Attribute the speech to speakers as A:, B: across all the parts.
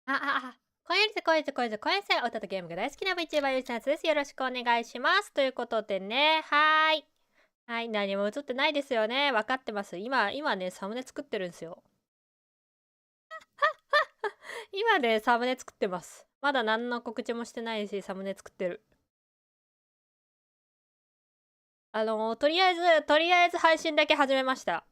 A: 今夜ですお歌とゲームが大好きな Vtube ゆりせです。よろしくお願いします。ということでね、はい。はい、何も映ってないですよね。分かってます。今ね、サムネ作ってるんですよ。今ね、サムネ作ってます。まだ何の告知もしてないし、サムネ作ってる。とりあえず配信だけ始めました。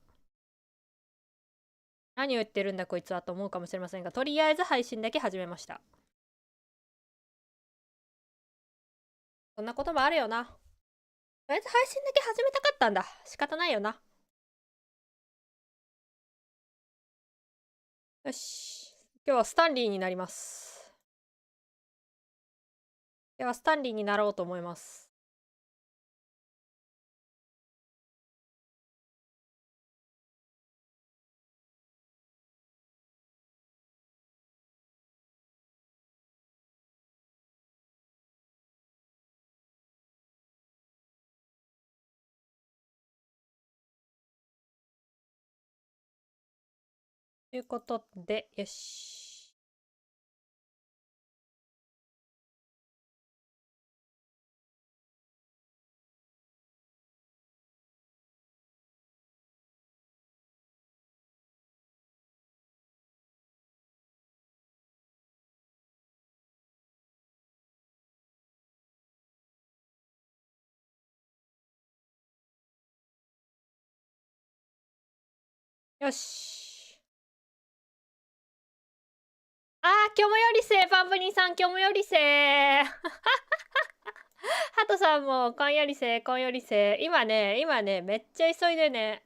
A: 何を言ってるんだこいつはと思うかもしれませんが、とりあえず配信だけ始めました。そんなこともあるよな。とりあえず配信だけ始めたかったんだ。仕方ないよな。よし。今日はスタンリーになります。では、スタンリーになろうと思います。ということで、よし。よし。今日もよりせパンプリンさん、今日もよりせハトさんも、こんよりせ今ね、めっちゃ急いでね、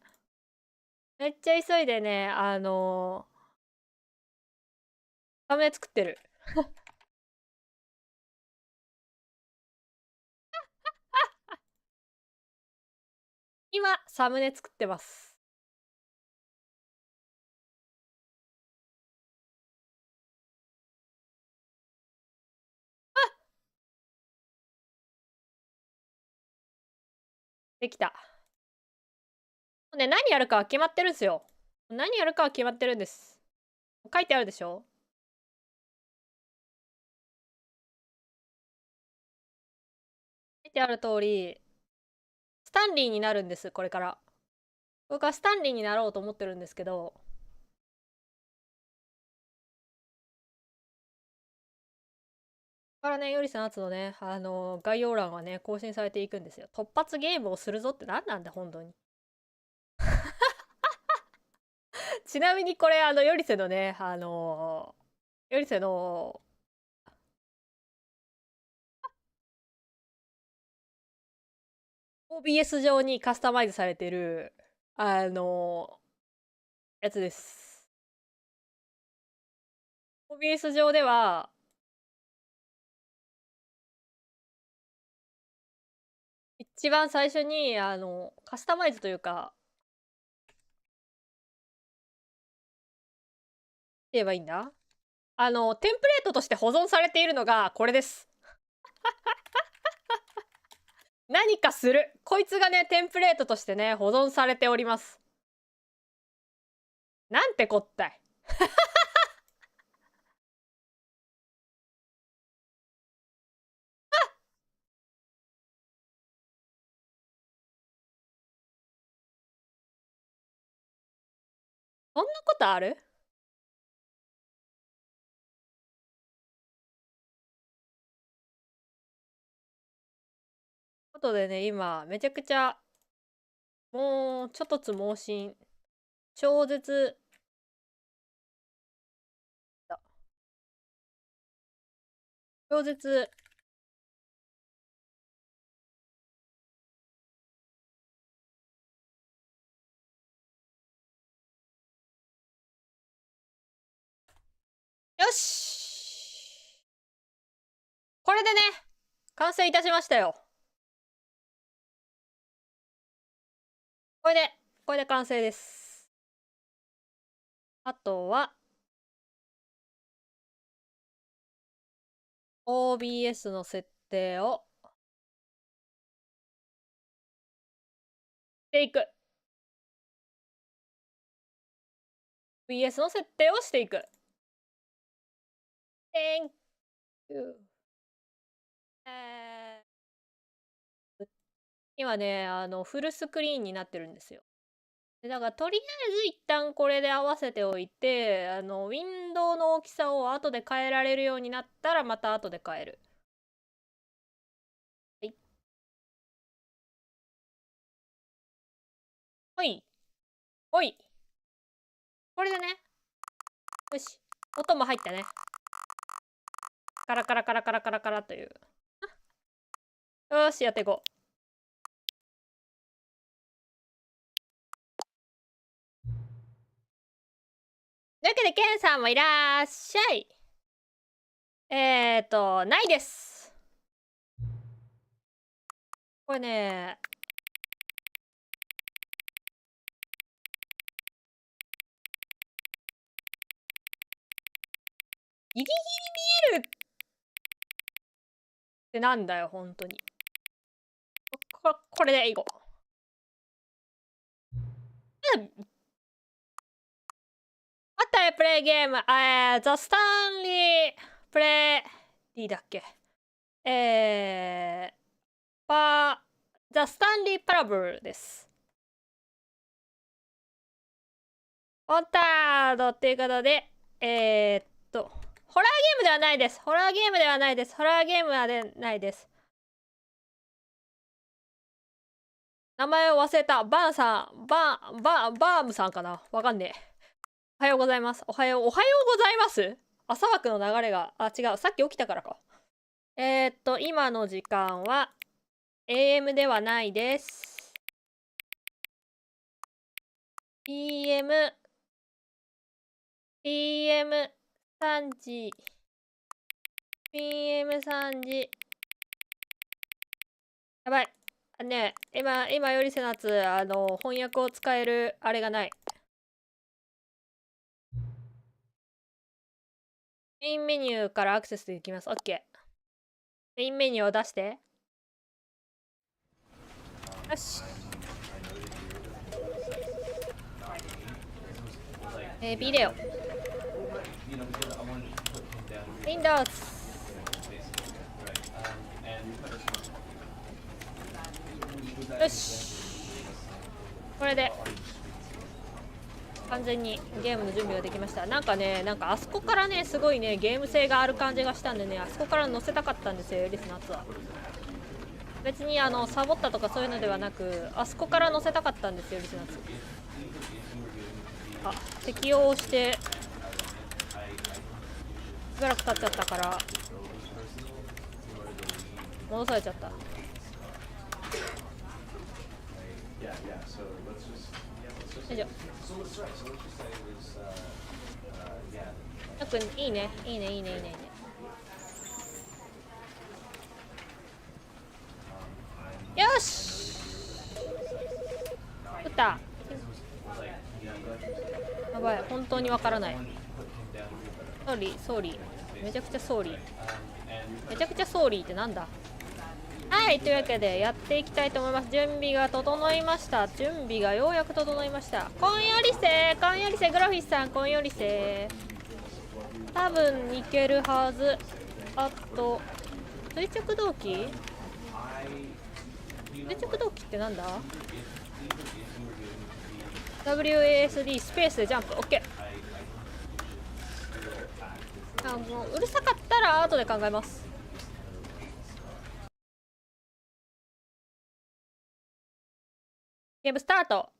A: サムネ作ってる。今、サムネ作ってます。できた。ね、何やるかは決まってるんですよ。何やるかは決まってるんです。書いてあるでしょ？書いてある通り、スタンリーになるんです、これから。僕はスタンリーになろうと思ってるんですけど、からね、よりさんのね、概要欄はね、更新されていくんですよ。突発ゲームをするぞって何なんだ、本当に。ちなみにこれ、よりせのね、よりせの、OBS 上にカスタマイズされてる、やつです。OBS 上では、一番最初に、カスタマイズというか、言えばいいんだテンプレートとして保存されているのがこれです。何かする。こいつがね、テンプレートとしてね、保存されております。なんてこったい。そんなことある？ことでね、今、めちゃくちゃ、もう、ちょっとつ猛進、超絶、超絶、よし！これでね、完成いたしましたよ。これで、これで完成です。あとは、OBS の設定をしていく。OBS の設定をしていく。Thank you。今ね、フルスクリーンになってるんですよ。で、だからとりあえず一旦これで合わせておいて、ウィンドウの大きさを後で変えられるようになったら、また後で変える。はい。ほい。ほい。これでね。よし。音も入ったね。カラカラカラカラカラカラという。よし、やっていこう。というわけで、ケンさんもいらっしゃい。ないです。これね、ギリギリ見えるってなんだよ、本当に。これでいこう。What I play game? The Stanley play D だっけThe Stanley Parable です。オンタードっていうことで、ホラーゲームではないです。ホラーゲームではないです。ホラーゲームはないです。名前を忘れた。バームさんかなわかんねえ。おはようございます。おはようございます朝枠の流れが、違う。さっき起きたからか。今の時間は AM ではないです。PM3 時。PM3 時。やばい。ねえ、今よりせなつ、翻訳を使えるあれがない。メインメニューからアクセスできます。OK。メインメニューを出して。よし。ビデオ。Windows。よし。これで完全にゲームの準備ができました。なんかあそこからね、すごいね、ゲーム性がある感じがしたんでね、あそこから載せたかったんですよ、リスナーツは。別にサボったとかそういうのではなく、あそこから載せたかったんですよ、リスナーツ。適用してしばらく経っちゃったから戻されちゃった。よいしょ。いいね。よし。打った。やばい、本当にわからない。ソーリー。めちゃくちゃソーリー。めちゃくちゃソーリーってなんだ。はい、というわけでやっていきたいと思います。準備が整いました。準備がようやく整いました。こんよりせ、グラフィスさん、こんよりせ。多分いけるはず。あと、垂直動機ってなんだ？ WASD スペースでジャンプ。OK。もううるさかったら後で考えます。ゲームスタート。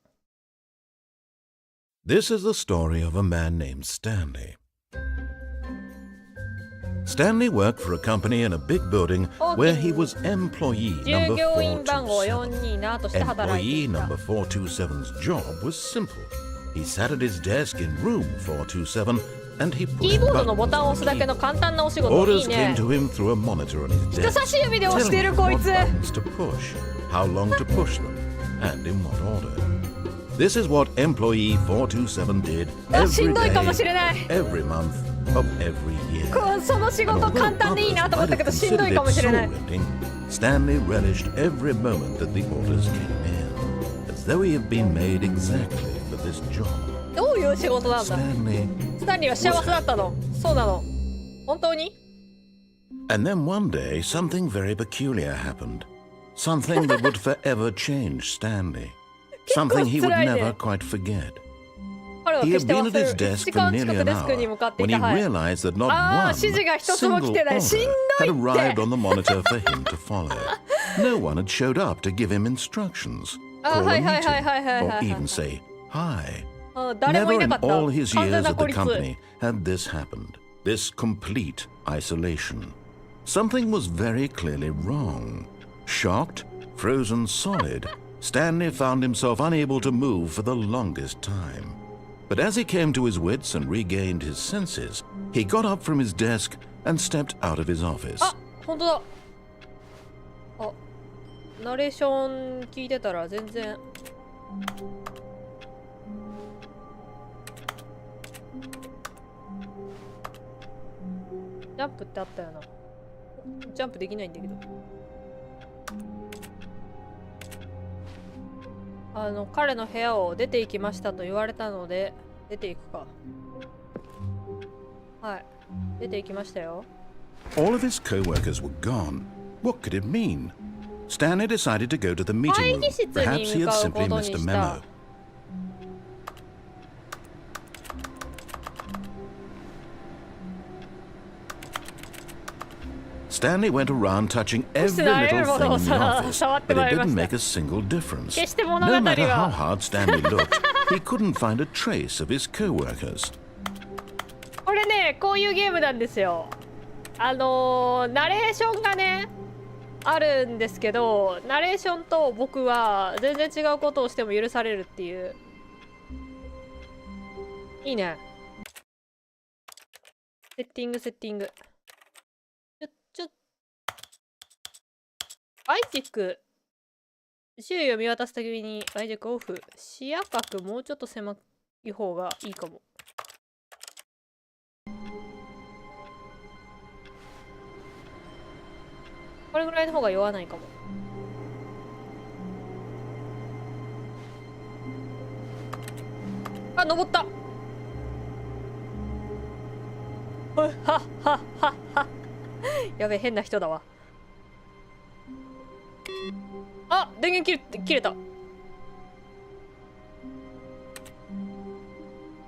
B: This is the story of a man named Stanley. Stanley worked for a company in a big building where he was employee
A: 従
B: number
A: 業員番号
B: 427.
A: 427として働い
B: Employee
A: ていた。
B: number 427's job was simple. He sat at his desk in room 427 and he
A: キー
B: pushed
A: ボードのボタンを
B: buttons
A: 押すだ
B: on
A: け
B: the
A: の
B: key.
A: 簡単なお仕事。い
B: Orders
A: い
B: came
A: ね。
B: to him through a monitor on his
A: 人
B: desk,
A: 差し指で押して
B: telling
A: る
B: him
A: こい
B: what
A: つ。
B: buttons to push, how long to push them, and in what order. This is what employee 427 did
A: し
B: every
A: んどいかもし
B: day,
A: れない。
B: every month of every year.
A: その仕
B: And
A: 事
B: although
A: 簡単でいいなと思った
B: others
A: けど
B: might
A: しんど
B: have
A: いかもし
B: considered
A: れ
B: it
A: ない。
B: soul-rending, Stanley relished every moment that the orders came in, as though he had been made exactly for this job.
A: どういう仕事なんだ。
B: Stanley
A: スタンリーは幸せだったの。そうなの。本当に？
B: And then one day, something very peculiar happened. Something that would forever change Stanley. Something he would never quite forget. He had been at his desk for nearly an hour when he realized that not one single order had arrived on the monitor for him to follow. No one had showed up to give him instructions, call a meeting, or even say hi. Never in all his years at the company had this happened, this complete isolation. Something was very clearly wrong. Shocked, frozen solid, Stanley found himself unable to move for the longest time. But as he came to his wits and regained his senses, he got up from his desk and stepped out of his office.
A: あ、本当だ。あ、ナレーション聞いてたら全然。ジャンプってあったよな。ジャンプできないんだけど。彼の部屋を出て行きましたと言われたので、出て行くか。はい。出て行きましたよ。
B: All of his co-workers were gone. What could it mean? Stanley decided to go to the meeting room. Perhaps he had simply missed a memo. Stanley went around touching every little thing in the office, but it didn't make a single difference. No matter how hard Stanley looked, he couldn't find a trace of his co-workers.
A: これね、こういうゲームなんですよ。ナレーションがね、あるんですけど、ナレーションと僕は全然違うことをしても許されるっていう。いいね。セッティング、セッティング。アイジェック、周囲を見渡すときにアイジェックオフ。視野角もうちょっと狭い方がいいかも。これぐらいの方が酔わないかも。あ、登った。はっはっはっは。やべえ、変な人だわ。あ、電源切れた。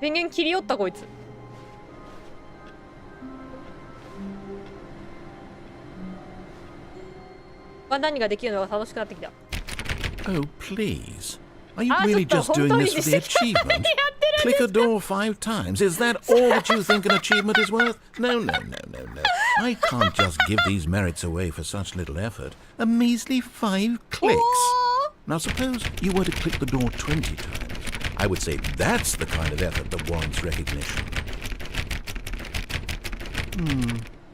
A: 電源切りよったこいつ。何ができるのが楽しくなってきた。
B: Oh, please. Are you really just doing this for the achievement? Click a door 5 times. Is that all that you think an achievement is worth? No, no, no, no, no. I can't just give these merits away for such little effort. A measly 5 clicks. Now suppose you were to click the door 20 times. I would say that's the kind of effort that warrants recognition.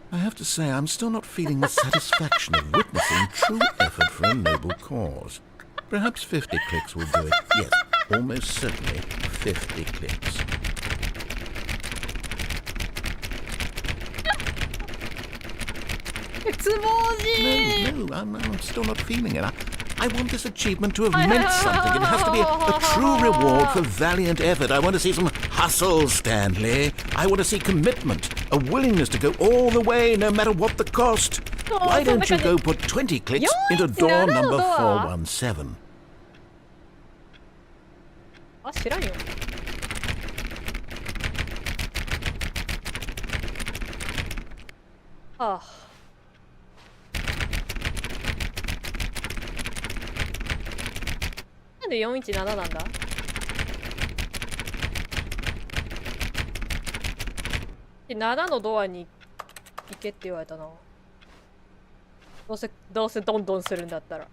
B: I have to say I'm still not feeling the satisfaction of witnessing true effort for a noble cause. Perhaps 50 clicks will do it. Yes, almost certainly 50 clicks. No, I'm still not feeling it. I want this achievement to have meant something. It has to be a true reward for valiant effort. I want to see some hustle, Stanley. I want to see commitment, a willingness to go all the way, no matter what the cost. Why don't you go put 20 clicks into door number 417?
A: あ、知らんよ。はあ。なんで417なんだ？7のドアに行けって言われたな。どうせどんどんするんだったら。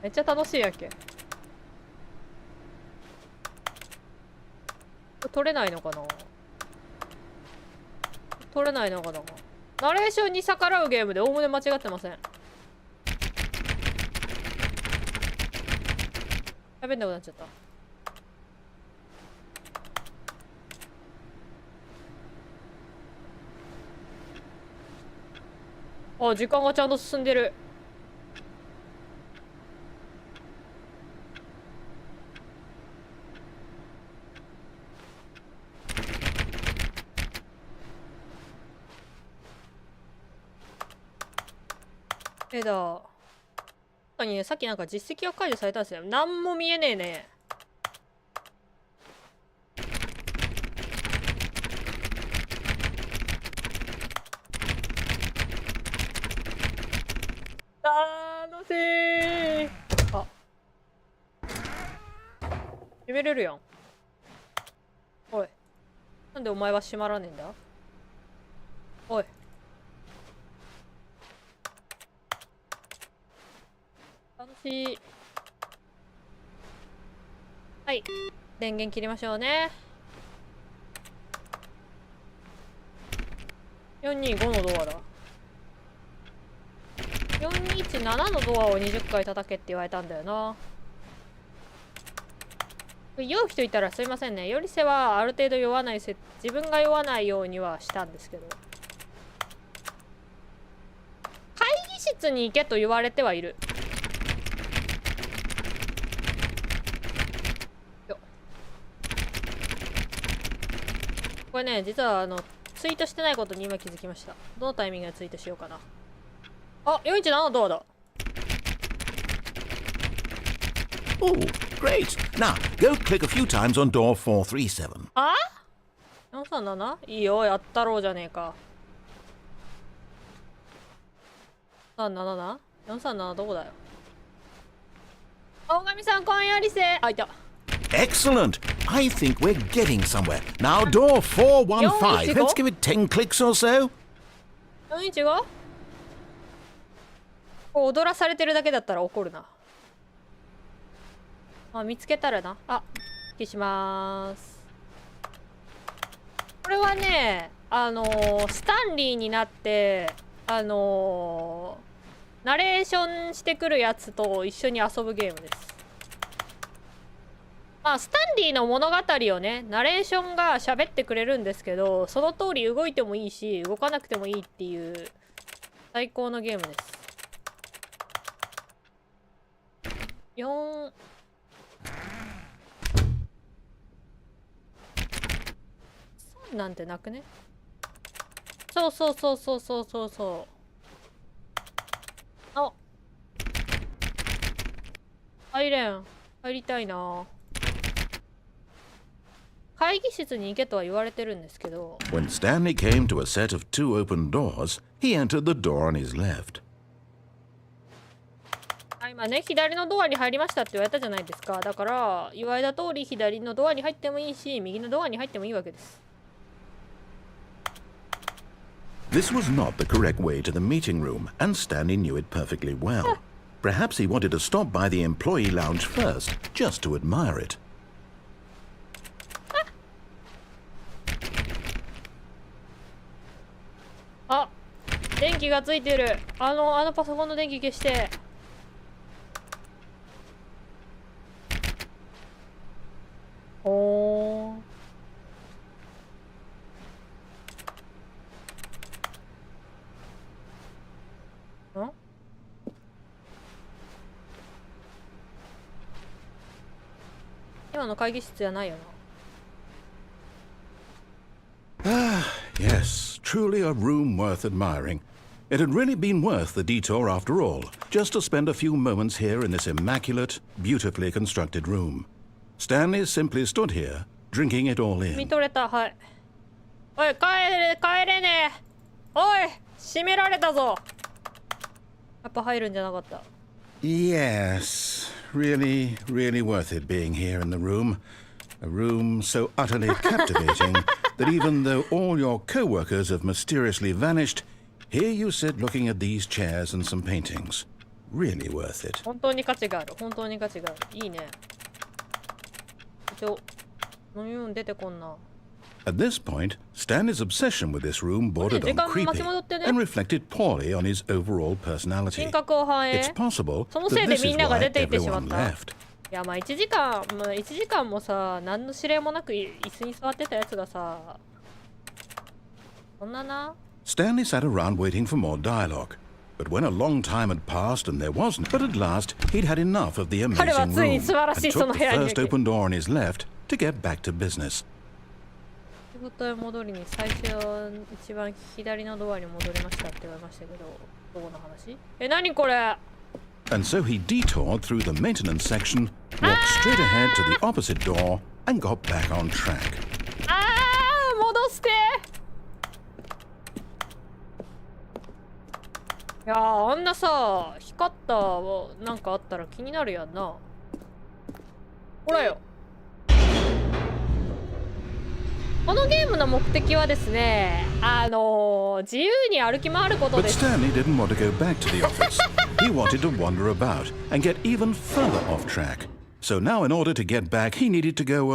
A: めっちゃ楽しいやんけ。取れないのかな？取れないのかな？ナレーションに逆らうゲームでおおむね間違ってません。喋んなくなっちゃった。あ、時間がちゃんと進んでる。だ。確かにね、さっきなんか実績が解除されたんですよ。なんも見えねえね。楽しい。あ、閉めれるやん。おい、なんでお前は閉まらねえんだ。おい、楽しい。はい、電源切りましょうね。425のドアだ。417のドアを20回叩けって言われたんだよな。酔う人いたらすいませんね。よりせはある程度酔わない自分が酔わないようにはしたんですけど。会議室に行けと言われてはいる。これね、実はツイートしてないことに今気づきました。どのタイミングでツイートしようかな。あ、417のドアだ。
B: Oh, great. Now, go click a few times on door 437.
A: あ ?437? いいよ、やったろうじゃねえか。437な ?437 どこだよ。大神さん、今夜りせ。あ、いた。
B: Excellent. I think we're getting somewhere. Now, door 415. Let's give it 10 clicks or so.
A: 415? 踊らされてるだけだったら怒るな。あ、見つけたらな。あ、消しまーす。これはね、スタンリーになって、ナレーションしてくるやつと一緒に遊ぶゲームです。まあ、スタンリーの物語をね、ナレーションが喋ってくれるんですけど、その通り動いてもいいし、動かなくてもいいっていう、最高のゲームです。4なんてなくね。そうそうそうそうそうそうそう。あ、入れん。入りたいな。会議室に行けとは言われてるんですけど。
B: When Stanley came to a set of 2 open doors, he entered the door on his left.
A: 今ね、左のドアに入りましたって言われたじゃないですか。だから言われた通り左のドアに入ってもいいし、右のドアに入ってもいいわけです。
B: This was not the correct way to the meeting room, and Stanley knew it perfectly well. Perhaps he wanted to stop by the employee lounge first, just to admire it.
A: あ、電気がついてる。あのパソコンの電気消して。おー。ん？今の会議室じゃないよな。
B: Yes, truly a room worth admiring. It had really been worth the detour after all, just to spend a few moments here in this immaculate, beautifully constructed room. Stanley simply stood here, drinking it all
A: 見
B: in.
A: とれた。はい。おい、帰れねえ。おい、閉められたぞ。やっぱ入るんじゃなかった。
B: Yes, really, really worth it being here in the room. A room so utterly captivating that even though all your co-workers have mysteriously vanished, here you sit looking at these chairs and some paintings. Really worth it.
A: 本当に価値がある。本当に価値がある。いいね。飲み物出てこんな。
B: At this point, Stanley's obsession with this room bordered on creepy and reflected poorly on his overall personality.
A: 人格を反映。
B: It's possible
A: そのせい
B: that
A: で
B: this
A: み
B: is
A: んなが
B: why
A: 出て行ってしまっ
B: everyone
A: た。
B: left.
A: いや、まあ1時間もさ、何の指令もなく椅子に座ってたやつがさ、そんなな。
B: Stanley sat around waiting for more dialogue. But when a long time had passed and there wasn't, but at last he'd had enough of the amazing room and took the first open door on his left to get back to business.
A: 仕事へ戻りに最初一番左のドアに戻りましたって言われましたけど、どこの話？何これ？
B: And so he detoured through the maintenance section, walked straight ahead to the opposite door, and got back on track.
A: 戻して。いやー、あんなさ、光ったなんかあったら気になるやんな。ほらよ。このゲームの目的はですね、自由に歩き回ること
B: But
A: です。
B: Stanley didn't want to go back to the office. He wanted to wander about and get even further off track. So now, in order to get back, he needed to go,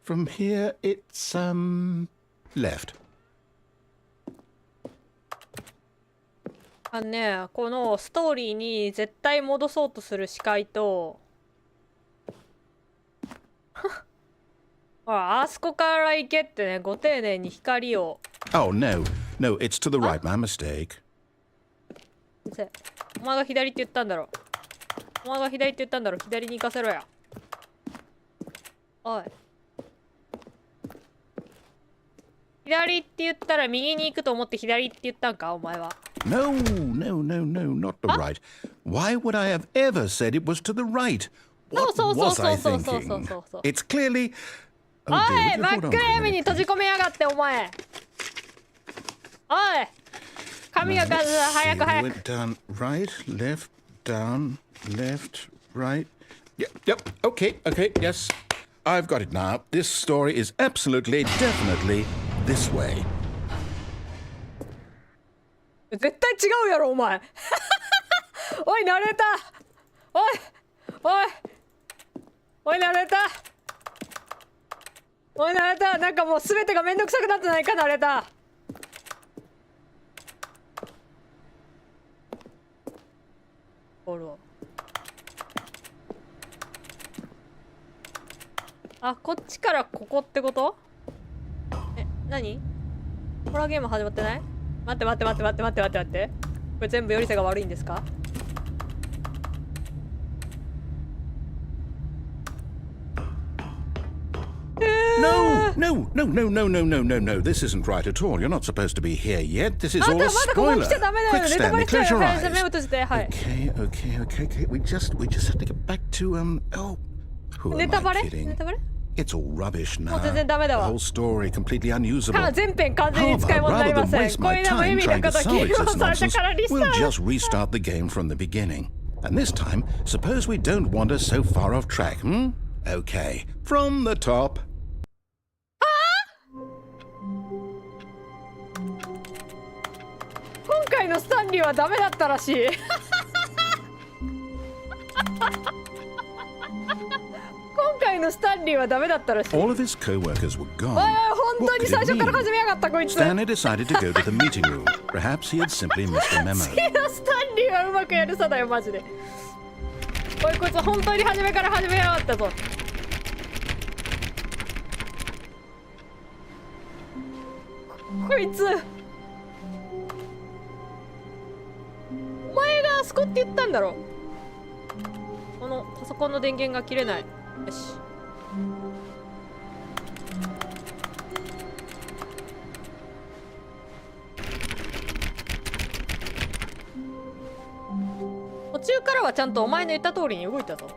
B: from here, it's, left.
A: このストーリーに絶対戻そうとする視界とほら、あそこから行けってね、ご丁寧に光を。
B: Oh, no. No, it's to the right. My mistake.
A: お前が左って言ったんだろ。お前が左って言ったんだろ。左に行かせろや。おい。左って言ったら右に行くと思って左って言ったんか、お前は。
B: No, no, no, no, not the right. Why would I have ever said it was to the right? What was I thinking? It's clearly...
A: おい、真っ暗闇に閉じ込めやがって、お前。おい、髪が数早く早く。
B: Went down, right, left, down, left, right. Yep, okay, yes. I've got it now. This story is absolutely, definitely this way.
A: 絶対違うやろ、お前。おい、ナレーター。おい、ナレーター。おい、ナレーター、なんかもう全てがめんどくさくなってないか、ナレーター。ほら。あ、こっちからここってこと？何？ホラーゲーム始まってない？待って。これ全部よりせが悪いんですか？
B: No. This isn't right at all. You're not supposed to be here yet. This is all a spoiler. Quick, Stanley, close your eyes. Okay. We just have to get back to, who am I kidding? It's all rubbish now. The whole story completely unusable. How about, rather than waste my time trying to salvage this nonsense, we'll just restart the game from the beginning. And this time, suppose we don't wander so far off track, Okay, from the top.
A: 今回のスタンリーはダメだったらしい。今回のスタンリーはダメだったらしい。
B: All of his co-workers were gone.
A: 本当に最初から始めやがったこいつ。
B: Stanley decided to go to the meeting room. Perhaps he had simply missed a memo.
A: 次のスタンリーはうまくやるさだよマジで。おい、こいつ本当に初めから始めやがったぞ。こいつ。お前があそこって言ったんだろ。このパソコンの電源が切れない。よし。途中からはちゃんとお前の言った通りに動いたぞ。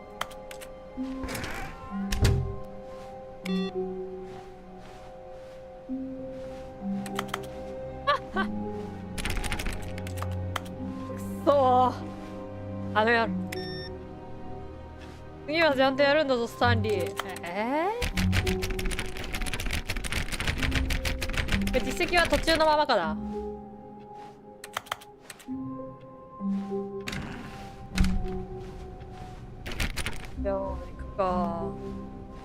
A: あのやる。次はちゃんとやるんだぞスタンリー。実績は途中のままかな。じゃあ行くか。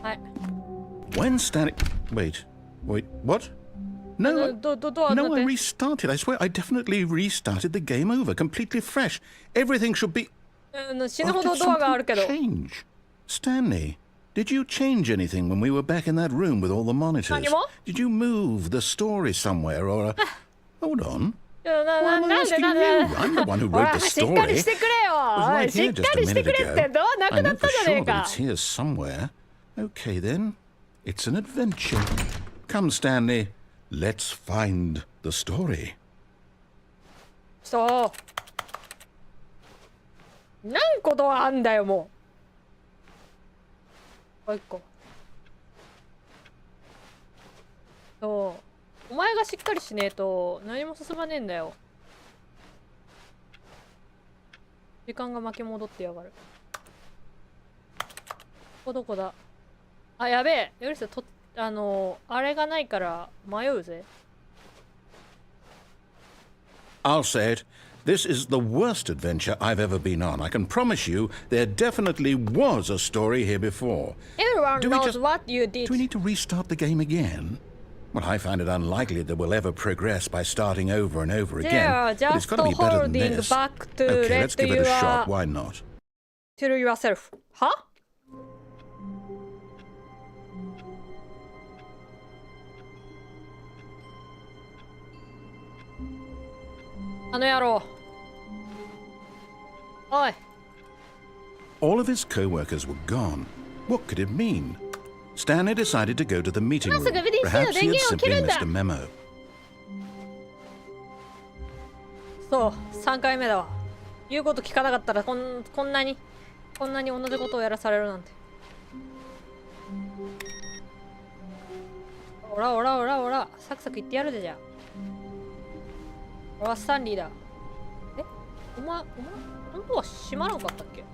A: はい。
B: When Stanley... Wait, what? No, I restarted. I swear I definitely restarted the game over, completely fresh. Everything should be...
A: 死ぬほどドアがあるけど。
B: Change. Stanley, did you change anything when we were back in that room with all the monitors? Did you move the story somewhere or... Hold on. Why am I asking you? I'm the one who wrote the story. It was right here just a minute ago. I know for sure that it's here somewhere. Okay then, it's an adventure. Come, Stanley, let's find the story.
A: そう。何個ドアあんだよ、もう。もう一個。そう。お前がしっかりしねえと何も進まねえんだよ。時間が巻き戻ってやがる。ここどこだ。あ、やべえ。よりさ、あれがないから迷うぜ。
B: I'll say it. This is the worst adventure I've ever been on. I can promise you there definitely was a story here before.
A: Everyone knows what you did.
B: Do we need to restart the game again? Well, I find it unlikely that we'll ever progress by starting over and over again. But it's got to be better than this. Okay, let's give it a shot. Why not?
A: To yourself. は？あの野郎。おい。
B: All of his co-workers were gone. What could it mean? Stanley decided to go to the meeting room. Perhaps he had simply missed a memo.
A: そう、3回目だわ。言うこと聞かなかったらこんなに同じことをやらされるなんて。おらおらおらおら、サクサク言ってやるでじゃあ。俺はスタンリーだ。え、お前本当は閉まらんかったっけ？ど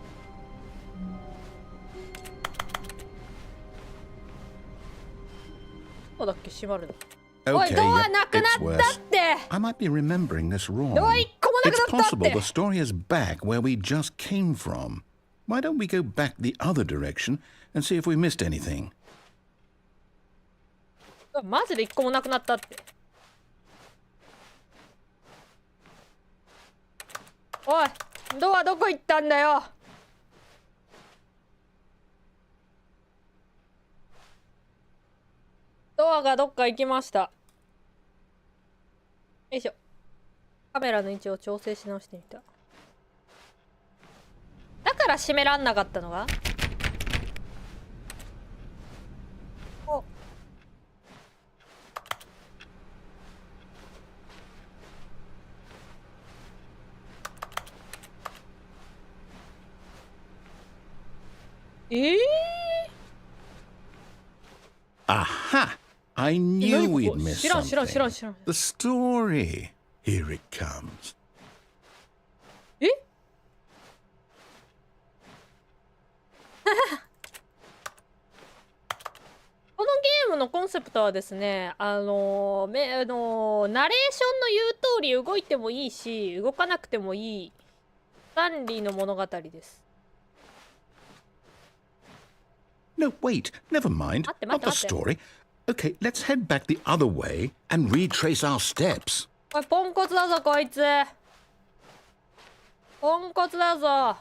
A: こだっけ閉まるの。おい、ドアなくなったって。
B: I might be remembering this wrong.
A: ドア1個もなく
B: It's
A: なったっ
B: possible
A: て。
B: the story is back where we just came from. Why don't we go back the other direction and see if we missed anything?
A: マジで1個もなくなったって。おい、ドアどこ行ったんだよ。ドアがどっか行きました。よいしょ。カメラの位置を調整し直してみた。だから閉めらんなかったのが。お。
B: Aha! I knew we'd miss
A: 知らん
B: something. The story. Here it comes.
A: えこのゲームのコンセプトはですね、ナレーションの言う通り動いてもいいし、動かなくてもいいスタンリーの物語です。
B: No, wait. Never mind. Not the story. Okay, let's head back the other way and retrace our steps.
A: おい、ポンコツだぞこいつ。ポンコツだぞ。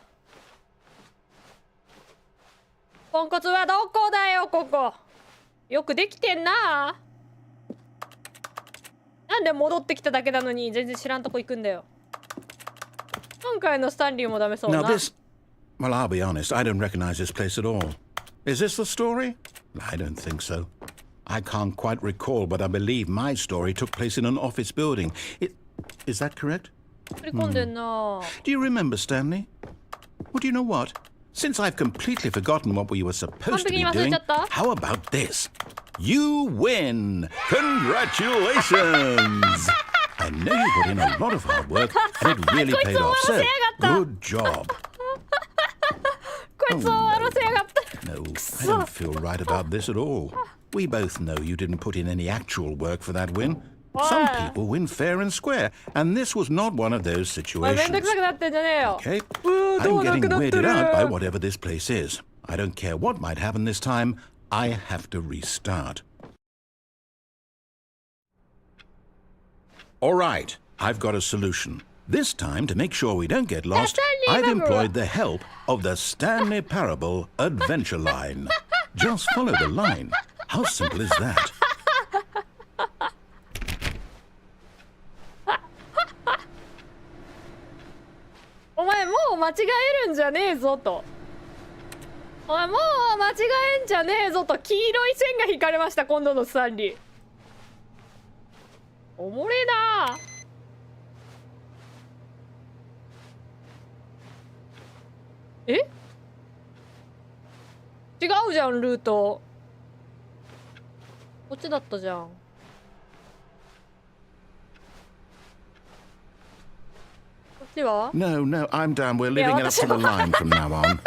A: ポンコツはどこだよここ。よくできてんな。なんで戻ってきただけなのに全然知らんとこ行くんだよ。今回のスタンリーもダメそうな。
B: Now this... Well, I'll be honest. I don't recognize this place at all. Is this the story? I don't think so. I can't quite recall, but I believe my story took place in an office building. Is that correct? Do you remember, Stanley? Well, do you know what? Since I've completely forgotten what we were supposed to be doing, how about this? You win! Congratulations! I know you put in a lot of hard work, and it really paid off, so good job. Oh, no, I don't feel right about this at all. We both know you didn't put in any actual work for that win. Some people win fair and square, and this was not one of those situations. Okay, I'm getting weirded out by whatever this place is. I don't care what might happen this time. I have to restart. All right, I've got a solution. This time, to make sure we don't get lost, I've employed the help of the Stanley Parable Adventure Line. Just follow the line. How simple is that?
A: お前もう間違えるんじゃねえぞと。おい、もう間違えんじゃねえぞと。黄色い線が引かれました、今度のスタンリー。おもれえな。え、違うじゃん、ルート。こっちだったじゃん。こっちは
B: No, no, I'm done. We're leaving it up to the line from now on.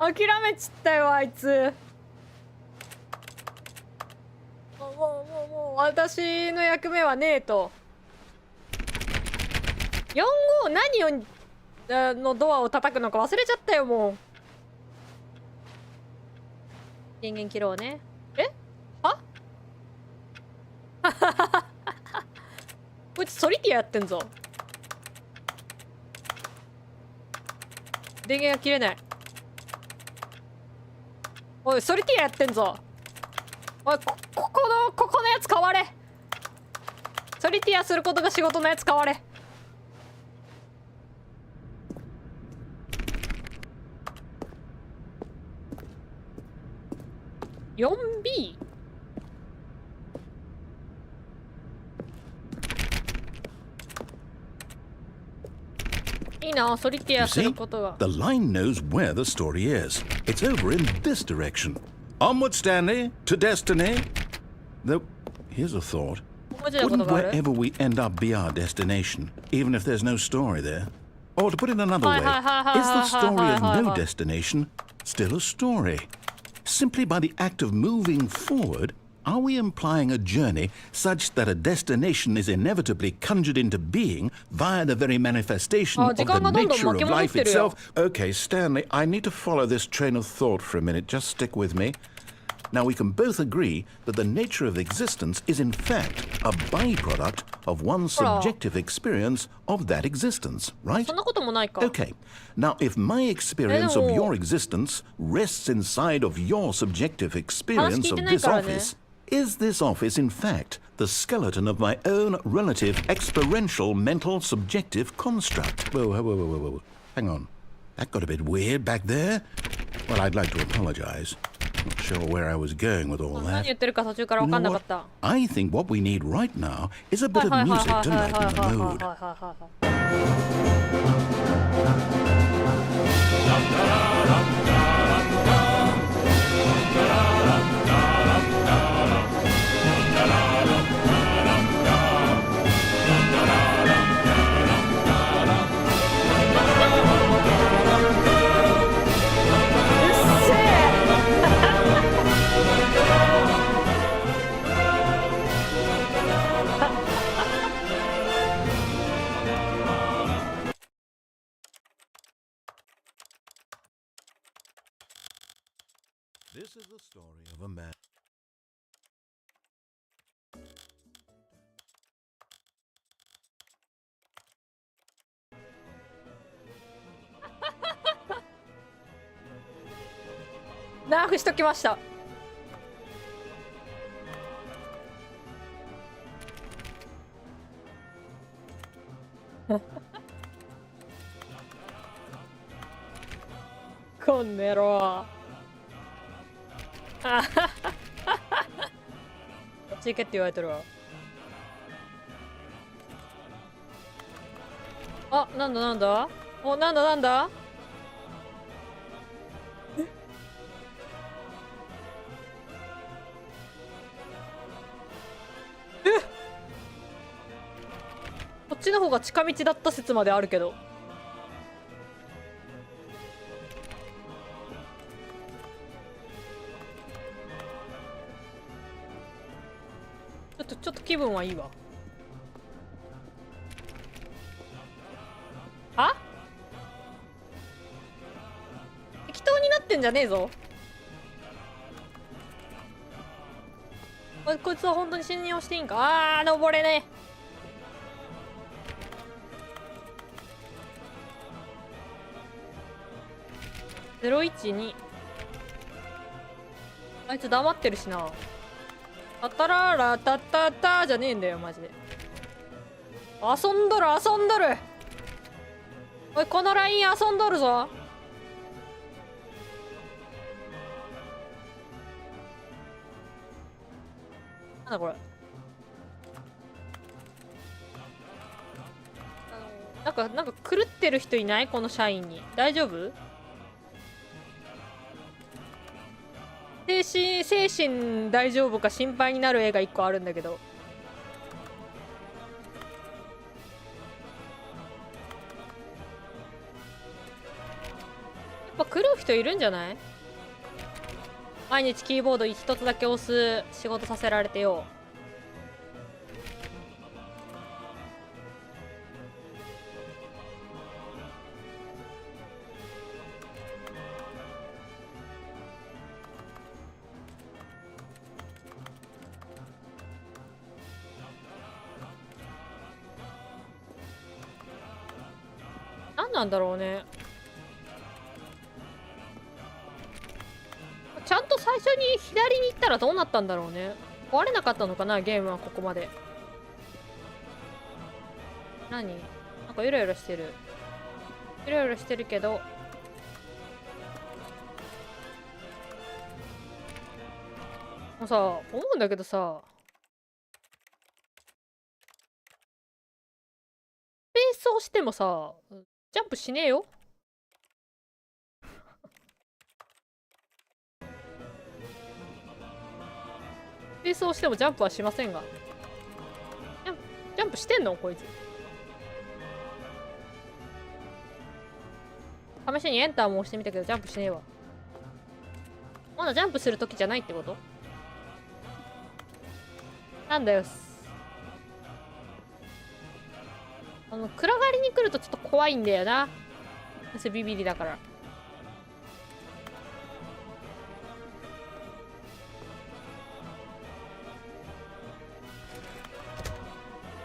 A: 諦めちったよ、あいつ。もう私の役目はねえと。45何をのドアを叩くのか忘れちゃったよ、もう。電源切ろうね。え、はこいつソリティアやってんぞ。電源が切れない。おい、ソリティアやってんぞ。おい、ここのやつ変われ。ソリティアすることが仕事のやつ変われ。4B。いいな、ソリティアすることが。
B: The line knows where the story is. It's over in this direction. Onward, Stanley, to destiny. Though, here's a thought. Wouldn't wherever we end up be our destination, even if there's no story there? Or to put it another way, is the story of no destination still a story? Simply by the act of moving forward, are we implying a journey such that a destination is inevitably conjured into being via the very manifestation of the nature of life itself? Okay, Stanley, I need to follow this train of thought for a minute. Just stick with me. Now, we can both agree that the nature of existence is in fact a byproduct of one's subjective experience of that existence, right? Okay. Now, if my experience of your existence rests inside of your subjective experience of this office, is this office in fact the skeleton of my own relative experiential mental subjective construct? Whoa. Hang on. That got a bit weird back there. Well, I'd like to apologize. Not sure where I was going with all that. You know what? I think what we need right now is a bit of music to lighten the mood. This is the story of a man.
A: Nerf しときました。こんねろ。こっち行けって言われてるわ。あ、なんだお、なんだこっちの方が近道だった説まであるけど。ちょっと気分はいいわ。あ？適当になってんじゃねえぞ。こいつは本当に信用していいんか。登れねえ。012。あいつ黙ってるしな。タタララタタタじゃねえんだよマジで。遊んどる。おい、このライン遊んどるぞ。なんだこれ。なんか狂ってる人いない？この社員に。大丈夫？精神大丈夫か心配になる絵が1個あるんだけど。やっぱ狂う人いるんじゃない？毎日キーボード一つだけ押す仕事させられてよ。何なんだろうね。ちゃんと最初に左に行ったらどうなったんだろうね。壊れなかったのかな、ゲームはここまで。何？なんかユラユラしてる。ユラユラしてるけど。もうさ、思うんだけどさ、スペースをしてもさ、ジャンプしねえよ。スペースをしてもジャンプはしませんが。ジャンプしてんのこいつ。試しにエンターも押してみたけどジャンプしねえわ。まだジャンプする時じゃないってこと？なんだよ。暗がりに来るとちょっと怖いんだよな。ビビリだから。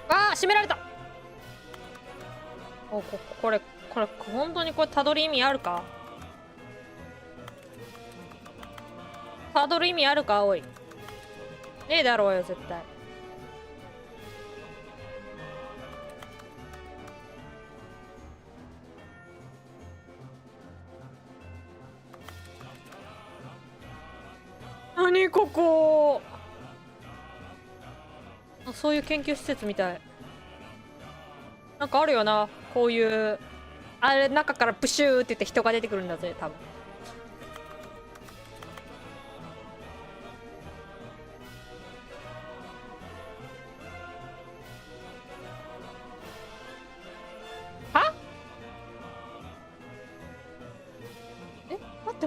A: ああ、閉められた。これ本当にこれたどる意味あるか？たどる意味あるか？おい、ねえだろうよ絶対。何ここ。そういう研究施設みたい。なんかあるよな、こういうあれ、中からプシューって言って人が出てくるんだぜ多分。は？え、待って。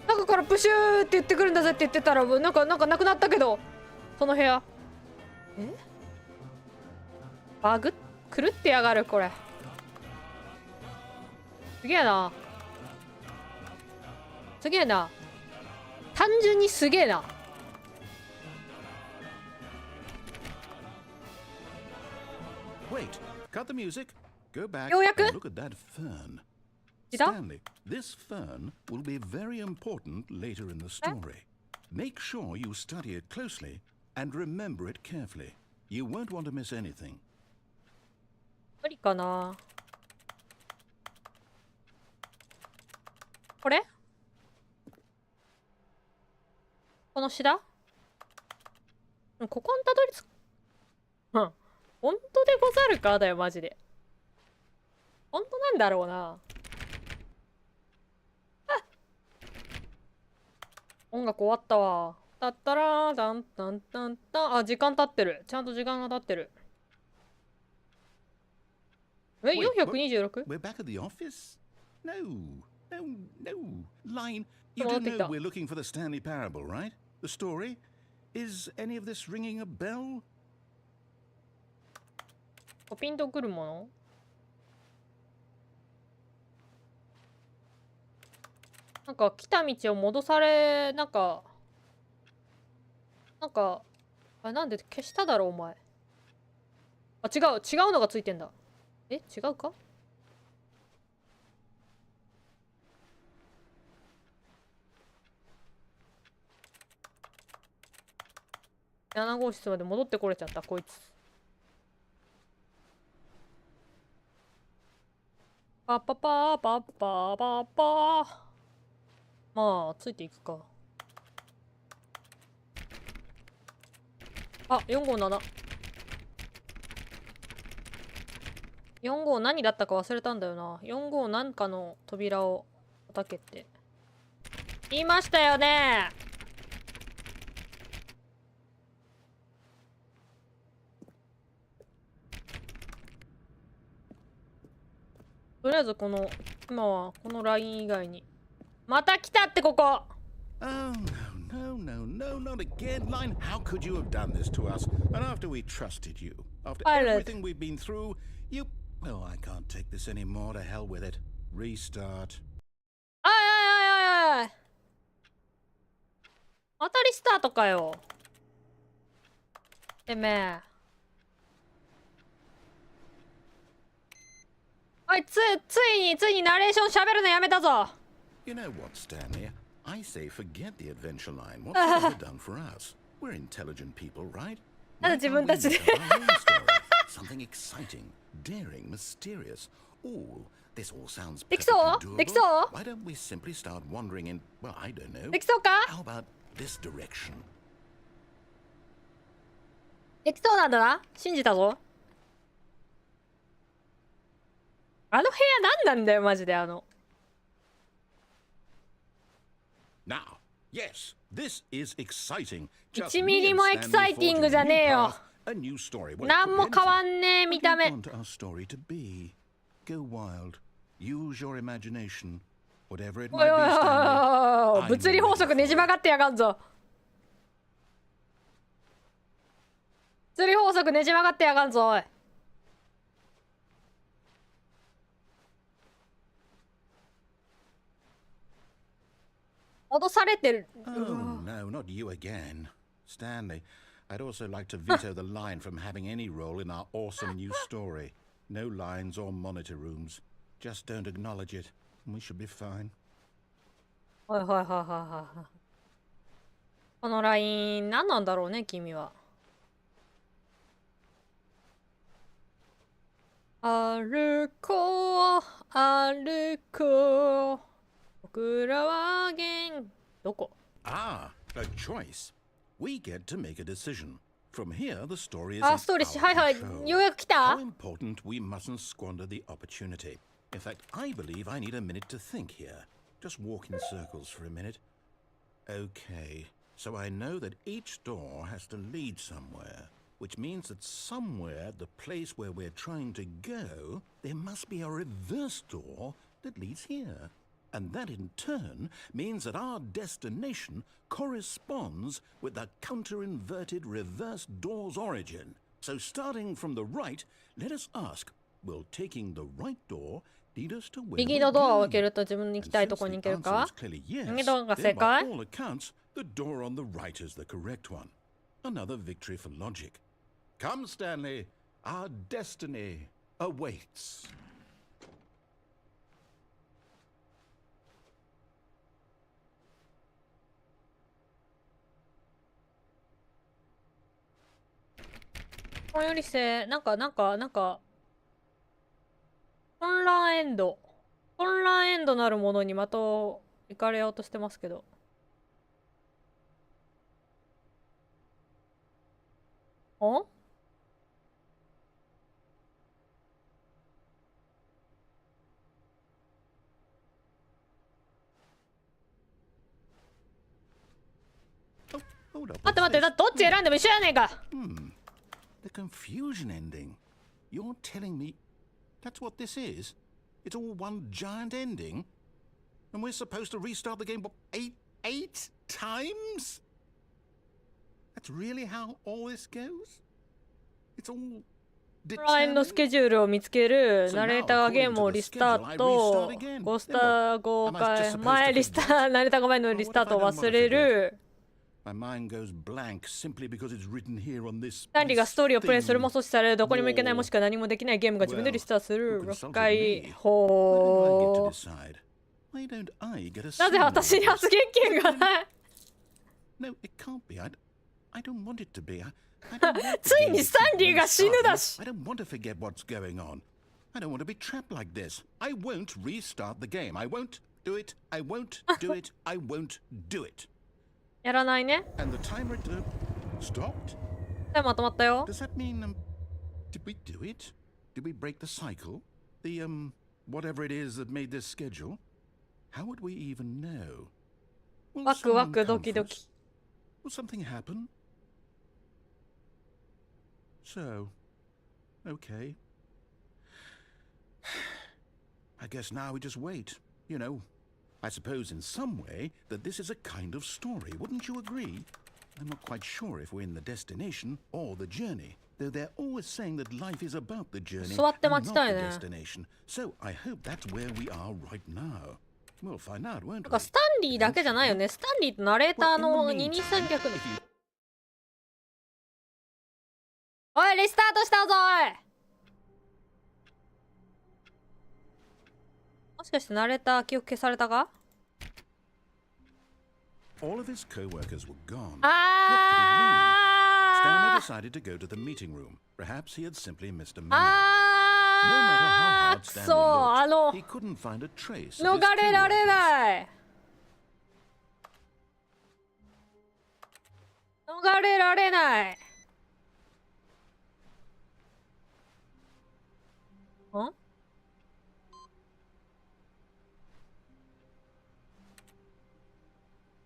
A: 中からプシューって言ってくるんだぜって言ってたら、なんかなくなったけど、その部屋。バグ狂ってやがるこれ。すげえな。単純にすげえな。ようやく
B: Stanley, this fern will be very important later in the story. Make sure you study it closely and remember it carefully. You won't want to miss anything.
A: 無理かな。これ？この詩だ？ここにたどり着く。本当でござるかだよマジで。本当なんだろうな。音楽終わったわ。たったらーだんたんたんたん。あ、時間経ってる。ちゃんと時間が経ってる。426？
B: We're back at the office? No. Line, you do know we're looking for the Stanley parable, right? The story? Is any of this ringing a bell?
A: ピンとくるもの？なんか来た道を戻され、なんかあ、なんで消しただろお前。あ、違うのがついてんだ。違うか？7号室まで戻ってこれちゃったこいつ。パッパパーパッパーパッパー。まあついていくか。あ、457。45何だったか忘れたんだよな。45なんかの扉を叩けって言いましたよね。とりあえずこの今はこのライン以外にまた来たってここ。
B: Oh, no, no, no, no, not again. Line, how could you have done this to us? And after we trusted you, after everything we've been through, you... Oh, I can't take this anymore. To hell with it. Restart.
A: あいあいあいあいあい。当たりスタートかよ。てめえ。おい、ついにナレーション喋るのやめたぞ。
B: You know what, Stanley? I say forget the adventure line. What's it ever done for us? We're intelligent people, right?
A: なんで自分たちで
B: Something exciting, daring, mysterious. Oh, this all sounds
A: できそう
B: perfectly
A: できそう
B: doable. Why don't we simply start wandering in, well, I don't know.
A: できそうか
B: How about this direction?
A: できそうなんだな。信じたぞ。あの部屋何なんだよマジで。あの
B: Now, yes, this is exciting.
A: 1ミリもエキサイティングじゃねえよ。何も変わんねえ見た目。
B: What do you want our story to be? Go wild. Use your imagination. Whatever it
A: おいおい
B: might be,
A: おいおい
B: Stanley.
A: 物理法則ねじ曲がってやがんぞ。物理法則ねじ曲がってやがんぞおい。脅されてる。
B: Oh, no, not you again. Stanley, I'd also like to veto the line from having any role in our awesome new story. No lines or monitor rooms. Just don't acknowledge it, and we should be fine.
A: はいはいはいはいはい。このライン何なんだろうね君は。歩こう歩こう僕らはどこ
B: Ah, a choice. We get to make a decision. From here, the story is
A: あ、
B: in
A: ストーリー
B: our
A: はいはい
B: control.
A: ようやく来た
B: How important we mustn't squander the opportunity. In fact, I believe I need a minute to think here. Just walk in circles for a minute. Okay, so I know that each door has to lead somewhere, which means that somewhere at the place where we're trying to go, there must be a reverse door that leads here. And that in turn means that our destination corresponds with the counter-inverted reverse door's origin. So starting from the right, let us ask, will taking the right door lead us to where
A: 右
B: we're
A: のドアを開
B: going?
A: けると自分に行きたいとこ
B: And
A: に
B: since
A: 行け
B: the
A: る
B: answer
A: か
B: is clearly yes,
A: 右のが
B: then
A: 正
B: by
A: 解
B: all accounts, the door on the right is the correct one. Another victory for logic. Come, Stanley, our destiny awaits. よりせなんか混乱エンドなるものに的を行かれようとしてますけど。お待って待って、だってどっち選んでも一緒やねんか。The confusion ending. You're telling me that's what this is? It's all one giant ending? And we're supposed to restart the game, what, eight times? That's really how all this goes? It's all
A: ラインのスケジュールを見つける、ナレーターがゲームをリスタート、5スター5回前リスター、ナレーターが前のリスタートを忘れる。
B: My mind goes blank simply because it's written here on this.
A: スタンリーがストーリーをプレイするも阻止される、どこにも行けないもしくは何もできないゲームが自分でリスタートする。6回ほー。なぜ私に発言権がないついにスタンリーが死ぬだし。
B: I don't want to forget what's going on. I don't want to be trapped like this. I won't restart the game. I won't do it. I won't do it. I won't do it.
A: やらないね。
B: And the timer stopped?
A: タイマー止まったよ。
B: Does that mean, did we do it? Did we break the cycle? The, whatever it is that made this schedule? How would we even know? Will
A: ワクワ
B: someone
A: クド
B: come
A: キ
B: for
A: ドキ。
B: us? Will something happen? So, okay. I guess now we just wait. You know, I suppose in some way that this is a kind of story, wouldn't you agree? I'm not quite sure if we're in the destination or the journey, though they're always saying that life is about the journey
A: 座って
B: and
A: 待
B: not
A: ちたい
B: the
A: ね。
B: destination. So I hope that's where we are right now. We'll find out,
A: なん
B: won't
A: か
B: we?
A: スタンリーだけじゃないよね。スタンリーとナレーター
B: Well,
A: の
B: in the
A: 二人
B: meantime,
A: 三脚の。
B: if you
A: おい、リスタートしたぞおい。もしかしてナレーター記憶消されたか？
B: all of his co-workers were gone.
A: あ
B: Stanley decided to go to the meeting room. Perhaps he had simply missed a
A: ー
B: memo. No matter how
A: あ
B: hard
A: ー
B: Stanley
A: そう、あ
B: looked,
A: の
B: he couldn't find a trace
A: 逃
B: of his
A: れられ
B: co-workers.
A: ない逃れられないん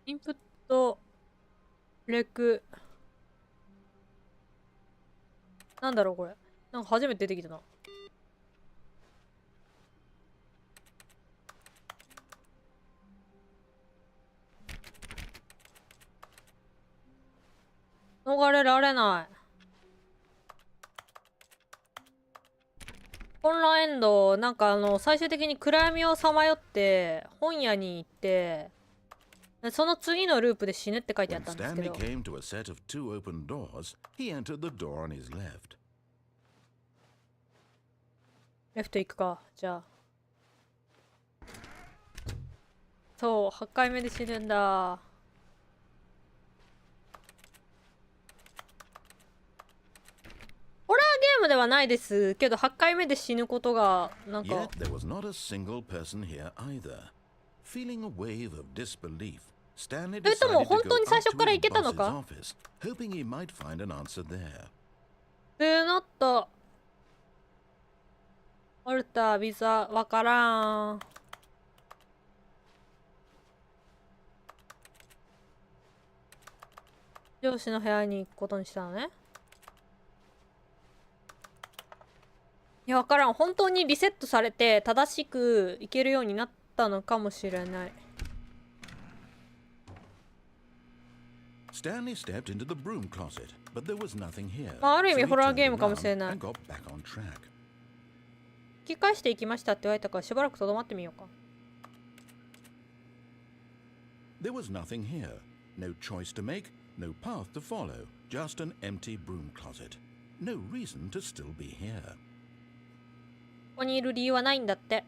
A: インプットレクなんだろうこれなんか初めて出てきたな逃れられない混乱エンドなんか最終的に暗闇をさまよって本屋に行ってでその次のループで死ぬって書いてあっ
B: When
A: たんですけ
B: Stanley
A: ど
B: came to a set of two open doors, he entered the door on his left.
A: レフト行くかじゃあそう8回目で死ぬんだホラーゲームではないですけど8回目で死ぬことがなんか
B: Yet there was not a single person here either. Feeling a wave of disbelief, Stanley
A: それとも
B: decided to
A: 本
B: go
A: 当に最
B: up
A: 初
B: to
A: から
B: his
A: 行けたの
B: boss's
A: か
B: office, hoping he might find an answer there.
A: Do not オルタビザわからん上司の部屋に行くことにしたのねいやわからん本当にリセットされて正しくいけるようになったのかもしれない
B: Stanley stepped into the broom closet, but there was nothing here.
A: まあある意味
B: So he
A: ホラー
B: turned
A: ゲームかも
B: around
A: しれない
B: and got back on track.
A: 引き返していきましたって言われたからしばらくとどまってみようか
B: There was nothing here. No choice to make, no path to follow, just an empty broom closet. No reason to still be here.
A: ここにいる理由はないんだって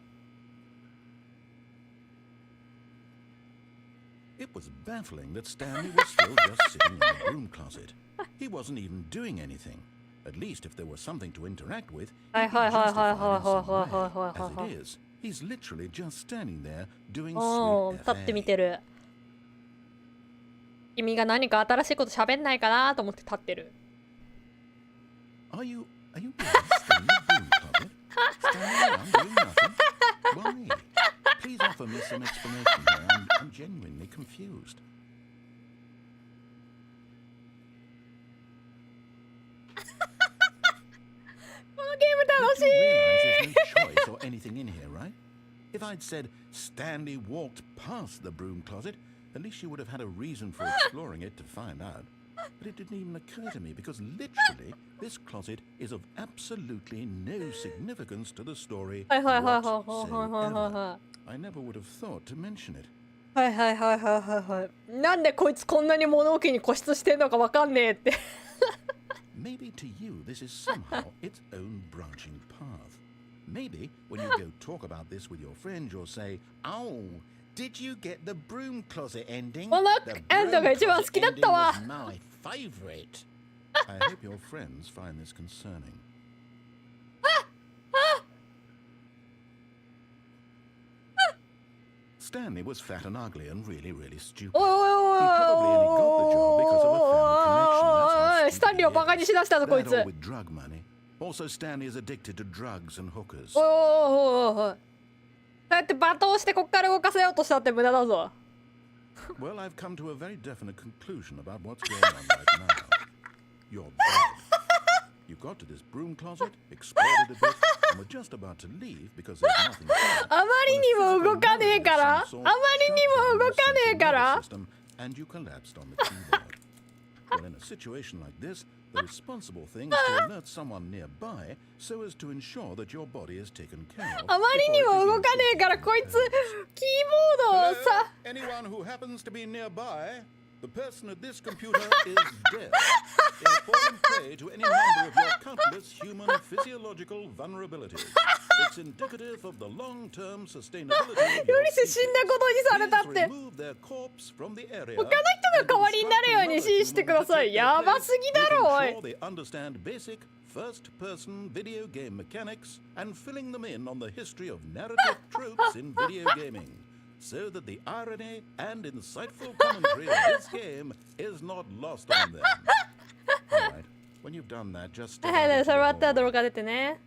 B: It was baffling that Stanley was still just sitting in the broom closet. He wasn't even doing anything. At least if there was something to interact with, he'd be justified in some way. As it is, he's literally just standing there doing
A: おー
B: sweet
A: 立って見
B: FA.
A: てる君が何か新しいこと喋んないかなと思って立ってる
B: Are you really still in the broom closet? Standing around doing nothing? Why? Please offer me some explanation here. I'm genuinely confused.
A: このゲーム楽し
B: You
A: い
B: realize there's no choice or anything in here, right? If I'd said Stanley walked past the broom closet, at least you would have had a reason for exploring it to find out. But it didn't even occur to me because literally this closet is of absolutely no significance to the story
A: はいはいはいはいはいはいはい
B: whatsoever.
A: は
B: I never would have thought to mention it.
A: いはいはいはいはいはいなんでこいつこんなに物置に固執してんのかわかんねえって
B: Maybe to you this is somehow its own branching path. Maybe when you go talk about this with your friends, you'll say, "Oh, did you get the broom closet ending?
A: この
B: The
A: エンド
B: broom
A: が一番好
B: closet
A: きだっ
B: ending
A: たわ
B: was my favorite." I hope your friends find this concerning. Stanley was fat and ugly and really, really stupid.
A: おいおいおいおい
B: He probably only got the job because of a family connection. That's
A: おい
B: how
A: スタンリーを
B: stupid
A: バカ
B: he
A: に
B: is.
A: しだしたぞこい
B: That
A: つ
B: all with drug money. Also, Stanley is addicted to drugs and hookers.
A: おいおいおいおいそうやって罵倒してこっから動かせようとしたって無駄だぞ
B: Well, I've come to a very definite conclusion about what's going on right now. You're dead. You got to this broom closet, exploded a bit, and were just about to leave because there's nothing there.
A: あまりにも動かねえからあまりにも動かねえから
B: And you collapsed on the keyboard. Well, in a situation like this, the responsible thing is to alert someone nearby so as to ensure that your body is taken care of.
A: あまりにも動かねえからこいつキーボードをさ
B: Anyone who happens to be nearby, the person at this computer is dead. They have fallen prey to any number of your countless human physiological vulnerabilities. It's indicative of the long-term sustainability of
A: よ
B: your
A: りせ死んだことにされたっ
B: Please
A: て
B: remove their corpse from the area
A: 他の人が代わりになるように指示してくださいやばすぎだろおい
B: making sure they understand basic first-person video game mechanics and filling them in on the history of narrative tropes in video gaming, so that the irony and insightful commentary of this game is not lost on them. All right, when you've done that, just step
A: はい
B: out
A: はい
B: into
A: それ
B: the
A: 終わったら
B: hallway.
A: 泥が出てね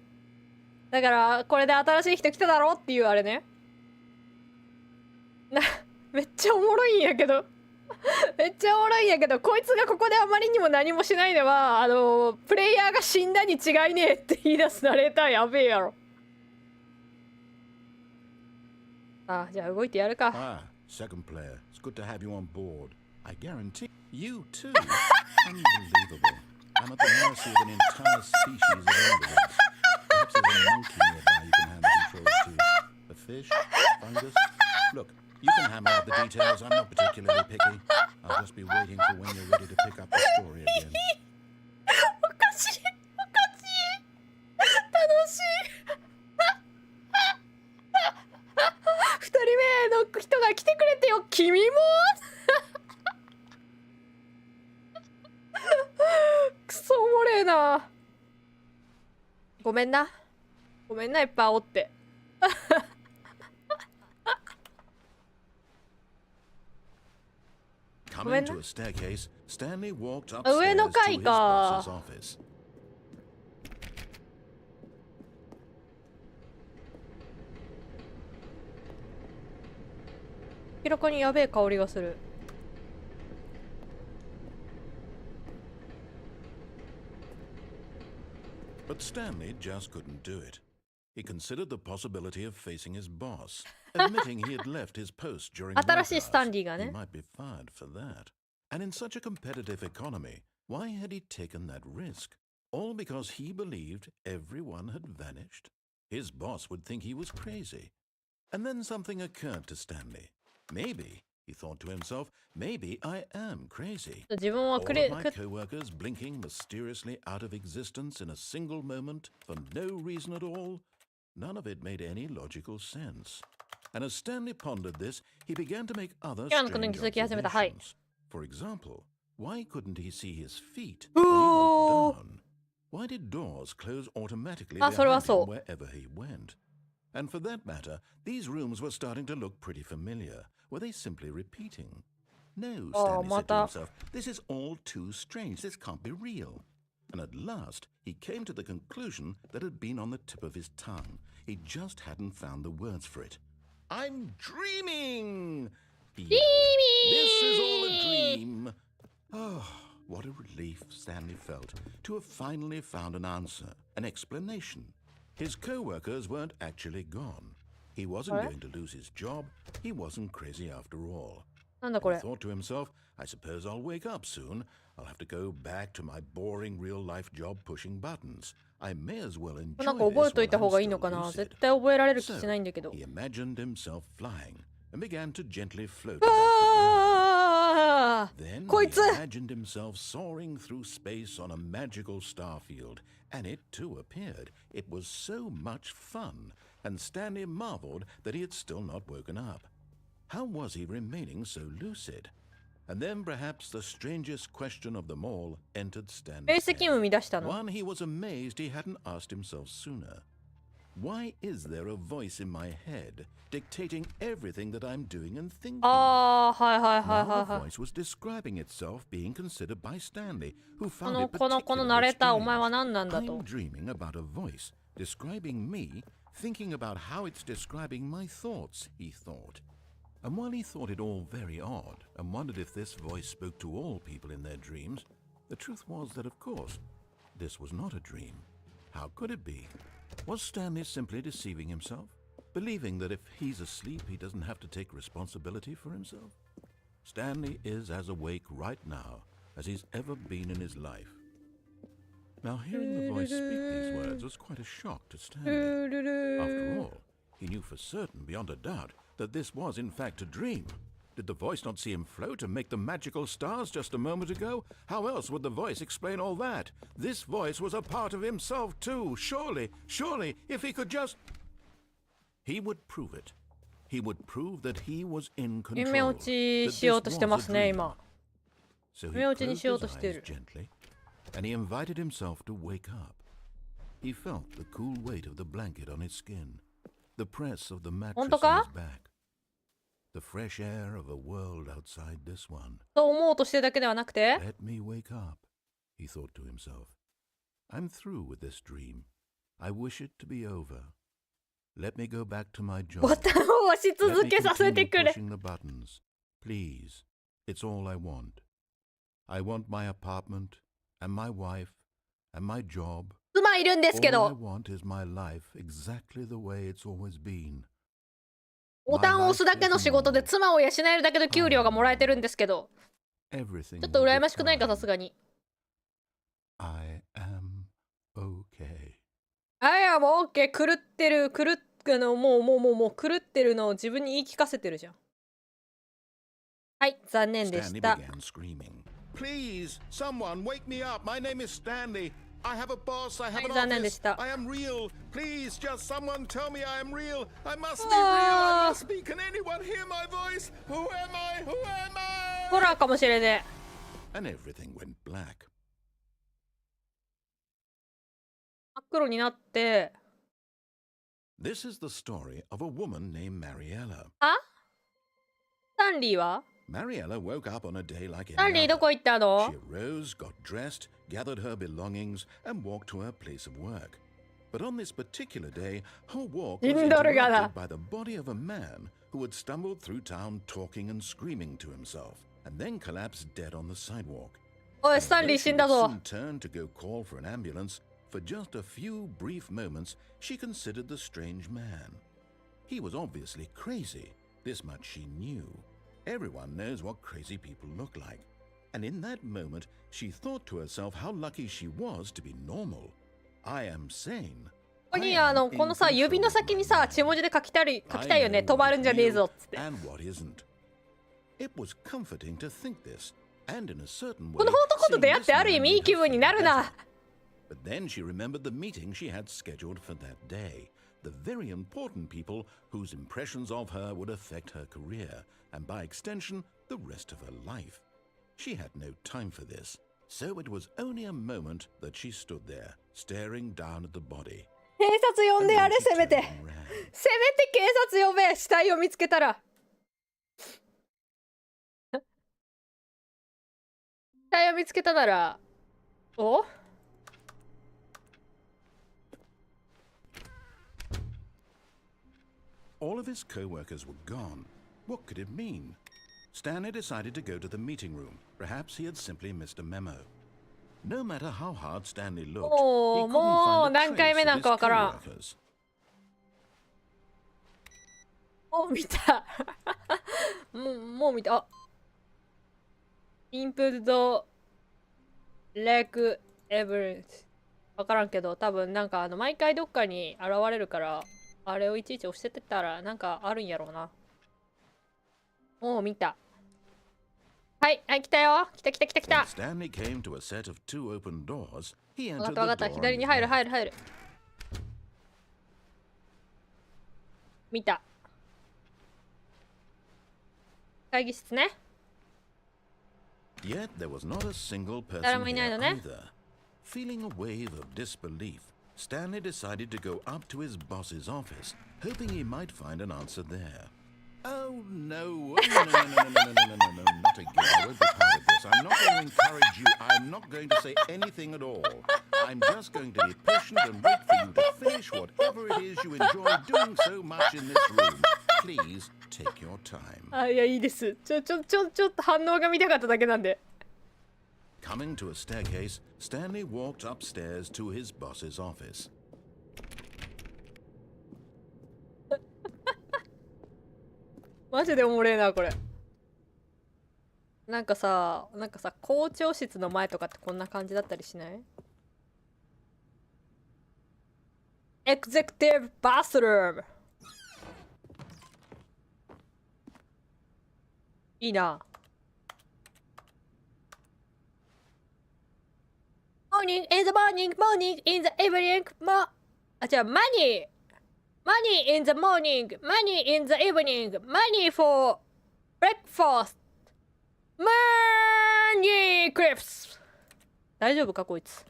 A: だからこれで新しい人来ただろっていうあれねめっちゃおもろいんやけどめっちゃおもろいんやけどこいつがここであまりにも何もしないのはプレイヤーが死んだに違いねえって言い出すナレーターやべえやろあじゃあ動いてやるか
B: Ah, second player. It's good to have you on board. I guarantee you too. Unbelievable. I'm at the mercy of an entire species of invalids. Perhaps there's a monkey nearby you can hand the controls to. A fish? Fungus? Look, you can hammer out the details. I'm not particularly picky. I'll just be waiting for when you're ready to pick up the story again.
A: おかしいおかしい楽しい二人目の人が来てくれてよ君もくそおもれえなごめんなごめんないっぱい煽って
B: Coming to a staircase, Stanley walked
A: あ上
B: upstairs
A: の
B: to
A: 階
B: his
A: か
B: boss's office.
A: 明らかにやべえ香りがする
B: But Stanley just couldn't do it. He considered the possibility of facing his boss, admitting he had left his post during
A: 新しい
B: work
A: スタン
B: hours.
A: リーが
B: He
A: ね
B: might be fired for that. And in such a competitive economy, why had he taken that risk? All because he believed everyone had vanished? His boss would think he was crazy. And then something occurred to Stanley. Maybe, he thought to himself, maybe I am crazy.
A: 自分は
B: All
A: く
B: of
A: れ
B: my
A: く
B: co-workers blinking mysteriously out of existence in a single moment for no reason at all. None of it made any logical sense. And as Stanley pondered this, he began to make other
A: 今のこのに
B: strange
A: 気づき始めたはい
B: observations. For example, why couldn't he see his feet when he walked down? Why did doors close automatically
A: あそれは
B: behind
A: そ
B: him
A: う
B: wherever he went? And for that matter, these rooms were starting to look pretty familiar. Were they simply repeating? No,
A: Oh,
B: Stanley said to
A: また
B: himself, this is all too strange. This can't be real. And at last, he came to the conclusion that had been on the tip of his tongue. He just hadn't found the words for it. I'm dreaming! He yelled. This is all a dream. Oh, what a relief Stanley felt to have finally found an answer, an explanation. His co-workers weren't actually gone. He wasn't
A: What?
B: going to lose his job. He wasn't crazy after all.
A: なんだこ
B: He
A: れ
B: thought to himself, I suppose I'll wake up soon. I'll have to go back to my boring real-life job pushing buttons. I may as well enjoy
A: なんか覚え
B: this
A: といた
B: while
A: 方
B: I'm
A: がいい
B: still
A: のかな
B: lucid.
A: 絶対覚えられる気
B: So,
A: しないんだけど
B: he imagined himself flying and began to gently float above the ground.
A: あー
B: Then
A: こ
B: he
A: いつ
B: imagined himself soaring through space on a magical starfield, and it too appeared. It was so much fun, and Stanley marveled that he had still not woken up. How was he remaining so lucid? And then perhaps the strangest question of them all entered
A: 明
B: Stanley's
A: 晰
B: head.
A: 夢見出したの
B: One he was amazed he hadn't asked himself sooner. Why is there a voice in my head dictating everything that I'm doing and thinking?
A: ああ、はいはいはい
B: Now
A: はい
B: the
A: はい。
B: voice was describing itself being considered by Stanley, who
A: こ
B: found
A: の
B: it
A: このナ
B: particularly
A: レーター、お前は
B: strange.
A: 何なんだ
B: I'm
A: と。
B: dreaming about a voice describing me, thinking about how it's describing my thoughts, he thought. And while he thought it all very odd and wondered if this voice spoke to all people in their dreams, the truth was that, of course, this was not a dream. How could it be? Was Stanley simply deceiving himself, believing that if he's asleep, he doesn't have to take responsibility for himself? Stanley is as awake right now as he's ever been in his life. Now, hearing the voice speak these words was quite a shock to Stanley. After all, he knew for certain, beyond a doubt, that this was in fact a dream. Did the voice not see him float and make the magical stars just a moment ago? How else would the voice explain all that? This voice was a part of himself too. Surely, if he could just... He would prove it. He would prove that he was in control.
A: 夢落ちしようとしてますね、今。
B: So he
A: 夢落ちに
B: closed
A: しよう
B: his
A: として
B: eyes
A: る。
B: gently, and he invited himself to wake up. He felt the cool weight of the blanket on his skin, the press of the mattress
A: 本当
B: on
A: か
B: his back, the fresh air of a world outside this one.
A: と思うとしてるだけではなくて、
B: Let me wake up, he thought to himself. I'm through with this dream. I wish it to be over. Let me go back to my job.
A: ボタンを押し
B: Let
A: 続
B: me
A: けさせて
B: continue
A: くれ。
B: pushing the buttons. Please. It's all I want. I want my apartment, and my wife, and my job.
A: 妻いるんですけ
B: All I
A: ど、
B: want is my life exactly the way it's always been.
A: ボタンを押すだけの仕事で妻を養えるだけの給料がもらえてるんですけど、
B: Everything
A: ちょっと
B: will
A: 羨
B: be
A: ましくないか、さ
B: fine.
A: すがに。
B: I am okay.
A: あいや、もう OK。狂ってる、もう狂ってるのを自分に言い聞かせてるじゃん。はい、残念でし
B: Stanley
A: た。
B: began screaming. Please, someone wake me up. My name is Stanley. I have a boss. I have an
A: 残念で
B: office.
A: した。
B: I am real. Please, just someone tell me I am real. I must be real. I must be. Can anyone hear my voice? Who am I? Who am I?
A: ホラーかもしれねえ。
B: And everything went black.
A: 真っ黒になって。
B: This is the story of a woman named Mariella.
A: あ？スタンリーは？
B: Mariella woke up on a day like
A: スタン
B: any
A: リーど
B: other.
A: こ行ったの？
B: She arose, got dressed, gathered her belongings, and walked to her place of work. But on this particular day, her walk was
A: インドルがな。
B: interrupted by the body of a man who had stumbled through town talking and screaming to himself, and then collapsed dead on the sidewalk.
A: おい、スタンリー
B: Although
A: 死
B: she
A: んだ
B: would
A: ぞ。
B: soon turn to go call for an ambulance, for just a few brief moments, she considered the strange man. He was obviously crazy. This much she knew. Everyone knows what crazy people look like. And in that moment, she thought to herself how lucky she was to be normal. I am sane.
A: ここに
B: I am
A: このさ、
B: in
A: 指の
B: control of
A: 先
B: my
A: にさ、
B: life.
A: 血文字で書きたい
B: I
A: よね。
B: know
A: 止ま
B: what
A: るん
B: is
A: じゃねえ
B: real
A: ぞっつって。
B: and what isn't. It was comforting to think this, and in a certain
A: こ
B: way,
A: の男と
B: seeing
A: 出会っ
B: this
A: てある意
B: man
A: 味いい
B: made
A: 気
B: her
A: 分に
B: feel
A: なる
B: better.
A: な。
B: But then she remembered the meeting she had scheduled for that day. The very important people whose impressions of her would affect her career, and by extension, the rest of her life. She had no time for this, so it was only a moment that she stood there, staring down at the body.
A: 警察呼ん
B: And
A: でや
B: then
A: れ、
B: she
A: せめ
B: turned
A: て。
B: and ran.
A: せめて警察呼べ、死体を見つけたら。死体を見つけたなら。お？
B: All of his co-workers were gone. What could it mean? Stanley decided to go to the meeting room. Perhaps he had simply missed a memo. No matter how hard Stanley looked, he
A: もう
B: couldn't
A: もう
B: find a
A: 何回目
B: trace
A: な
B: of
A: ん
B: his
A: かわからん。
B: co-workers.
A: もう見た。もう見た。あ、インプットレクエブリス。わからんけど、多分なんか毎回どっかに現れるから、あれをいちいち押してってたらなんかあるんやろうな。もう見た。はい、はい、来たよ。来た来た来た来
B: When
A: た。
B: Stanley came to a set of two open doors, he
A: わか
B: entered
A: ったわか
B: the
A: った。
B: door
A: 左
B: on
A: に
B: his
A: 入る
B: left.
A: 入る入る。見た。会議室ね。
B: Yet there was not a single person
A: 誰もいない
B: there
A: のね。
B: either. Feeling a wave of disbelief, Stanley decided to go up to his boss's office, hoping he might find an answer there. Oh, no. Not again. I won't be part of this. I'm not going to encourage you. I'm not going to say anything at all. I'm just going to be patient and wait for you to finish whatever it is you enjoy doing so much in this room. Please take your time.
A: あ、いや、いいです。ちょっと反応が見たかっただけなんで。
B: Coming to a staircase, Stanley walked upstairs to his boss's office.
A: マジでおもれえな、これ。なんかさ、校長室の前とかってこんな感じだったりしない？エグゼクティブバスルーム。いいな。Morning in the morning, morning in the evening,あ、違う、money in the morning, money in the evening, money for breakfast, money crepes。大丈夫かこいつ。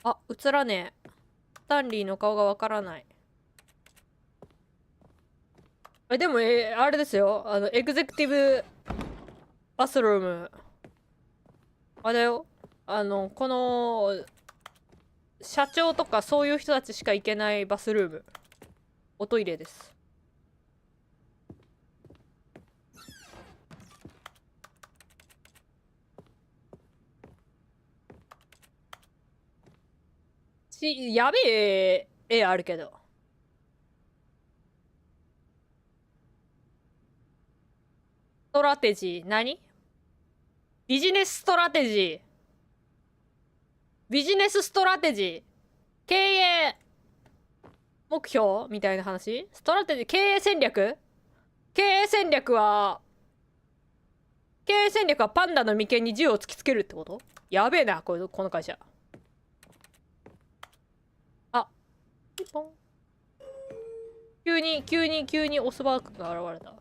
A: あ、映らねえ。スタンリーの顔がわからない。でも、あれですよ。エグゼクティブバスルーム。あれだよ。この、社長とかそういう人たちしか行けないバスルーム。おトイレです。やべえ絵あるけど。ストラテジー、何？ビジネスストラテジー。ビジネスストラテジー。経営目標みたいな話？ストラテジー、経営戦略はパンダの眉間に銃を突きつけるってこと？やべえな、この会社。あ、ピンポン。急にオスバークが現れた。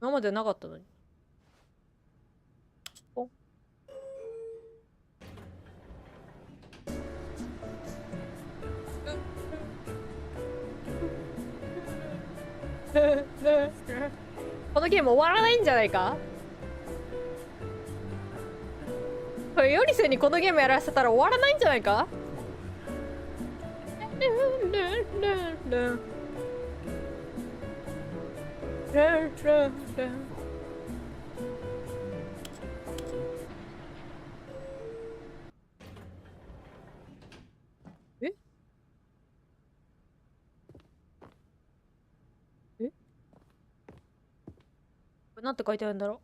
A: 今までなかったのに。ポン。このゲーム終わらないんじゃないか？これよりせにこのゲームやらせたら終わらないんじゃないか？え？これなんて書いてあるんだろ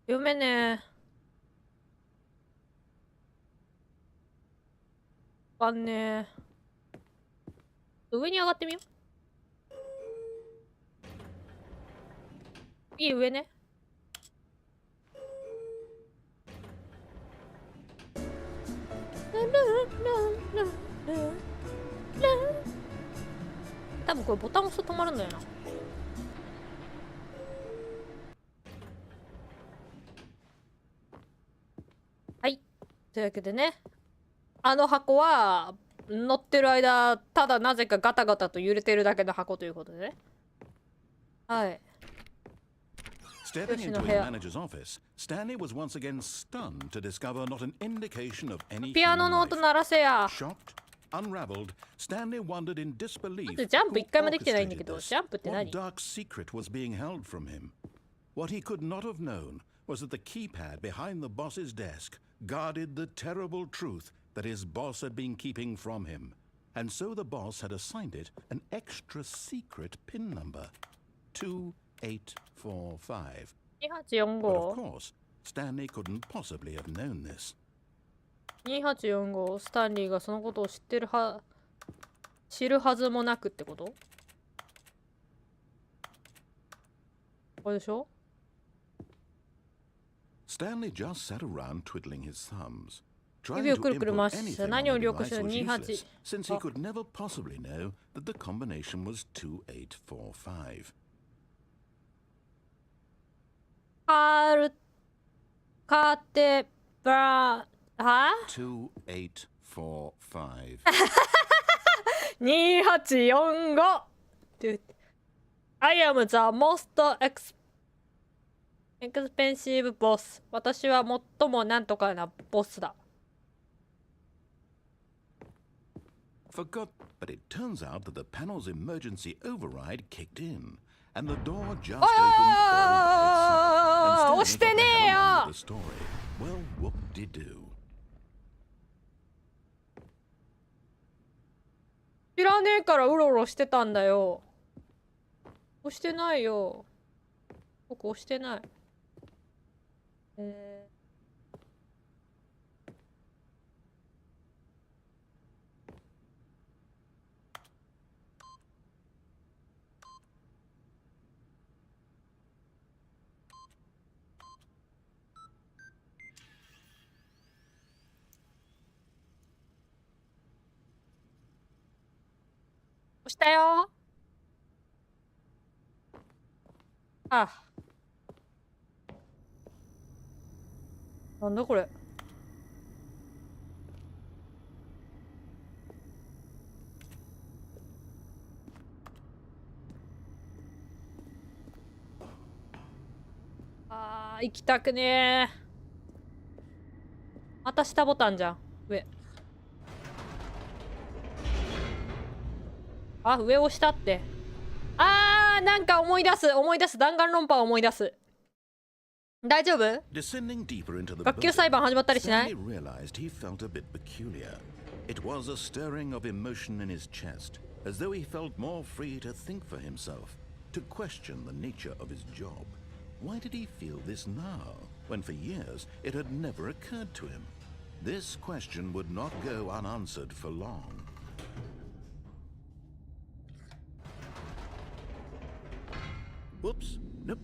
A: う？読めねえ。わかんねえ。上に上がってみよう。いい、上ね。多分これボタン押すと止まるんだよな。はい。というわけでね。あの箱は乗ってる間、ただなぜかガタガタと揺れてるだけの箱ということでね。はい。
B: Stepping into his manager's office, Stanley was once again stunned to discover not an indication of any
A: ピアノの音鳴らせや。
B: Shocked, unraveled, Stanley wondered in disbelief
A: まずジャンプ一回もできてないんだけど、ジャンプって何？
B: What dark secret was being held from him. What he could not have known was that the keypad behind the boss's desk guarded the terrible truth that his boss had been keeping from him. And so the boss had assigned it an extra secret pin number. 2845. But of course, Stanley couldn't possibly have known this.
A: 2845スタンリーがそのことを知るはずもなくってこと？これでしょ？
B: Stanley just sat around twiddling his thumbs,
A: 指
B: trying
A: を
B: to
A: くるくる
B: input
A: 回して
B: anything
A: 何を
B: on the
A: 了解し
B: device
A: た
B: was
A: 28
B: useless, since he could never possibly know that the combination was 2845.
A: カールカテバは
B: 2845
A: 2845 I am the most expensive boss 私は最もなんとかなボスだ。
B: Forgot, but it turns out that the panel's emergency override kicked in, and the door just opened all of itself. And Stanley got the hell on with the story. Well, whoop-de-doo.
A: 知らねえからうろうろしてたんだよ。押してないよ。僕押してない。押したよ。あ。なんだこれ。あー、行きたくねー。また下ボタンじゃん。上。あ、上を押したって。あー、なんか思い出す。弾丸論破を思い出す。大丈夫？学級裁判始まったりしない？
B: Stanley realized he felt a bit peculiar. It was a stirring of emotion in his chest, as though he felt more free to think for himself, to question the nature of his job. Why did he feel this now, when for years it had never occurred to him? This question would not go unanswered for long. Whoops, nope,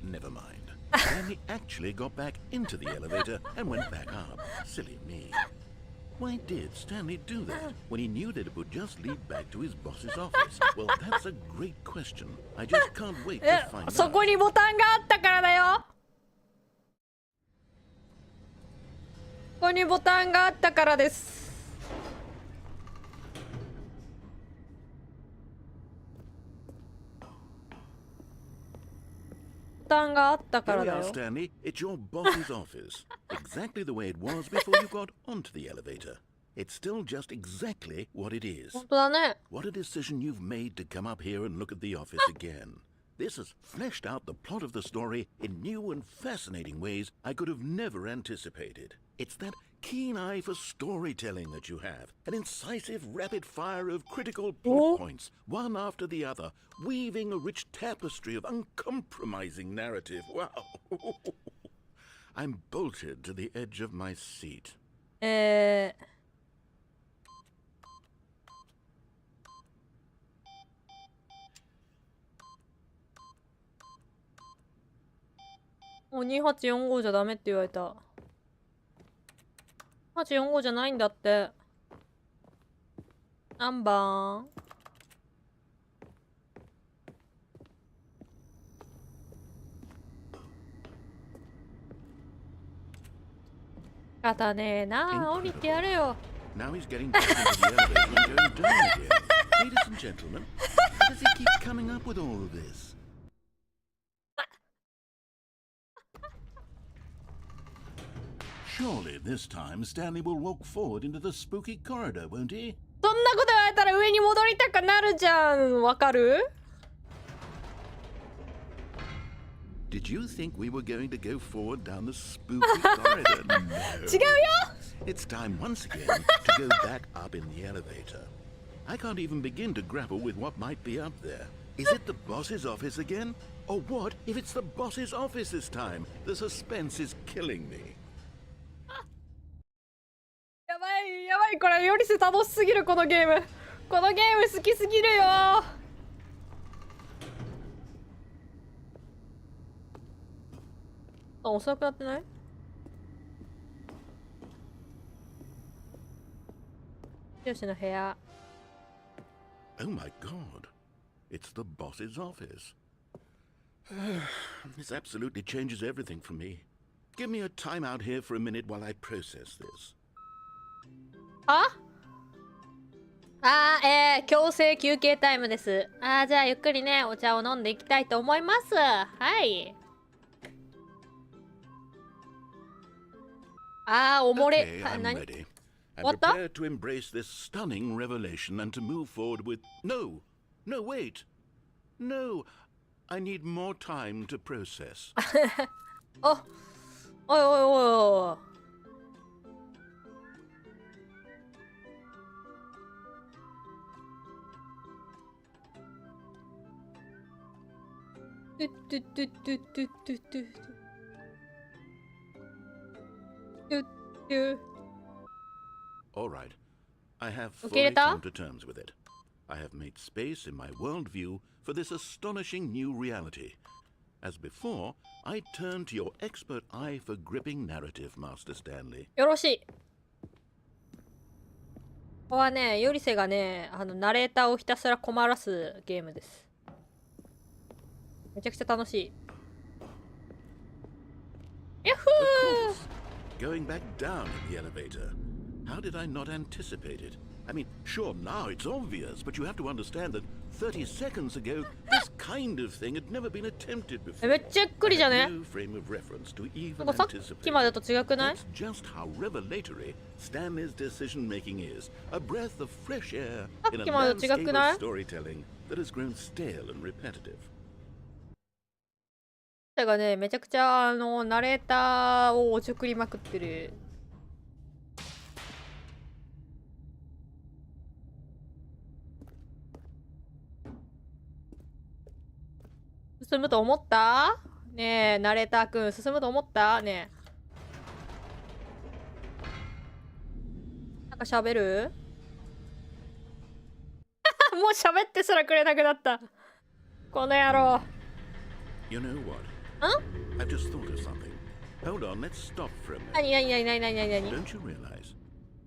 B: never mind. Stanley actually got back into the elevator and went back up. Silly me. Why did Stanley do that when he knew that it would just lead back to his boss's office? Well, that's a great question. I just can't wait to find out.
A: そこにボタンがあったからだよ。ここにボタンがあったからです。ボタンがあったからだよ。
B: Here we are, Stanley. It's your boss's office. Exactly the way it was before you got onto the elevator. It's still just exactly what it is.
A: 本当だね。
B: What a decision you've made to come up here and look at the office again. This has fleshed out the plot of the story in new and fascinating ways I could have never anticipated. It's that keen eye for storytelling that you have, an incisive rapid fire of critical plot points, one after the other, weaving a rich tapestry of uncompromising narrative. Wow. I'm bolted to the edge of my seat. もう2845じゃダメって言われた。2845じゃないんだって。何番？方ねえな、降りてやるよ。Now he's getting back into the elevator and going down again. Ladies and gentlemen, how does he keep coming up with all of this? Surely this time Stanley will walk forward into the spooky corridor, won't he?
A: そんなこと言われたら上に戻りたくなるじゃん。わかる？
B: Did you think we were going to go forward down the spooky corridor? No.
A: 違うよ。
B: It's time once again to go back up in the elevator. I can't even begin to grapple with what might be up there. Is it the boss's office again? Or what if it's the boss's office this time? The suspense is killing me.
A: やばいやばい、これよりせ楽しすぎる。このゲーム好きすぎるよ。あ、遅くなってない？よしの部屋。
B: Oh my god. It's the boss's office. This absolutely changes everything for me. give me a time out here for a minute while I process this.
A: 強制休憩タイムです。じゃあゆっくりね、お茶を飲んでいきたいと思います。はい。おもれ。
B: Okay, I'm ready. I'm
A: What the?
B: prepared to embrace this stunning revelation and to move forward with... No, wait. No, I need more time to process.
A: おいおいおい。
B: All right. I have fully come to terms with it. I have made space in my worldview for this astonishing new reality. As before, I turn to your expert eye for gripping narrative, Master Stanley.
A: よろしい。ここはね、よりせがね、ナレーターをひたすら困らすゲームです。めちゃくちゃ楽しい。ヤッフ
B: ー Going back down in the elevator. How did I not anticipate it? I mean, sure, now it's obvious, but you have to understand that 30 seconds ago, this kind of thing had never been attempted before.
A: めっちゃゆっくりじゃね？
B: No frame of reference to even
A: なんかさっきまでと違くない？
B: That's just how revelatory Stanley's decision-making is. A breath of fresh air in a landscape of storytelling that has grown stale and repetitive.
A: がね、めちゃくちゃナレーターをおちょくりまくってる。進むと思った？ねえ、ナレーターくん、進むと思った？ねえ。なんか喋る？もう喋ってすらくれなくなった。この野郎。
B: You know what?
A: Huh?
B: I've just thought of something. Hold on, let's stop for a minute.
A: 何
B: Don't you realize?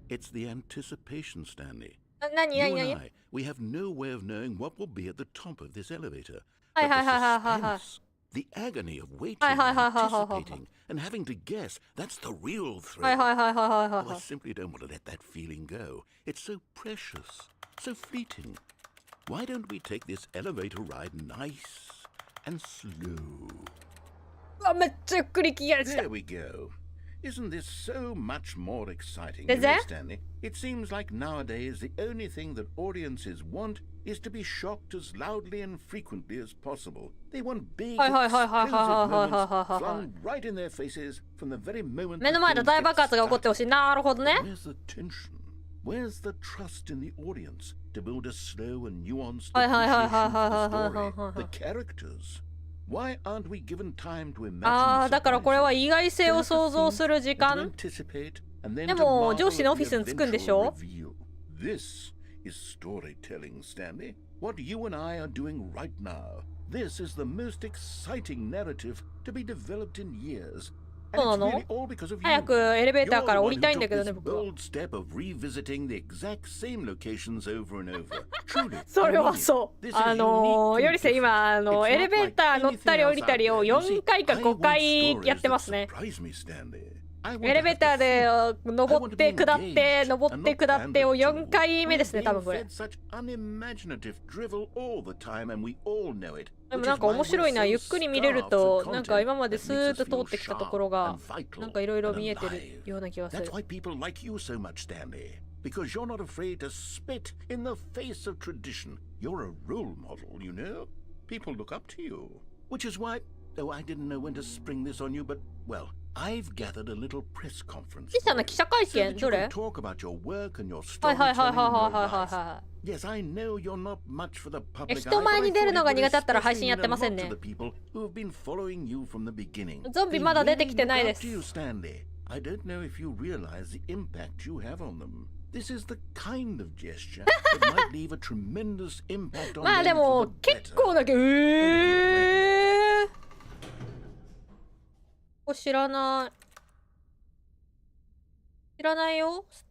B: It's the anticipation, Stanley.
A: 何
B: You and I, we have no way of knowing what will be at the top of this elevator.
A: はい
B: But
A: はい
B: the
A: はいはいはい。
B: suspense, the agony of waiting,
A: はいはいはいはいはいはい。
B: anticipating, and having to guess, that's the real thrill.
A: はいはいはいはいはい
B: Oh,
A: は
B: I
A: い。
B: simply don't want to let that feeling go. It's so precious, so fleeting. Why don't we take this elevator ride nice and slow?
A: うわ、めっちゃゆっくり気がした。
B: There we go. Isn't this so much more exciting?
A: Is
B: You know,
A: it?
B: Stanley, it seems like nowadays the only thing that audiences want is to be shocked as loudly and frequently as possible. They want big, explosive moments flung right in their faces from the very moment.
A: 目の前で大爆発が起こってほしい。なるほどね。
B: Where's the tension? Where's the trust in the audience to build a slow and nuanced
A: Hi, hi, hi,
B: appreciation
A: hi,
B: for
A: hi,
B: the
A: hi,
B: story,
A: hi, hi, hi.
B: the characters? Why aren't we given time to imagine
A: だからこれは
B: surprises?
A: 意外性を想像する時
B: To
A: 間。
B: anticipate and then
A: で
B: to
A: も
B: marvel
A: 上司のオ
B: at
A: フィ
B: the
A: スに着くんでし
B: eventual
A: ょ？
B: reveal. This is storytelling, Stanley. What you and I are doing right now. This is the most exciting narrative to be developed in years.
A: そうな
B: And
A: の？
B: it's really all because of
A: 早
B: you.
A: くエレベーター
B: You're
A: か
B: the
A: ら降
B: one
A: り
B: who
A: たいんだ
B: took
A: けどね、
B: this
A: 僕は。
B: bold step of revisiting the exact same locations over and over. Truly,
A: そ
B: I
A: れは
B: mean it.
A: そ
B: This
A: う。
B: is unique
A: よ
B: and
A: りせ今
B: different.
A: エレ
B: It's
A: ベ
B: not
A: ーター
B: like
A: 乗ったり
B: anything
A: 降
B: else
A: りた
B: out
A: り
B: there.
A: を
B: You
A: 4
B: see,
A: 回か
B: I
A: 5
B: want
A: 回や
B: stories
A: ってま
B: that
A: すね。
B: surprise me, Stanley. I
A: エ
B: want
A: レ
B: to
A: ベー
B: have
A: ター
B: the
A: で
B: thrill.
A: 登って下って登って下ってを4回目ですね、多分これ。
B: Such unimaginative drivel all the time, and we all know it.
A: でもなんか面白いな。ゆっくり見れるとなんか今までスーッと通ってきたところがなんかいろいろ見えてるような気がする。
B: That's why people like you so much, Stanley. Because you're not afraid to spit in the face of tradition. You're a role model, you know? People look up to you. Which is why, oh, I didn't know when to spring this on you, but, well, I've gathered a little press conference
A: 小さな記者会
B: so
A: 見
B: that
A: ど
B: you
A: れ？
B: can talk about your work and your
A: はいはいはい
B: storytelling
A: はい
B: and
A: はい
B: your
A: はいはい
B: life.
A: は
B: Yes, I know you're not much for the public eye,
A: 人前
B: but
A: に
B: I
A: 出る
B: thought
A: の
B: it
A: が
B: would
A: 苦手だったら配
B: especially
A: 信や
B: mean
A: っ
B: a
A: てませ
B: lot
A: ん
B: to
A: ね。
B: the people who have been following you from the beginning.
A: ゾンビ
B: They
A: まだ出てきて
B: really
A: ない
B: look
A: で
B: up to you,
A: す。
B: Stanley. I don't know if you realize the impact you have on them. This is the kind of gesture that might leave a tremendous impact on
A: まあ
B: them
A: で
B: for
A: も
B: the
A: 結
B: better.
A: 構だけこれ知らない。知らないよ。ス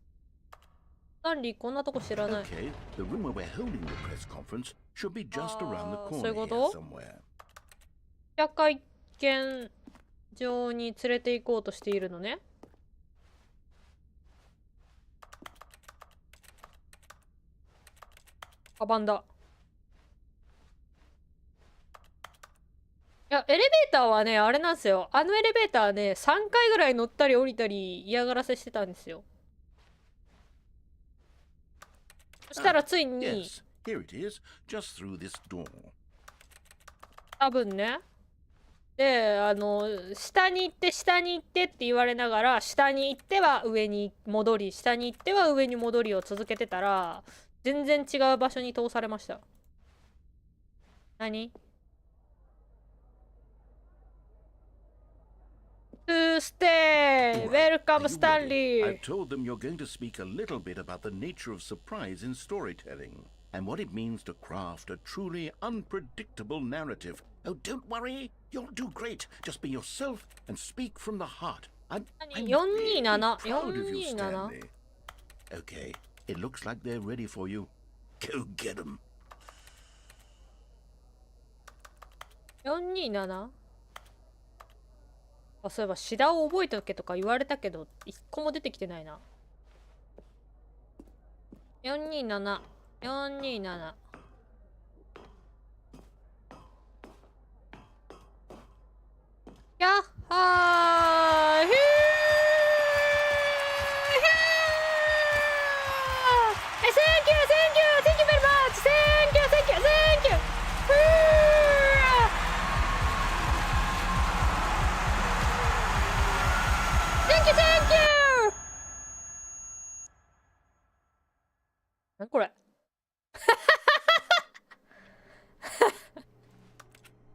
A: タンリーこんなとこ知らない。
B: Okay, the room where we're holding the press conference should be just around the
A: そういう
B: corner
A: こ
B: here
A: と？
B: somewhere.
A: 記者会見上に連れて行こうとしているのね。カバンだ。いや、エレベーターはね、あれなんですよ。あのエレベーターね、3回ぐらい乗ったり降りたり嫌がらせしてたんですよ。そしたらついに、
B: Yes, here it is, just through this door.
A: 多分ね。で、下に行って下に行ってって言われながら、下に行っては上に戻り、下に行っては上に戻りを続けてたら、全然違う場所に通されました。何？To stay! Welcome, Stanley!
B: I've told them you're going to speak a little bit about the nature of surprise in storytelling and what it means to craft a truly unpredictable narrative. Oh, don't worry. You'll do great. Just be yourself and speak from the heart. I'm really proud of you, Stanley. Okay, it looks like they're ready for you. Go get them.
A: 427? あ、そういえばシダを覚えとけとか言われたけど一個も出てきてないな。427 427。やっはーひゅーThank you very much! Thank you! Thank you! 何これ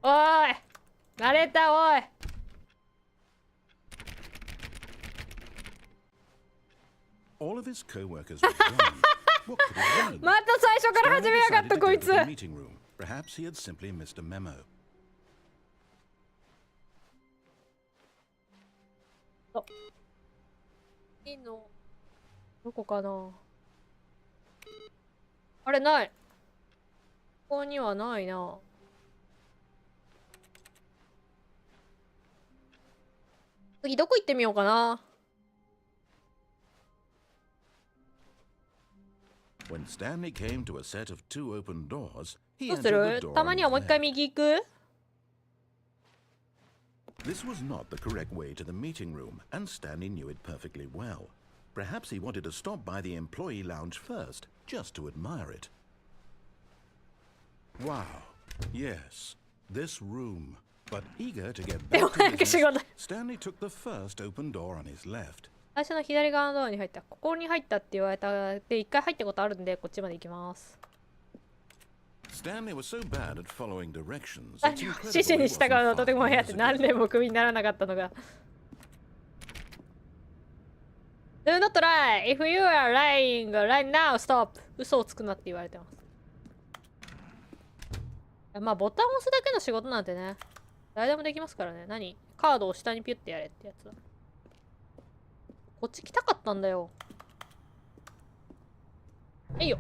A: おい慣れたおい
B: All of his co-workers were gone. What could it mean?
A: また最初から始めやがったこいつ
B: Meeting room. Perhaps he had simply missed a memo.
A: いいのどこかなあれないここにはないな次どこ行ってみようかな
B: When Stanley came to a set of two open doors, he
A: どうす
B: entered
A: る
B: the door
A: たまにはもう一回
B: on his left.
A: 右行く
B: This was not the correct way to the meeting room, and Stanley knew it perfectly well. Perhaps he wanted to stop by the employee lounge first, just to admire it. Wow, yes, this room. But eager to get back to business, Stanley took the first open door on his left.
A: 最初の左側のドアに入った。ここに入ったって言われた。で、一回入ったことあるんで、こっちまで行きます。
B: Stanley was so bad at following directions.
A: 指示に従うのとても早くて何年もクビにならなかったのが。Do not lie! If you are lying right now, stop! 嘘をつくなって言われてます。まあ、ボタンを押すだけの仕事なんてね。誰でもできますからね。何カードを下にピュッてやれってやつだ。こっち来たかったんだよ。いいよ。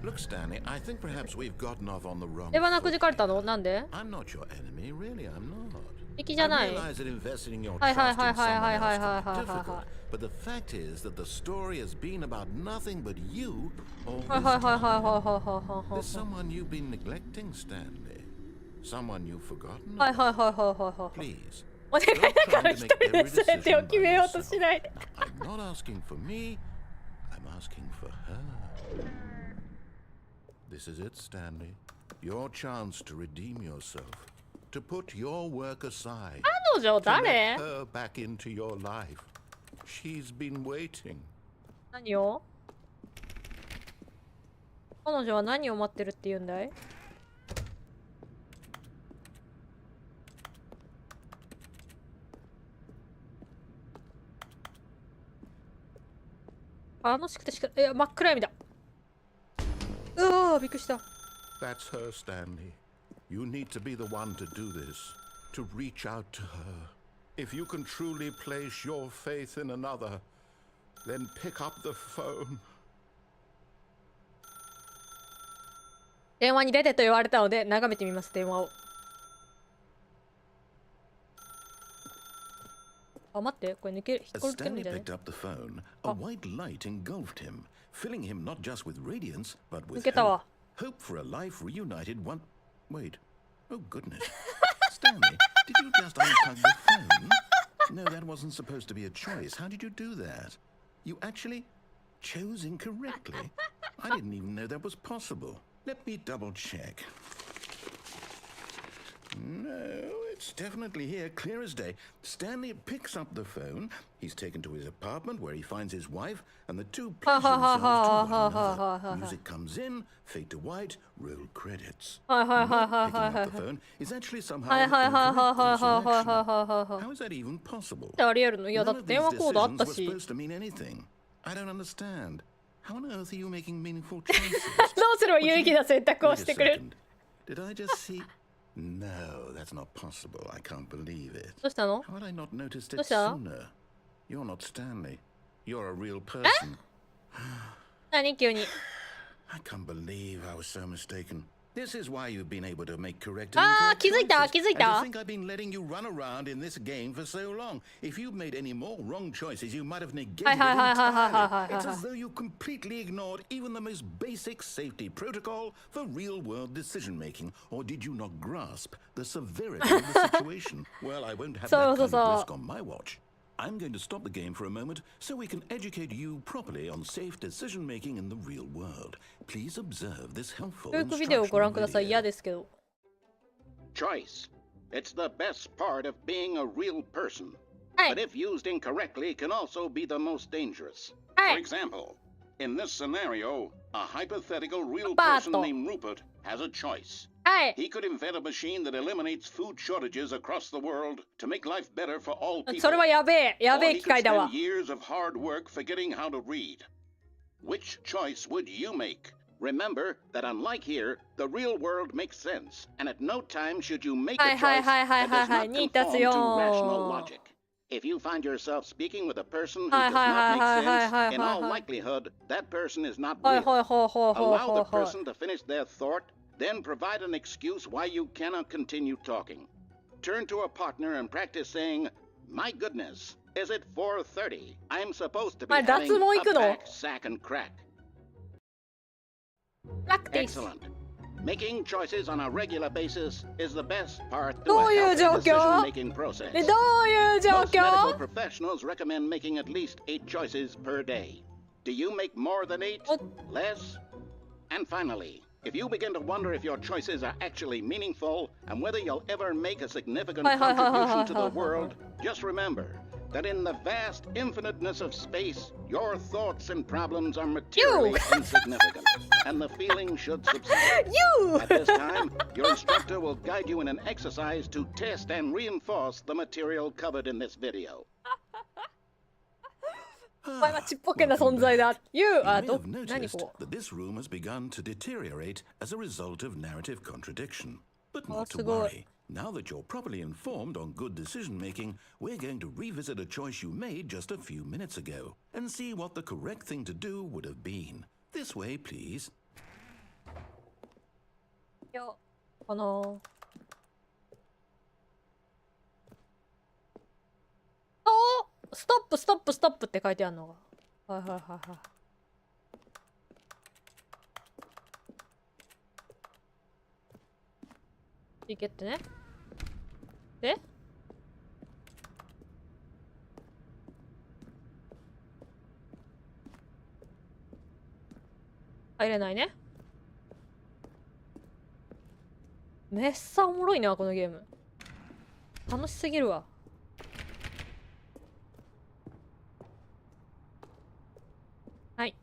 B: Look, Stanley, I think perhaps we've gotten off on the wrong
A: ではなく
B: foot
A: じかれたのなんで
B: I'm not your enemy, really, I'm not.
A: 敵じゃない。
B: I realize that investing in your
A: はいはい
B: trust
A: はい
B: in
A: はいはい
B: someone
A: はい
B: else
A: はい
B: can
A: はい
B: be
A: はい
B: difficult. But the fact is that the story has been about nothing but you all
A: はい
B: this
A: はいはいはい
B: time.
A: はいはい
B: There's someone you've been neglecting, Stanley. Someone you've forgotten
A: はいはい
B: about.
A: はいはいはいはい。
B: Please,
A: お願いだから一人で全てを決めようとしないで。
B: I'm not asking for me, I'm asking for her. This is it, Stanley. Your chance to redeem yourself. To put your work aside.
A: 彼女
B: To
A: 誰
B: let her back into your life. She's been waiting.
A: 何を彼女は何を待ってるって言うんだい楽しくてしか、いや、真っ暗闇だ。うわー、びっくりした。
B: That's her, Stanley. You need to be the one to do this. To reach out to her. If you can truly place your faith in another, then pick up the phone.
A: 電話に出てと言われたので、眺めてみます、電話を。あ、待って、これ抜ける、引っ
B: As
A: こ抜けるん
B: Stanley
A: じゃない？
B: picked up the phone, a white light engulfed him, filling him not just with radiance, but
A: 抜
B: with
A: けた
B: hope.
A: わ。
B: Hope for a life reunited one... Wait. Oh, goodness. Stanley, did you just unplug the phone? No, that wasn't supposed to be a choice. How did you do that? You actually chose incorrectly? I didn't even know that was possible. Let me double check. No, it's definitely here, clear as day. Stanley picks up the phone. He's taken to his apartment where he finds his wife, and the two pleasure themselves to one another. Music comes in, fade to white, roll credits. Not picking up the phone is actually somehow an incorrect course of action. How is that even possible?
A: ありえるの？いや、だ
B: None
A: って
B: of
A: 電
B: these
A: 話コードあっ
B: decisions
A: た
B: were
A: し。ど
B: supposed to mean anything. I don't understand. How on earth are you making meaningful choices?
A: うすれば有意義な選択を
B: Wait
A: し
B: a
A: てくれる？
B: second. Did I just see? No, that's not possible. I can't believe it.
A: どうしたの？
B: How had I not noticed it
A: どうした？
B: sooner? You're not Stanley. You're a real person.
A: 何急に？
B: I can't believe I was so mistaken. This is why you've been able to make correct and
A: あー、
B: incorrect
A: 気づいた？
B: choices.
A: 気づい
B: And to
A: た？
B: think I've been letting you run around in this game for so long. If you'd made any more wrong choices, you might have negated it entirely. It's as though you completely ignored even the most basic safety protocol for real-world decision-making. Or did you not grasp the severity of the situation? Well, I won't have that kind of risk on my watch. I'm going to stop the game for a moment so we can educate you properly on safe decision-making in the real world. Please observe this helpful
A: 教育ビデオをご覧
B: instructional
A: ください。嫌
B: video.
A: ですけど。
C: Choice. It's the best part of being a real person.
A: は
C: But
A: い。
C: if used incorrectly, can also be the most dangerous.
A: は
C: For
A: い。
C: example, in this scenario, a hypothetical real
A: Roberto.
C: person named Rupert has a choice.
A: はい。
C: He could invent a machine that eliminates food shortages across the world to make life better for all
A: そ
C: people.
A: れはやべえ。やべ
C: Or
A: え
C: he
A: 機
C: could
A: 械だ
C: spend
A: わ。
C: years of hard work forgetting how to read. Which choice would you make? Remember that unlike here, the real world makes sense, and at no time should you make a choice that does not conform to rational logic. If you find yourself speaking with a person who does not make sense, in all likelihood, that person is not
A: はい
C: real.
A: はいはいはいはい
C: Allow the
A: はいはい。
C: person to finish their thought, then provide an excuse why you cannot continue talking. Turn to a partner and practice saying, "My goodness, is it 4:30? I'm supposed to be
A: Ah,
C: having
A: 脱毛行くの？
C: a back, sack, and crack."
A: ラクティス。
C: Excellent. Making choices on a regular basis is the best part to
A: ど
C: a
A: ういう
C: healthy
A: 状況？
C: decision-making process.
A: え、どういう状
C: Most medical
A: 況？
C: professionals recommend making at least 8 choices per day. Do you make more than 8?
A: What?
C: Less? And finally, if you begin to wonder if your choices are actually meaningful and whether you'll ever make a significant contribution to the world, just remember that in the vast infiniteness of space, your thoughts and problems are materially insignificant, and the feeling should subside.
A: You!
C: At this time, your instructor will guide you in an exercise to test and reinforce the material covered in this video.
A: お前はちっぽけな存在だ。You!
B: You
A: あ、
B: may
A: ど、
B: have
A: 何
B: noticed
A: ここ？
B: that this room has begun to deteriorate as a result of narrative contradiction. But not to
A: すごい。
B: worry. Now that you're properly informed on good decision making, we're going to revisit a choice you made just a few minutes ago and see what the correct thing to do would have been. This way, please.
A: いや、かなー。ストップストップストップって書いてあるのが。はいはいはいはい。いけってね。で入れないね。めっさおもろいなこのゲーム。楽しすぎるわ。はい。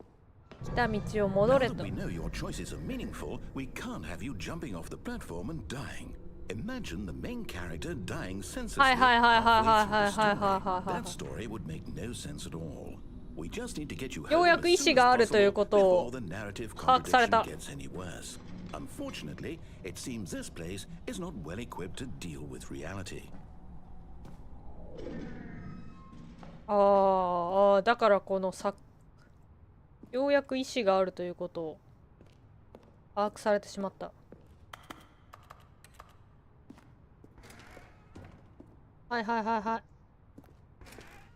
A: 来た道を戻
B: Now
A: れ
B: that
A: と。
B: we know your choices are meaningful, we can't have you jumping off the platform and dying. Imagine the main character dying senselessly halfway through the story. That story would make no sense at all. We just need to get you home
A: ようやく意
B: as
A: 志
B: soon
A: があ
B: as
A: るという
B: possible
A: ことを
B: before the narrative
A: 把握され
B: contradiction
A: た。
B: gets any worse. Unfortunately, it seems this place is not well equipped to deal with reality.
A: ああ、だからこのさ、ようやく意志があるということを把握されてしまった。はいはいはいはい。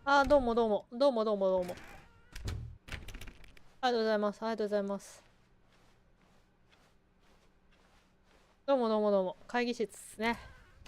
A: あ、どうもどうも。どうもどうもどうも。ありがとうございます。ありがとうございます。どうもどうもどうも。会議室ですね。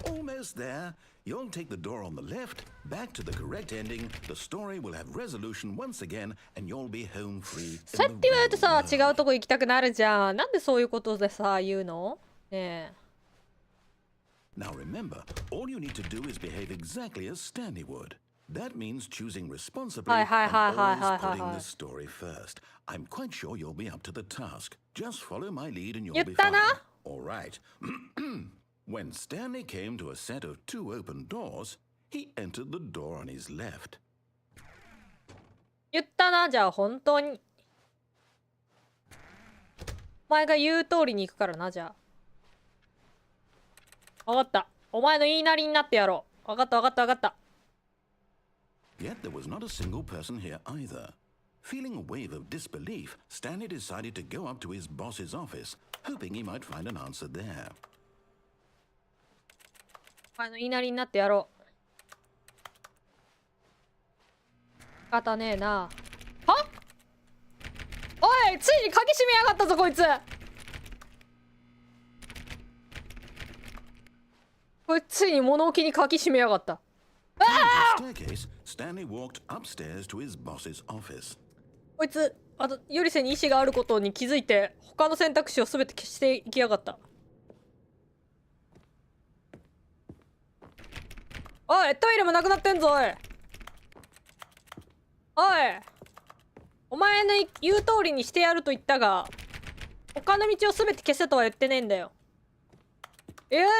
B: Almost there. You'll take the door on the left, back to the correct ending. The story will have resolution once again, and you'll be home free.
A: そうやって言われるとさ、違うとこ行きたくなるじゃん。なんでそういうことでさ、言うの？ねえ。
B: Now remember, all you need to do is behave exactly as Stanley would. That means choosing responsibly and always putting the story first. I'm quite sure you'll be up to the task. Just follow my lead and you'll be fine. All right. When Stanley came to a set of 2 open doors, he entered the door on his left.
A: 言ったな、じゃあ本当に。お前が言う通りに行くからな、じゃあ。わかった。お前の言いなりになってやろう。わかったわかったわかった。
B: Yet there was not a single person here either. Feeling a wave of disbelief, Stanley decided to go up to his boss's office, hoping he might find an answer there.
A: お前の言いなりになってやろう。仕方ねえな。は？おい、ついに鍵閉めやがったぞこいつ。こいつついに物置に鍵閉めやがった。
B: Stanley walked upstairs to his boss's office.
A: こいつ、よりせに意志があることに気づいて、他の選択肢をすべて消していきやがった。おい、トイレもなくなってんぞ、おい。おい。お前の言う通りにしてやると言ったが、他の道をすべて消せとは言ってねえんだよ。許せね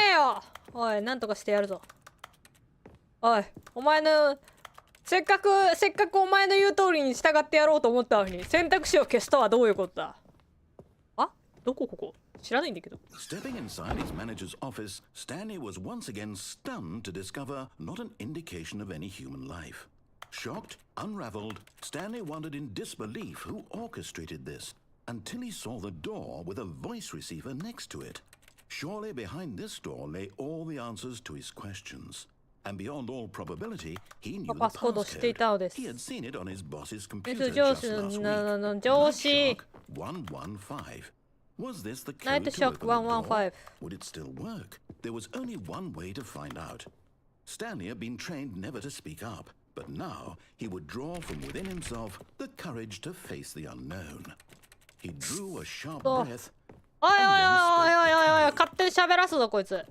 A: えよ。おい、なんとかしてやるぞ。おい、お前のせっかくお前の言う通りに従ってやろうと思ったのに選択肢を消すとはどういうことだ。あ、どこここ知らないんだけど。
B: Stepping inside his manager's office, Stanley was once again stunned to discover not an indication of any human life. Shocked, unraveled, Stanley wondered in disbelief who orchestrated this until he saw the door with a voice receiver next to it. Surely behind this door lay all the answers to his questions. And beyond all probability, he knew the passcode. He had seen it on his boss's computer just last week. Nightshock 115. Was this the code to open the door? Would it still work? There was only one way to find out. Stanley had been trained never to speak up, but now he would draw from within himself the courage to face the unknown. He drew a sharp breath.
A: おいおいおいおいおいおい、勝手に喋らすぞこいつ。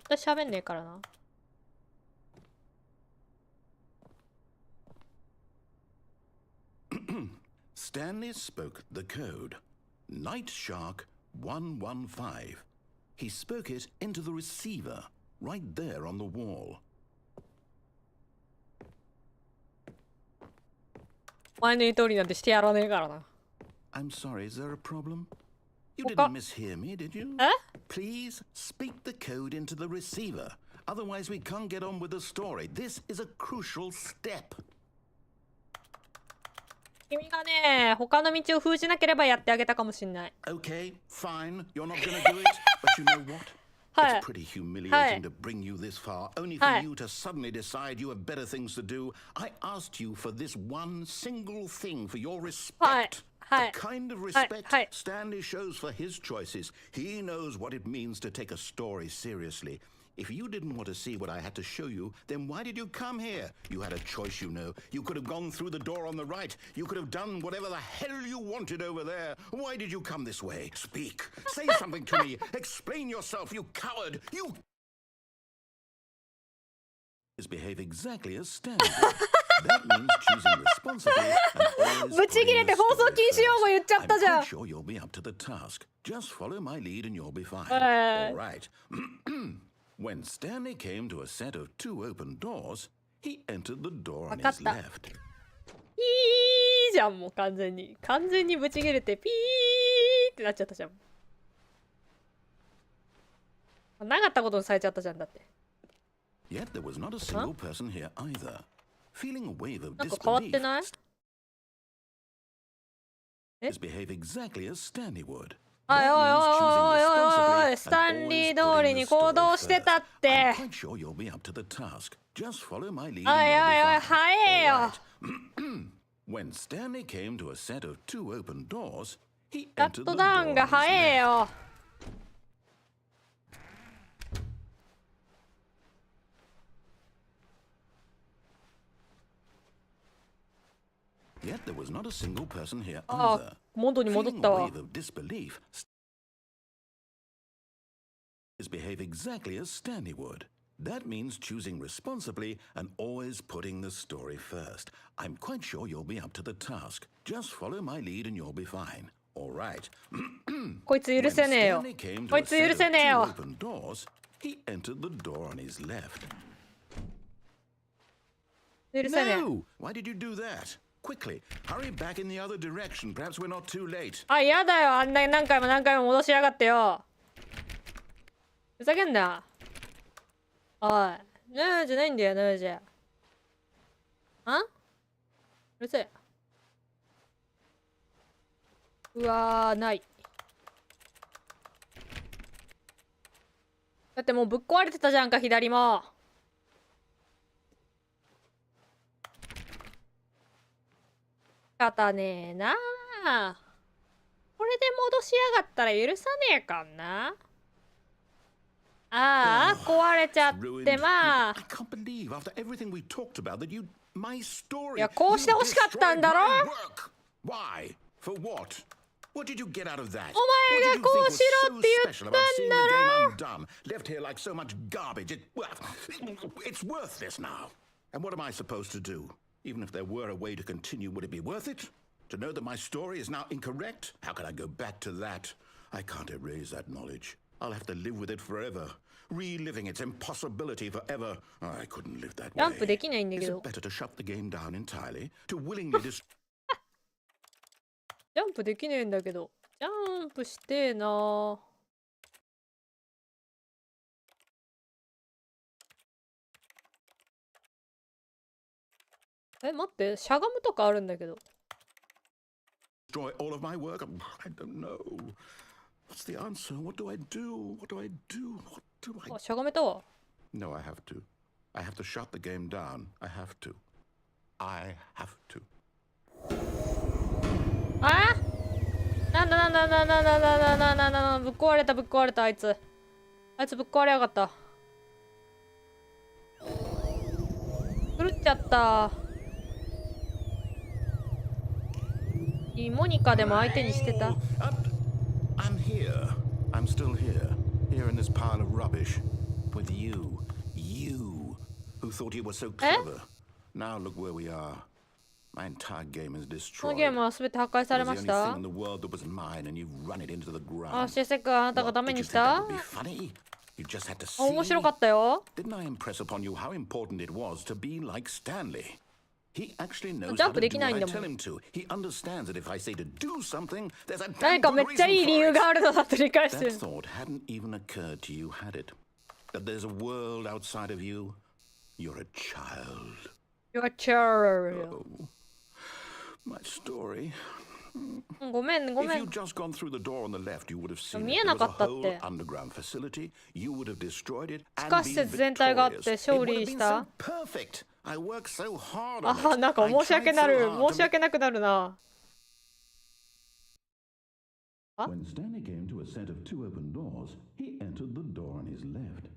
A: 絶対喋んねえからな。
B: Stanley spoke the code. Night Shark 115. He spoke it into the receiver, right there on the wall.
A: お前の言う通りなんてしてやらねえからな。
B: I'm sorry, is there a problem? You didn't mishear me, did you? Please speak the code into the receiver. Otherwise, we can't get on with the story. This is a crucial step.
A: 君がね、他の道を封じなければやってあげたかもしんない。
B: Okay, fine. You're not gonna do it. But you know what? It's pretty humiliating to bring you this far, only for you to suddenly decide you have better things to do. I asked you for this one single thing, for your respect. The kind of respect Stanley shows for his choices. He knows what it means to take a story seriously. If you didn't want to see what I had to show you, then why did you come here? You had a choice, you know. You could have gone through the door on the right. You could have done whatever the hell you wanted over there. Why did you come this way? Speak. Say something to me. Explain yourself, you coward. You behave exactly as Stanley did. That means choosing responsibly and always
A: ぶち切れて放送禁止用語言っちゃったじゃん。
B: I'm sure you'll be up to the task. Just follow my lead and you'll be fine. All right. When Stanley came to a set of 2 open doors, he entered the door on his left.
A: ピーじゃん、もう完全にぶち切れてピーってなっちゃったじゃん。なかったことにされちゃったじゃんだって。
B: Yet there was not a single person here either. Feeling a wave of
A: なんか変わってない？
B: behave exactly as Stanley would.
A: おいおいおいおいおいおい、スタンリー通りに行動してたって。おいおいおい、早えよ。
B: When Stanley came to a set of two open doors, he
A: シャ
B: entered
A: ット
B: the
A: ダウン
B: door
A: が
B: on his
A: 早え
B: left.
A: よ。
B: Yet there was not a single person here
A: あ
B: either.
A: あ、元に戻っ
B: Feeling
A: た
B: a
A: わ。
B: wave of disbelief, behave exactly as Stanley would. That means choosing responsibly and always putting the story first. I'm quite sure you'll be up to the task. Just follow my lead and you'll be fine. All right.
A: こいつ許せねえよ。
B: Stanley came
A: こ
B: to
A: い
B: a
A: つ
B: set
A: 許
B: of
A: せねえ
B: two
A: よ。
B: open doors, he entered the door on his left.
A: 許せねえ。
B: No! Why did you do that? Quickly, hurry back in the other direction. Perhaps we're not too late.
A: あ、やだよ。あんな何回も何回も戻しやがってよ。ふざけんな。おい。ヌーじゃないんだよ、ヌーじゃ。あ？うるせえ。うわー、ない。だってもうぶっ壊れてたじゃんか、左も。仕方ねえなあ。これで戻しやがったら許さねえかんな。ああ、壊れちゃってまあ。
B: I can't believe after everything we talked about that you my story.
A: いや、こうして欲しかったんだろ。
B: Why? For what? What did you get out of that?
A: お前がこうしろって言ったんだろ。
B: Left here like so much garbage. It's worthless now. And what am I supposed to do? Even if there were a way to continue, would it be worth it? To know that my story is now incorrect? How can I go back to that? I can't erase that knowledge. I'll have to live with it forever. Reliving its impossibility forever. I couldn't live that way.
A: ジャンプできないんだけ
B: Is
A: ど。
B: it better to shut the game down entirely? To willingly destroy?
A: ジャンプできねえんだけど。ジャンプしてえな。え、待って、しゃがむとかあるんだけど。
B: all of my work? I don't know. What's the answer? What do I do? What do I do? What do I
A: あ、しゃがめたわ。
B: No, I have to. I have to shut the game down. I have to. I have to.
A: あ？なんだなんだなんだなんだなんだなんだなんだ、ぶっ壊れたぶっ壊れた、あいつ。あいつぶっ壊れやがった。狂っちゃった。モニカでも相手にしてた。
B: I'm here. I'm still here. Here in this pile of rubbish. With you. You. Who thought you were so clever. Now look where we are. My entire game is
A: この
B: destroyed.
A: ゲームは全て破壊されまし
B: It was
A: た。
B: the only thing in the world that was mine, and you've run it into the
A: あ、
B: ground.
A: シェセクあなたがダ
B: What,
A: メ
B: did
A: に
B: you
A: し
B: think
A: た？
B: that would be funny? You just had to
A: あ、面
B: see.
A: 白かったよ。
B: Didn't I impress upon you how important it was to be like Stanley? He actually knows
A: ジャ
B: how
A: ンプ
B: to
A: で
B: do
A: きない
B: what
A: ん
B: I
A: だも
B: tell
A: ん。
B: him to. He understands that if I say to do something, there's a
A: 何
B: damn
A: か
B: good
A: めっちゃいい
B: reason
A: 理
B: for
A: 由
B: it.
A: があるのだと理解して
B: That
A: る。
B: thought hadn't even occurred to you, had it? That there's a world outside of you? You're a child.
A: You're a child.
B: Oh, my story.
A: ごめんご
B: If
A: めん。
B: you'd just gone through the door on the left, you would have seen
A: 見
B: it.
A: え
B: There
A: な
B: was
A: か
B: a
A: ったっ
B: whole
A: て。
B: underground facility. You would have destroyed it
A: 地
B: and
A: 下
B: been
A: 施設全体があって
B: victorious. It
A: 勝
B: would
A: 利
B: have
A: し
B: been
A: た。
B: so perfect. I worked so hard
A: あ
B: on it.
A: なんか
B: I
A: 申し訳
B: tried
A: な
B: so
A: る。
B: hard
A: 申し訳なくなるな。
B: When Stanley came to a set of two open doors, he entered the door on his left.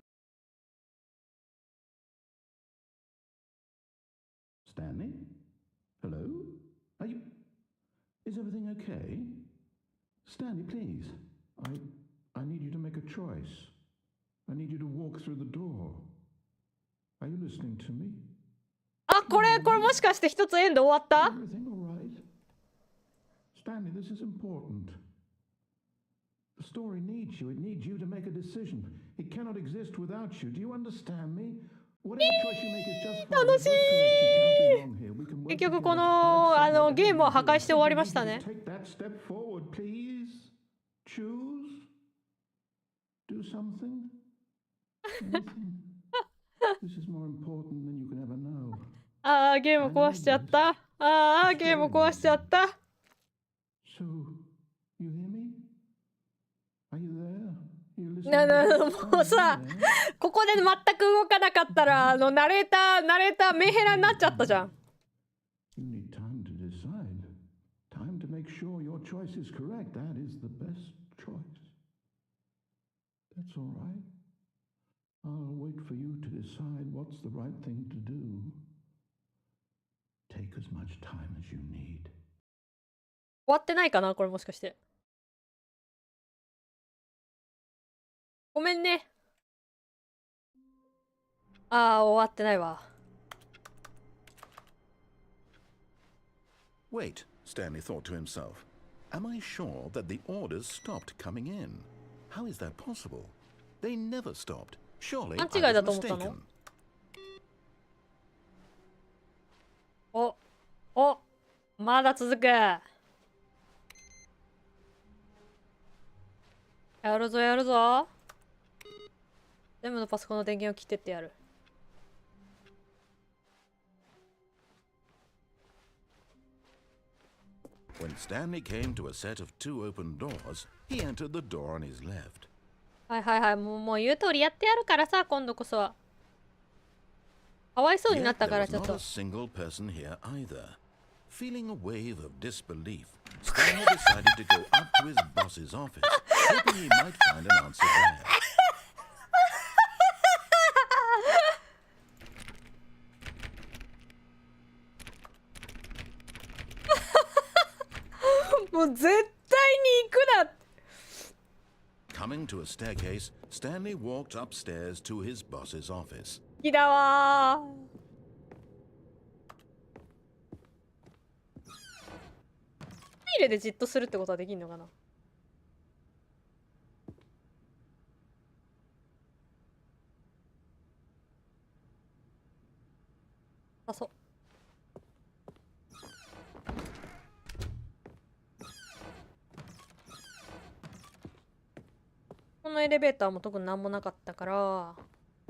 B: Stanley? Hello? Are you... Is everything okay? Stanley, please. I need you to make a choice. I need you to walk through the door. Are you listening to me?
A: あ、これもしかして一つエンド終わった？
B: Everything all right? Stanley, this is important. The story needs you. It needs you to make a decision. It cannot exist without you. Do you understand me? Whatever choice you make is just fine.
A: 楽しい。
B: You can't be wrong here. We can work
A: 結局
B: together.
A: こ
B: I'll
A: の
B: accept
A: ゲームを
B: whatever
A: 破
B: you do.
A: 壊して終わりま
B: I
A: し
B: think
A: た
B: you
A: ね。
B: need to take that step forward, please. Choose. Do something. Anything. This is more important than you can ever know.
A: あーゲーム壊しちゃった。あーゲーム壊しちゃった。
B: So, you hear me?
A: もうさ、ここで全く動かなかったら、ナレーターメンヘラになっちゃったじゃん。
B: You need time to decide. Time to make sure your choice is correct. That is the best choice. That's all right. I'll wait for you to decide what's the right thing to do. Take as much time as you need.
A: 終わってないかなこれもしかして。ごめんね。ああ、終わってないわ。
B: Wait, Stanley thought to himself. Am I sure that the orders stopped coming in? How is that possible? They never stopped. Surely I was mistaken.
A: お、まだ続く。やるぞやるぞ。全部のパソコンの電源を切ってってやる。
B: When Stanley came to a set of two open doors, he entered the door on his left.
A: はいはいはい、もう言う通りやってやるからさ、今度こそは。かわいそうになったからちょっと。
B: Not a single person here either. Feeling a wave of disbelief, Stanley decided to go up to his boss's office, hoping he might find an answer there.
A: もう絶対に行くな。
B: Coming to a staircase, Stanley walked upstairs to his boss's office.
A: 好きだわー。トイレでじっとするってことはできんのかな。あ、そう。このエレベーターも特になんもなかったから、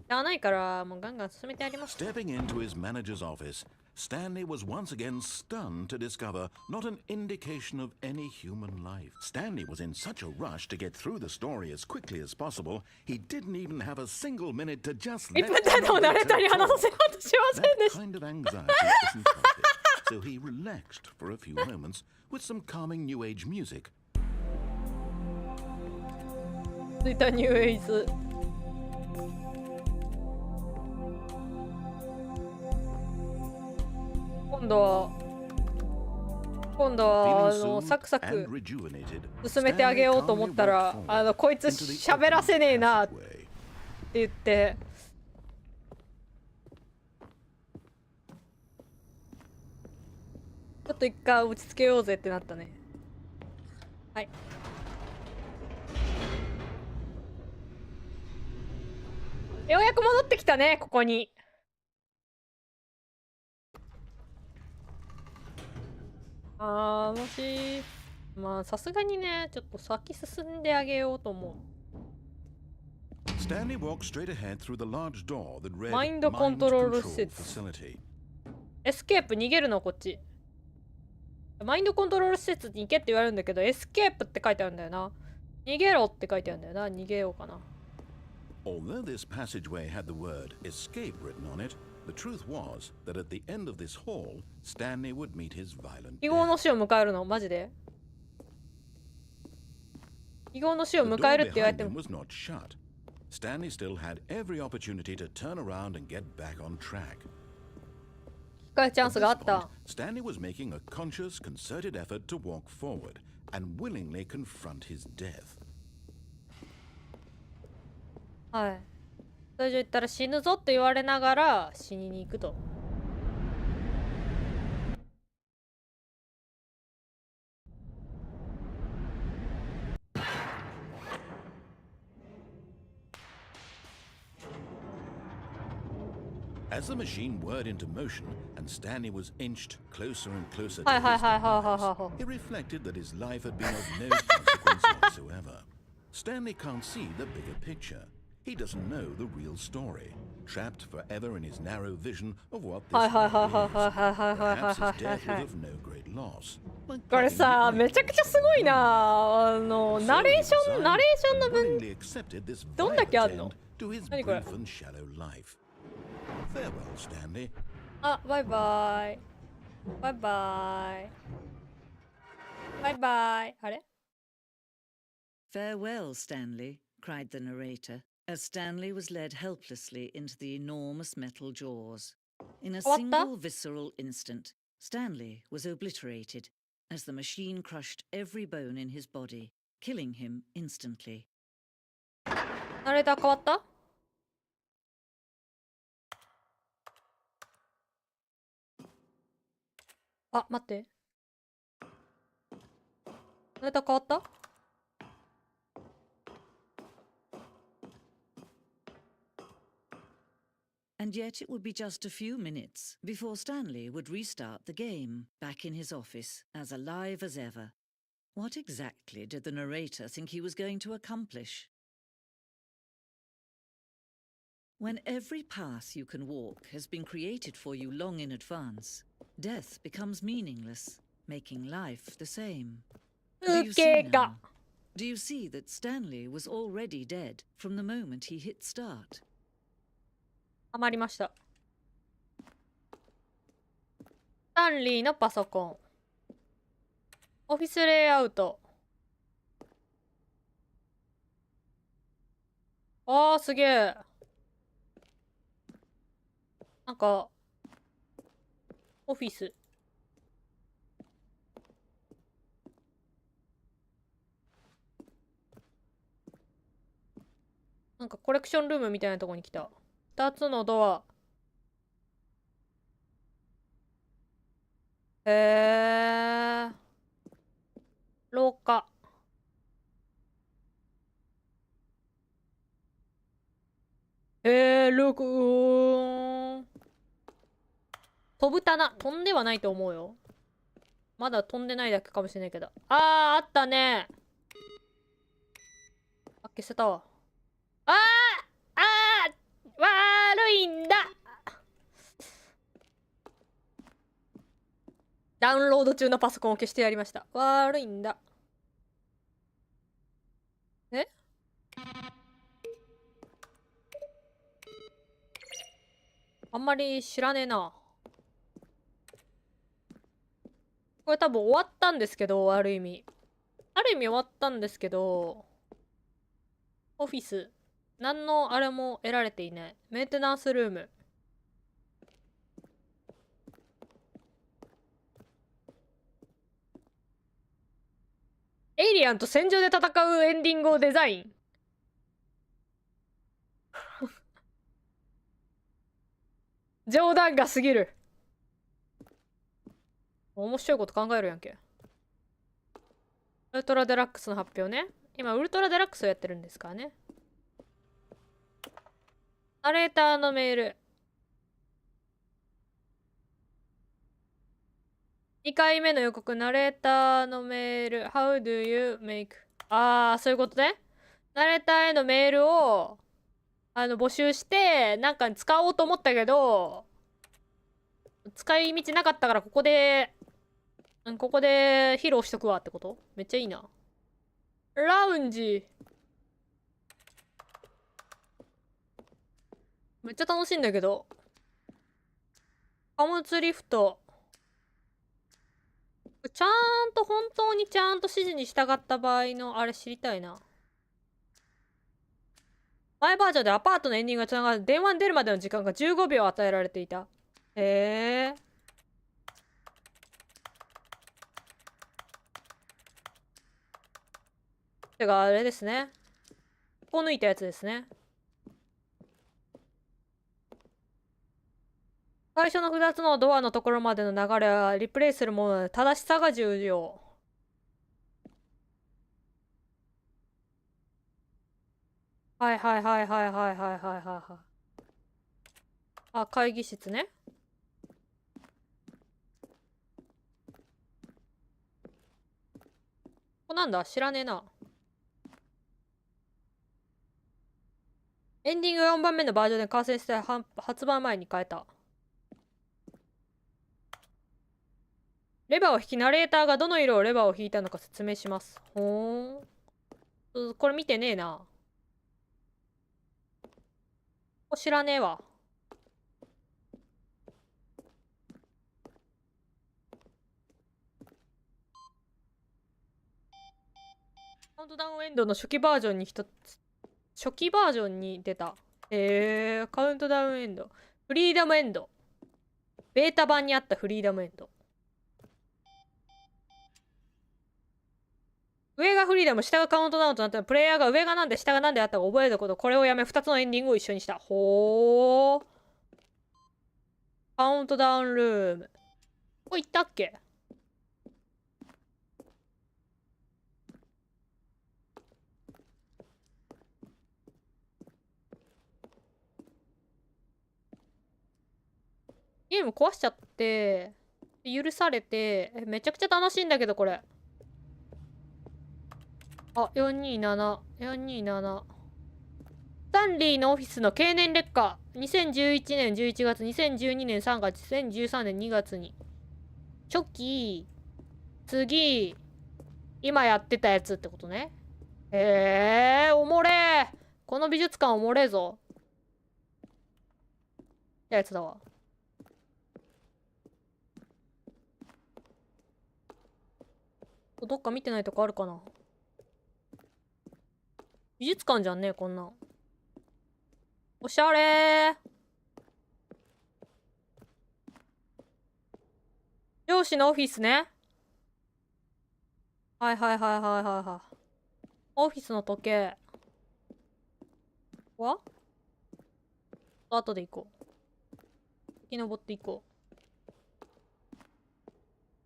A: しゃあないからもうガンガン進めてやります。
B: Stepping into his manager's office, Stanley was once again stunned to discover not an indication of any human life. Stanley was in such a rush to get through the story as quickly as possible, he didn't even have a single minute to just let
A: That
B: kind of anxiety isn't healthy, so he relaxed for a few moments with some calming new age music.
A: ついたニューエイズ。今度はサクサク進めてあげようと思ったら、こいつ喋らせねえなって言ってちょっと一回落ち着けようぜってなったね。はい、ようやく戻ってきたね、ここに。もしまあさすがにね、ちょっと先進んであげようと思う。マインドコントロール施設。エスケープ逃げるのこっち。マインドコントロール施設に行けって言われるんだけど、エスケープって書いてあるんだよな。逃げろって書いてあるんだよな。逃げようかな。
B: Although this passageway had the word escape written on it, the truth was that at the end of this hall, Stanley would meet his violent
A: 非業の死を迎えるのマジで？非業の死を迎えるって言われても。
B: Stanley still had every opportunity to turn around and get back on track.
A: 機会チャンスがあった。
B: Stanley was making a conscious, concerted effort to walk forward and willingly confront his death.
A: はい。それじゃ言ったら死ぬぞって言われながら死にに行くと。
B: As the machine whirred into motion and Stanley was inched closer and closer to
A: はいはい
B: his
A: はいはいはい
B: demise,
A: はい。
B: he reflected that his life had been of no consequence whatsoever. Stanley can't see the bigger picture. He doesn't know the real story, trapped forever in his narrow vision of what this life is. Perhaps his death was of no great loss.
A: これさ、めちゃくちゃすごいな。ナレーションの分、どんだけあんの？何これ？あ、バイバイ。バイバイ。バイバイ。あれ？
D: Farewell, Stanley, cried the narrator, as Stanley was led helplessly into the enormous metal jaws. In a single visceral instant, Stanley was obliterated as the machine crushed every bone in his body, killing him instantly.
A: ナレーター変わった？あ、待って。ナレーター変わった？
D: And yet it would be just a few minutes before Stanley would restart the game, back in his office, as alive as ever. What exactly did the narrator think he was going to accomplish? When every path you can walk has been created for you long in advance, death becomes meaningless, making life the same. Do you see now? Do you see that Stanley was already dead from the moment he hit start?
A: ハマりました。スタンリーのパソコン。オフィスレイアウト。あー、すげえ。なんか、オフィス。なんかコレクションルームみたいなとこに来た。2つのドア。へえ。廊下。飛ぶ棚。飛んではないと思うよ。まだ飛んでないだけかもしれないけど。あったね。あ、消せたわ。悪いんだ。ダウンロード中のパソコンを消してやりました。悪いんだ。え？あんまり知らねえな。これ多分終わったんですけど、ある意味終わったんですけど、オフィス。何のあれも得られていない。メンテナンスルーム。エイリアンと戦場で戦うエンディングをデザイン。冗談が過ぎる。面白いこと考えるやんけ。ウルトラデラックスの発表ね。今ウルトラデラックスをやってるんですからね。ナレーターのメール。2回目の予告。ナレーターのメール。How do you make? そういうことね。ナレーターへのメールを募集してなんか使おうと思ったけど使い道なかったからここで披露しとくわってこと？めっちゃいいな。ラウンジ。めっちゃ楽しいんだけど。貨物リフト。ちゃんと本当にちゃんと指示に従った場合のあれ知りたいな。前バージョンでアパートのエンディングがつながる電話に出るまでの時間が15秒与えられていた。へえ。てかあれですね。ここ抜いたやつですね。最初の2つのドアのところまでの流れはリプレイするもので正しさが重要。はいはいはいはいはいはいはいはい。あ、会議室ね。これなんだ？知らねえな。エンディング4番目のバージョンで完成して発売前に変えた。レバーを引き、ナレーターがどの色をレバーを引いたのか説明します。ほーん。これ見てねえな。これ知らねえわ。カウントダウンエンドの初期バージョンに初期バージョンに出た。カウントダウンエンド。フリーダムエンド。ベータ版にあったフリーダムエンド。上がフリーダム、下がカウントダウンとなったら、プレイヤーが上がなんで下がなんであったか覚えること、これをやめ2つのエンディングを一緒にした。ほー。カウントダウンルーム。これ行ったっけ？ゲーム壊しちゃって、許されて、めちゃくちゃ楽しいんだけど、これ。あ、427。427。スタンリーのオフィスの経年劣化。2011年11月、2012年3月、2013年2月に。初期、次、今やってたやつってことね。おもれー。この美術館おもれーぞ。ってやつだわ。どっか見てないとこあるかな。美術館じゃんね、こんなん。おしゃれー。上司のオフィスね。はいはいはいはいはいはい。オフィスの時計。は後で行こう。先登っていこう。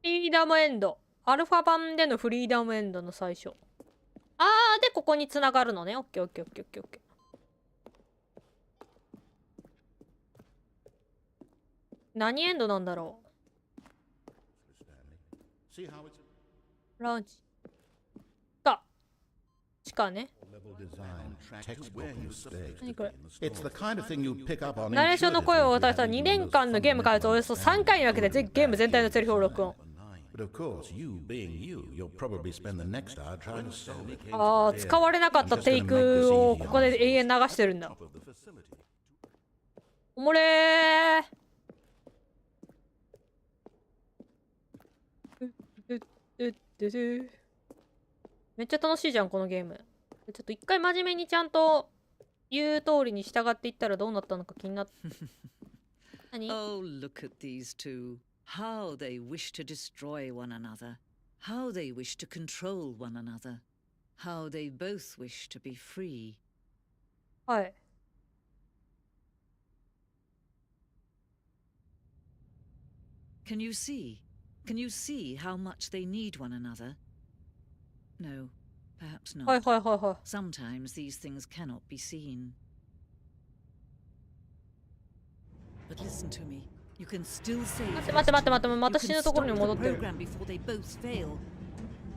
A: フリーダムエンド。アルファ版でのフリーダムエンドの最初。で、ここに繋がるのね。オッケーオッケーオッケーオッケーオッケー。何エンドなんだろう。ラウンジ。地下ね。何これ。ナレーションの声を渡した2年間のゲーム開発をおよそ3回に分けてゲーム全体のセリフを録音。使われなかったテイクをここで永遠流してるんだ。おもれー。めっちゃ楽しいじゃん、このゲーム。ちょっと一回真面目にちゃんと言う通りに従っていったらどうなったのか気になって。何？
D: Oh, look at these two. How they wish to destroy one another. How they wish to control one another. How they both wish to be free.
A: はい。
D: Can you see? Can you see how much they need one another? No, perhaps not.
A: はいはいはいはい。
D: Sometimes these things cannot be seen. But listen to me. You can still save.
A: 待って、また死ぬところに戻ってる。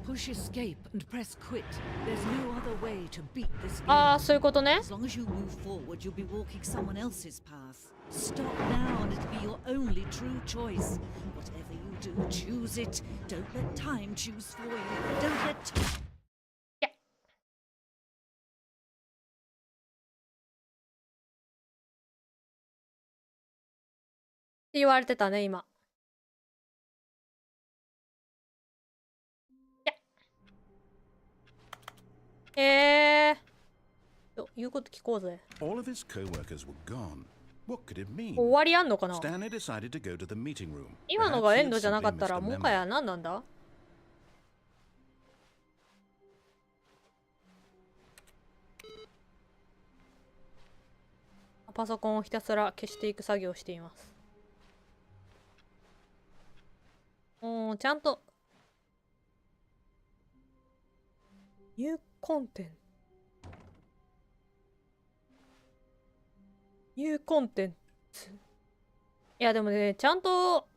D: Push escape and press quit. There's no other way to beat this game.
A: そういうことね。
D: As long as you move forward, you'll be walking someone else's path. Stop now and it'll be your only true choice. Whatever you do, choose it. Don't let time choose for you. Don't let time. って言われてたね、今。言うこと聞こうぜ。
B: All of his co-workers were gone. What could it mean?
A: 終わりあんのかな？
B: Stanley decided to go to the meeting room.
A: 今のがエンドじゃなかったらもはや何なんだ？パソコンをひたすら消していく作業をしています。ちゃんとニューコンテンツ。ニューコンテンツ。いやでもね、ちゃんと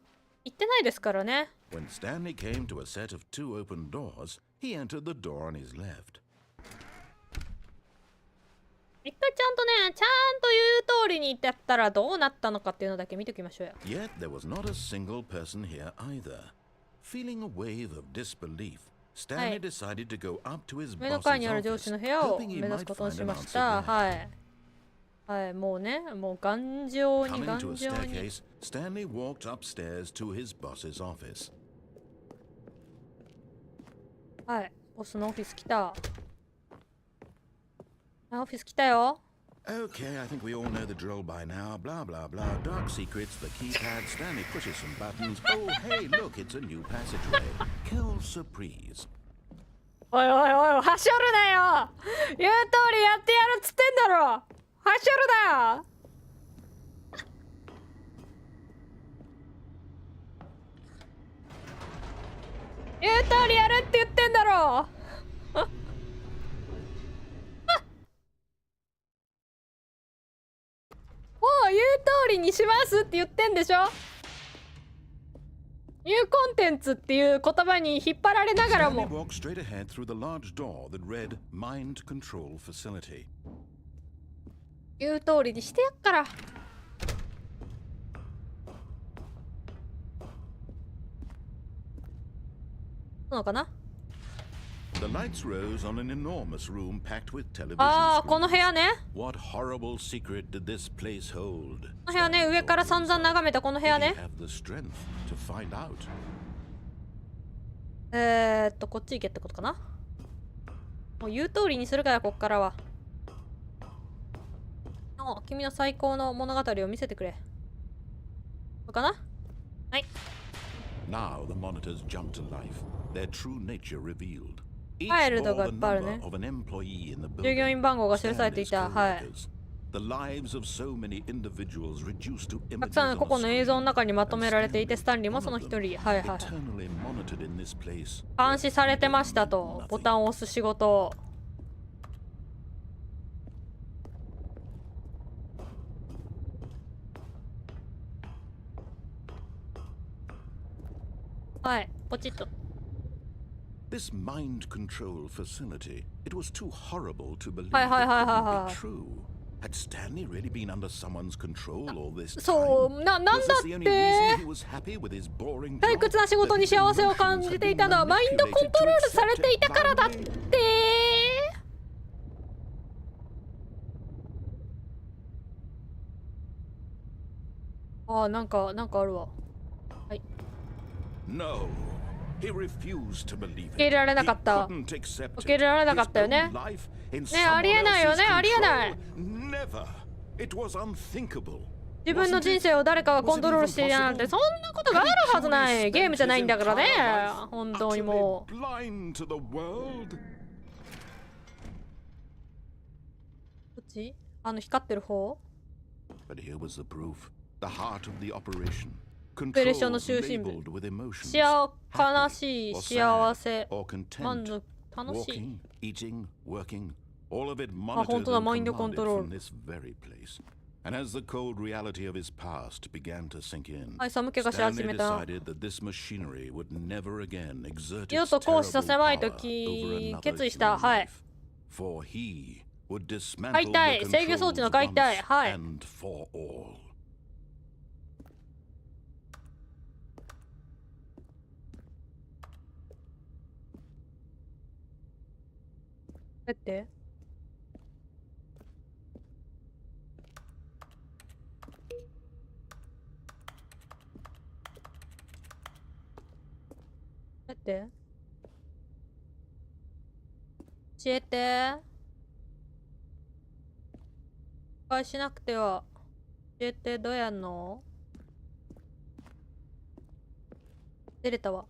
A: 言ってないですからね。
B: When Stanley came to a set of two open doors, he entered the door on his left.
A: 一回ちゃんと言う通りに言ってやったらどうなったのかっていうのだけ見ておきましょうよ。
B: Yet there was not a single person here either. Feeling a wave of disbelief, Stanley decided to go up to his
A: 上の
B: boss's
A: 階にある上
B: office,
A: 司の部屋を
B: hoping
A: 目
B: he
A: 指す
B: might
A: ことに
B: find
A: し
B: an
A: まし
B: answer
A: た。
B: there.
A: はい。はい、もうね、もう頑丈に
B: Coming
A: 頑
B: to a
A: 丈に。
B: staircase, Stanley walked upstairs to his boss's office.
A: はい、ボスのオフィス来た。あ、オフィス来たよ。
B: Okay, I think we all know the drill by now. Blah, blah, blah. Dark secrets, the keypad. Stanley pushes some buttons. Oh, hey, look, it's a new passageway. Kill surprise.
A: おいおいおい、はしょるなよ。言う通りやってやるっつってんだろ。はしょるなよ。言う通りやるって言ってんだろ。もう言う通りにしますって言ってんでしょ。ニューコンテンツっていう言葉に引っ張られながら
B: Stanley
A: も
B: walked straight ahead through the large door that read Mind Control Facility.
A: 言う通りにしてやっから。そうのかな。
B: The lights rose on an enormous room packed with television
A: ああ、この部屋
B: screens.
A: ね。
B: What horrible secret did this place hold?
A: この部屋ね、上から散々眺めたこの部屋
B: Did he
A: ね。
B: have the strength to find out?
A: こっち行けってことかな。もう言う通りにするから、こっからは。君の最高の物語を見せてくれ。そうかな。はい。
B: Now the monitors jumped to life, their true nature revealed. Each
A: ファイルドが
B: bore
A: い
B: the
A: っぱいある
B: number
A: ね。
B: of an employee in the
A: 従業
B: building.
A: 員番号が記されてい
B: Stanley's
A: た。はい。
B: coworkers. The lives of so many individuals reduced to
A: たく
B: images
A: さん
B: on
A: 個
B: a
A: 々の映像の
B: screen.
A: 中にまと
B: And
A: められていて、
B: Stanley,
A: スタンリーも
B: one
A: その
B: of
A: 一
B: them,
A: 人。はいはいはい。
B: eternally monitored in this place.
A: 監視されてましたと。ボタンを押す仕事。はい、ポチッと。
B: This mind control facility, it was too horrible to believe
A: Hi,
B: it
A: hi, hi,
B: couldn't
A: hi,
B: be
A: hi.
B: true. Had Stanley really been under someone's control all this time?
A: そう、なんだ
B: Was
A: っ
B: this the only
A: て
B: reason he was happy with his boring
A: 退
B: job?
A: 屈な仕事
B: That
A: に
B: his
A: 幸せを感
B: emotions
A: じ
B: had
A: てい
B: been
A: たのはマインドコン
B: manipulated
A: ト
B: to
A: ロールされ
B: accept
A: てい
B: it
A: たからだっ
B: blindly?
A: て。ああ、なんかあるわ。はい。
B: No, he refused to believe
A: 受け入れ
B: it.
A: られな
B: He
A: かった。
B: couldn't accept
A: 受け入れられ
B: it.
A: なか
B: His
A: ったよね。
B: own life in
A: ね、ありえ
B: someone
A: ないよ
B: else's
A: ね、ありえない
B: control. Never. It was unthinkable.
A: 自分の人生を誰かがコントロールしているなんてそんなことがあるはずない。ゲームじゃないんだからね。本当にもう。
B: blind to the world.
A: どっち？光ってる方？
B: But here was the proof. The heart of the operation.
A: オペレーションの中心部。
B: Labeled with emotions.
A: 悲しい、
B: or
A: 幸
B: sad
A: せ、
B: or
A: 満
B: content.
A: 足、楽しい。
B: Walking, eating, working. All of it
A: あ、本
B: monitored
A: 当だ、
B: and
A: マインド
B: commanded
A: コントロー
B: from
A: ル。
B: this very place. And as the cold reality of his past began to sink in,
A: はい、寒気がし始
B: Stanley
A: めた。
B: decided that this machinery would never again exert
A: 二度
B: its
A: と行使さ
B: terrible
A: せまい
B: power
A: と
B: over another
A: 決意した。
B: human
A: はい。
B: life. For he would dismantle
A: 解体、
B: the
A: 制御装置
B: controls
A: の解体。
B: once
A: はい。
B: and for all.
A: だって。だって。教えて。失敗しなくては。教えて、どうやんの？出れたわ。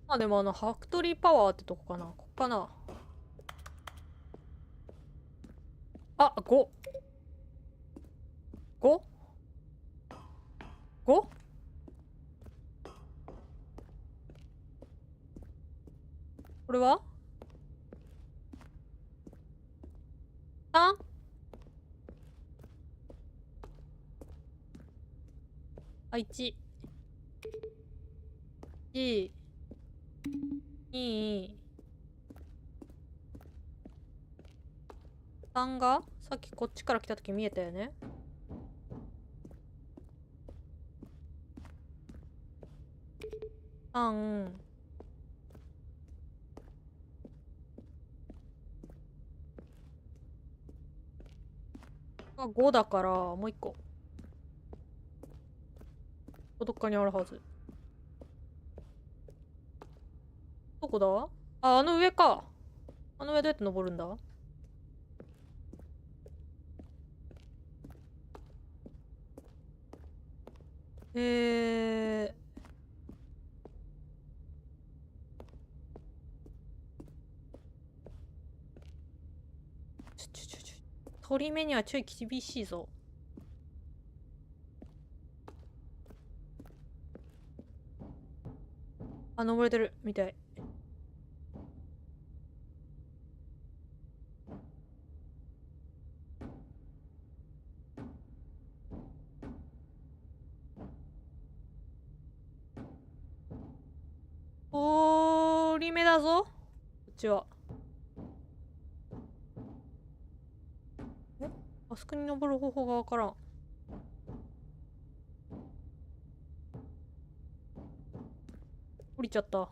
A: まあでもファクトリーパワーってとこかな。ここかな。あ、5。5？ 5？ これは 3？ あ、1。1、2、3がさっきこっちから来た時見えたよね。3、が5だから、もう一個。どっかにあるはず。どこだ？あ、あの上か。あの上どうやって登るんだ？鳥目にはちょい厳しいぞ。あ、登れてるみたい。鳥目だぞ。こっちは。あそこに登る方法がわからん。降りちゃった。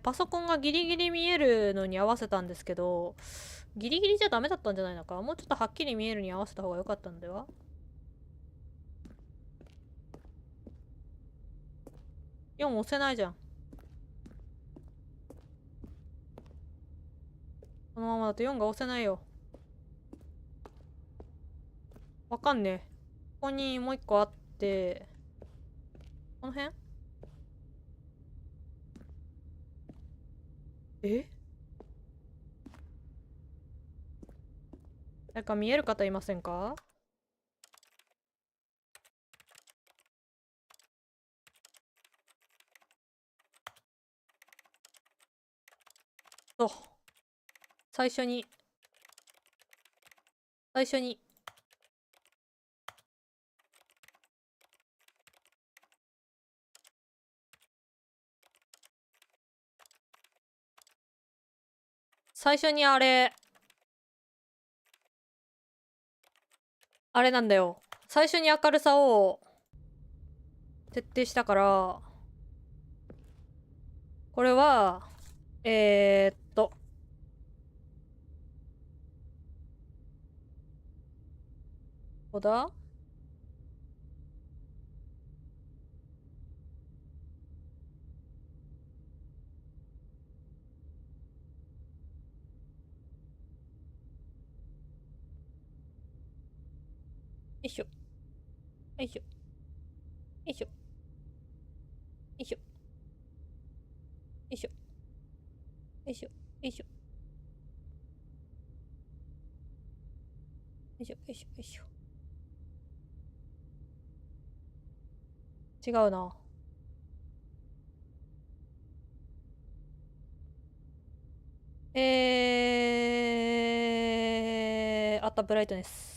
A: パソコンがギリギリ見えるのに合わせたんですけど、ギリギリじゃダメだったんじゃないのか。もうちょっとはっきり見えるに合わせた方が良かったんでは。4押せないじゃん。このままだと4が押せないよ。わかんねえ。ここにもう一個あって、この辺？誰か見える方いませんか？そう。最初に。最初にあれなんだよ。最初に明るさを設定したから、これは、ここだ？よいしょ。よいしょ。よいしょ。よいしょ。よいしょ。よいしょ。よいしょ。よいしょ。よいしょ。よいしょ。違うな。あった、ブライトネス。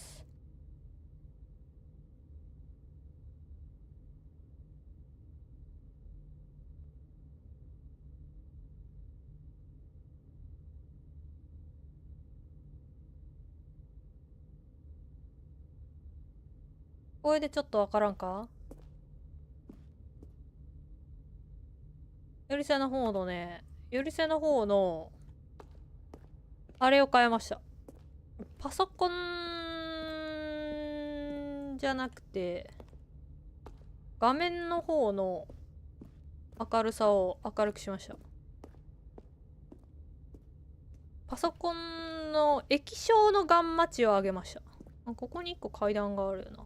A: これでちょっとわからんか？よりせの方のね、よりせの方の、あれを変えました。パソコンじゃなくて、画面の方の明るさを明るくしました。パソコンの液晶のガンマ値を上げました。ここに1個階段があるよな。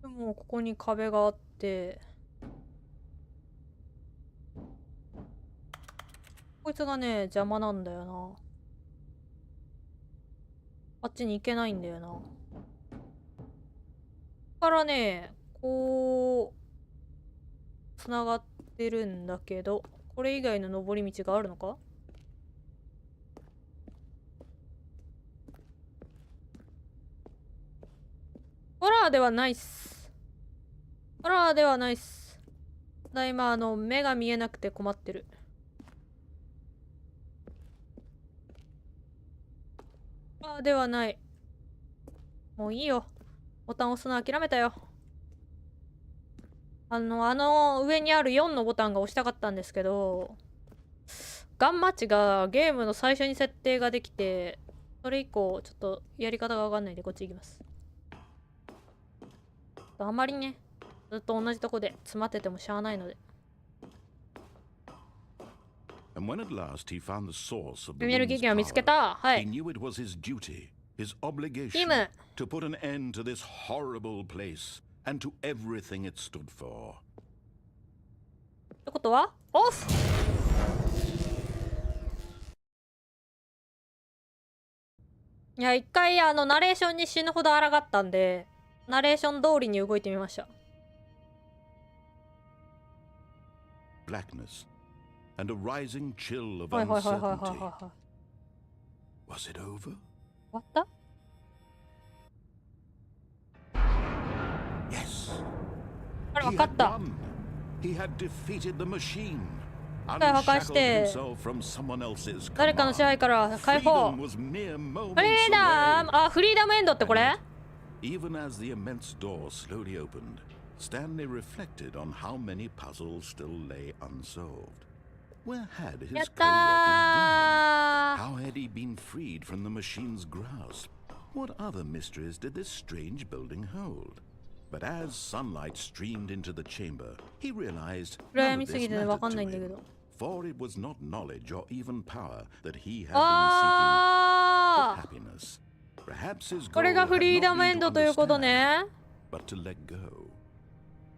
A: でもここに壁があって、こいつがね、邪魔なんだよな。あっちに行けないんだよな。ここからね、こう、つながってるんだけど、これ以外の登り道があるのか？ラーではないっす。ホラーではないっす。今目が見えなくて困ってる。ホラーではない。もういいよ。ボタン押すの諦めたよ。上にある4のボタンが押したかったんですけど、ガンマッチがゲームの最初に設定ができて、それ以降ちょっとやり方がわかんないんでこっち行きます。あまりね、ずっと同じとこで詰まっててもしゃあないので。エネルギー源を見つけた。はい。義務。
B: To put an end to this horrible place and to everything it stood for.
A: ってことはオフ。いや、一回ナレーションに死ぬほど抗ったんで、ナレーション通りに動いてみました。
B: Blackness and a rising chill of uncertainty. Was it over?
A: 終わった？あれ、分かった。破壊して誰かの支配から解放。フリーダム。あ、フリーダムエンドってこれ？やったー。
B: But as sunlight streamed into the chamber, he realized
A: none of this mattered to him,
B: for it was not knowledge or even power that he had been seeking, but happiness. Perhaps his goal had not been to understand, but to let go.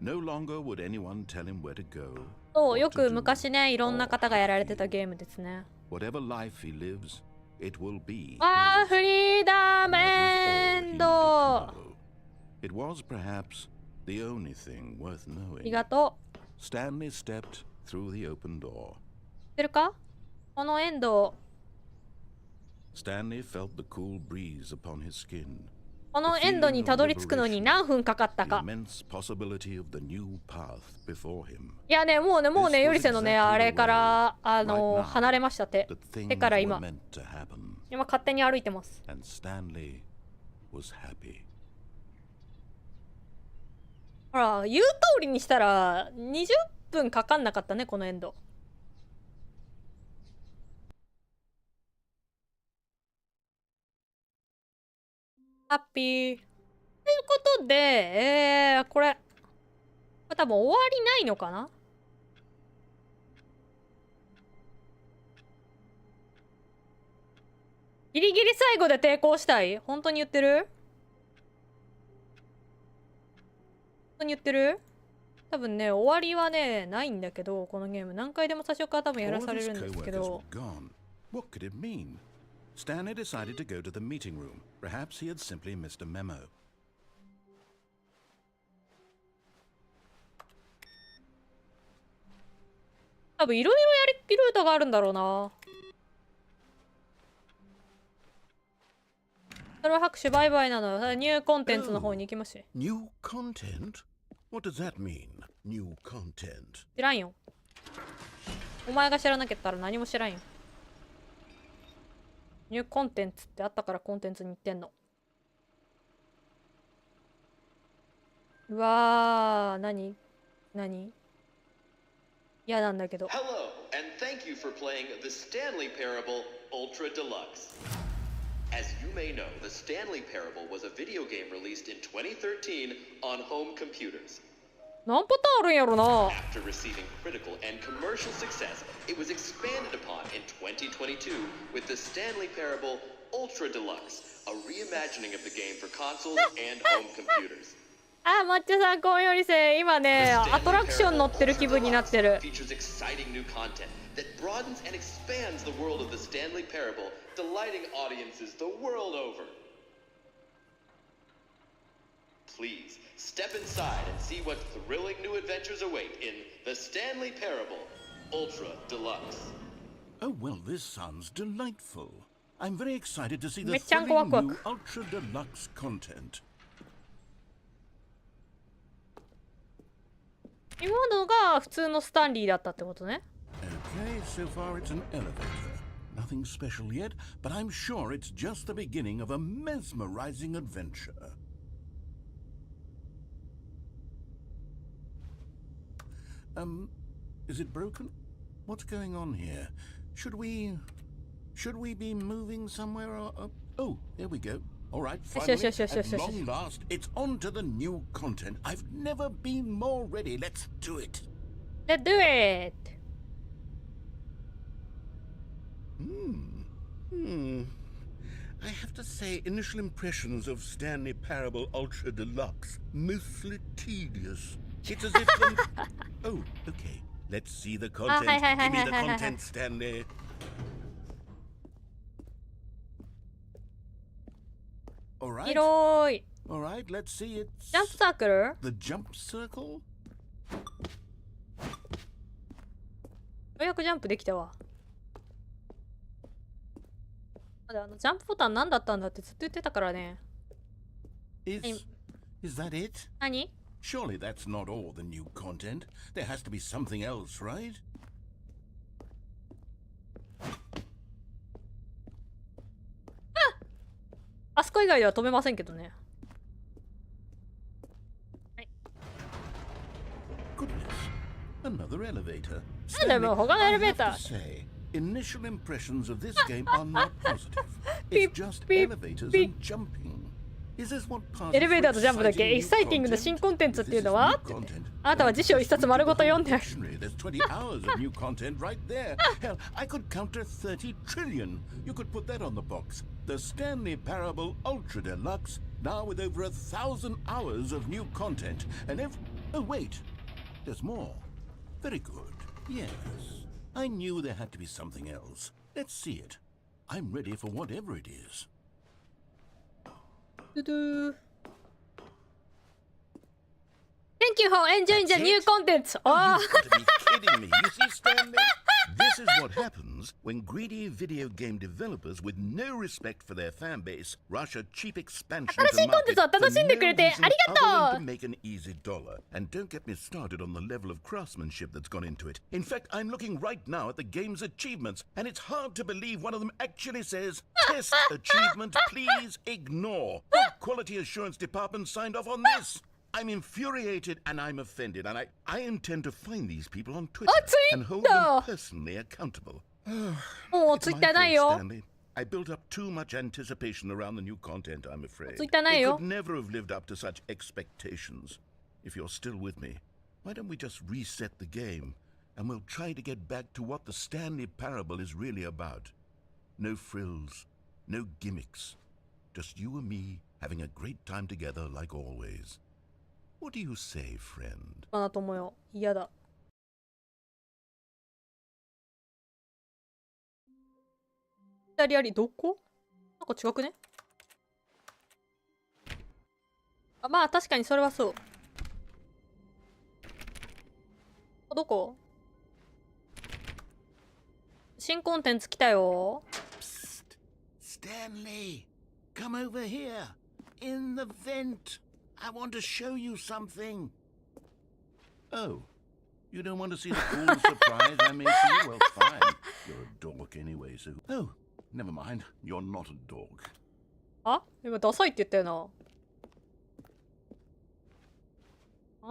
B: No longer would anyone tell him where to go.
A: そう、よく昔ね、いろんな方がやられてたゲームですね。
B: Whatever life he lives, it will be.
A: あー、フリーダムエンド。
B: It was perhaps the only thing worth knowing.
A: ありがとう。
B: Stanley stepped through the open door.
A: 知ってるか？このエンド。
B: Stanley felt the cool breeze upon his skin.
A: このエンドにたどり着くのに何分かかったか。いやね、もうね、よりせのね、あれから、離れました手から今勝手に歩いてます。ほら、言う通りにしたら20分かかんなかったね、このエンド。ハッピー。ということで、これ多分終わりないのかな？ギリギリ最後で抵抗したい？本当に言ってる？本当に言ってる？多分ね、終わりはね、ないんだけど、このゲーム何回でも最初から多分やらされるんですけど。
B: Stanley decided to go to the meeting room. Perhaps he had simply missed a memo.
A: 多分いろいろやりルートがあるんだろうな。それは拍手バイバイなの。ニューコンテンツの方に行きまし。
B: New content? What does that mean? New content?
A: 知らんよ。お前が知らなかったら何も知らんよ。ニューコンテンツってあったからコンテンツに行ってんの。うわー、何嫌なんだけど。
E: Hello, and thank you for playing the Stanley Parable Ultra Deluxe. As you may know, the Stanley Parable was a video game released in 2013 on home computers.
A: 何パターンあるんやろな。
E: After receiving critical and commercial success, it was expanded upon in 2022 with the Stanley Parable Ultra Deluxe, a reimagining of the game for consoles and home computers.
A: あ、抹茶さん、こんよりせ、今ね、アトラクション乗ってる気分になってる。
E: Features exciting new content that broadens and expands the world of the Stanley Parable, delighting audiences the world over. Please step inside and see what thrilling new adventures await in the Stanley Parable Ultra Deluxe.
B: Oh, well, this sounds delightful. I'm very excited to see the
A: めっちゃんこワクワク。
B: thrilling new Ultra Deluxe content.
A: 今のが普通のスタンリーだったってことね。
B: Okay, so far it's an elevator. Nothing special yet, but I'm sure it's just the beginning of a mesmerizing adventure. Is it broken? What's going on here? Should we be moving somewhere or oh, there we go. All right, finally, at long last, it's on to the new content. I've never been more ready. Let's do it.
A: Let's do it.
B: I have to say, initial impressions of Stanley Parable Ultra Deluxe, mostly tedious. It's as if oh, okay. Let's see the content. Give me the content, Stanley. All right.
A: 広い。
B: All right, let's see it.
A: ジャンプサークル
B: The jump circle?
A: ようやくジャンプできたわ。ジャンプボタン何だったんだってずっと言ってたからね。
B: Is that it?
A: 何
B: Surely that's not all the new content. There has to be something else, right?
A: あそこ以外では止めませんけどね。
B: Goodness. Another elevator.
A: なんだよ、もう他のエレベータ
B: I have
A: ー
B: to。say, initial impressions of this game are not positive. It's just elevators and jumping. Is this what passes
A: エレベーターとジャンプだけ
B: for
A: エキサイティングな
B: exciting
A: 新
B: new
A: コンテンツっていう
B: content?
A: のは
B: This is new content.
A: あなたは辞書一冊丸ごと読んである。
B: There's 20 hours of new content right there. Hell, I could counter 30 trillion. You could put that on the box. The Stanley Parable Ultra Deluxe, now with over 1,000 hours of new content. And oh, wait. There's more. Very good. Yes. I knew there had to be something else. Let's see it. I'm ready for whatever it is.
A: ドゥドゥ Thank you for enjoying the new content! あ
B: You've got to be kidding me. You see, Stanley? This is what happens when greedy video game developers with no respect for their fan base rush a cheap expansion to
A: 新しいコンテンツを
B: market
A: 楽しんでくれて
B: for no
A: あり
B: reason
A: が
B: other
A: と
B: than
A: う
B: to make an easy dollar. And don't get me started on the level of craftsmanship that's gone into it. In fact, I'm looking right now at the game's achievements, and it's hard to believe one of them actually says, Test achievement, please ignore. What quality assurance department signed off on this? I'm infuriated and I'm offended, and I intend to find these people on Twitter and hold them personally accountable.
A: もう
B: It's
A: ツイッ
B: my
A: ターない
B: fault,
A: よ。
B: Stanley. I built up too much anticipation around the new content, I'm afraid.
A: ツイッターない
B: It
A: よ
B: could。never have lived up to such expectations. If you're still with me, why don't we just reset the game and we'll try to get back to what the Stanley Parable is really about? No frills, no gimmicks. Just you and me having a great time together like always. What do you say, friend?
A: かなと思うよ。嫌だ。左あり、どこなんか違くねあ、まあ確かにそれはそう。どこ新コンテンツ来たよ。
B: Psst. Stanley, come over here. In the vent. I want to show you something. Oh, you don't want to see the cool surprise I made for you? Well, fine. You're a dork anyway, so... Oh, never mind. You're not a dork.
A: あ今ダサいって言ったよな。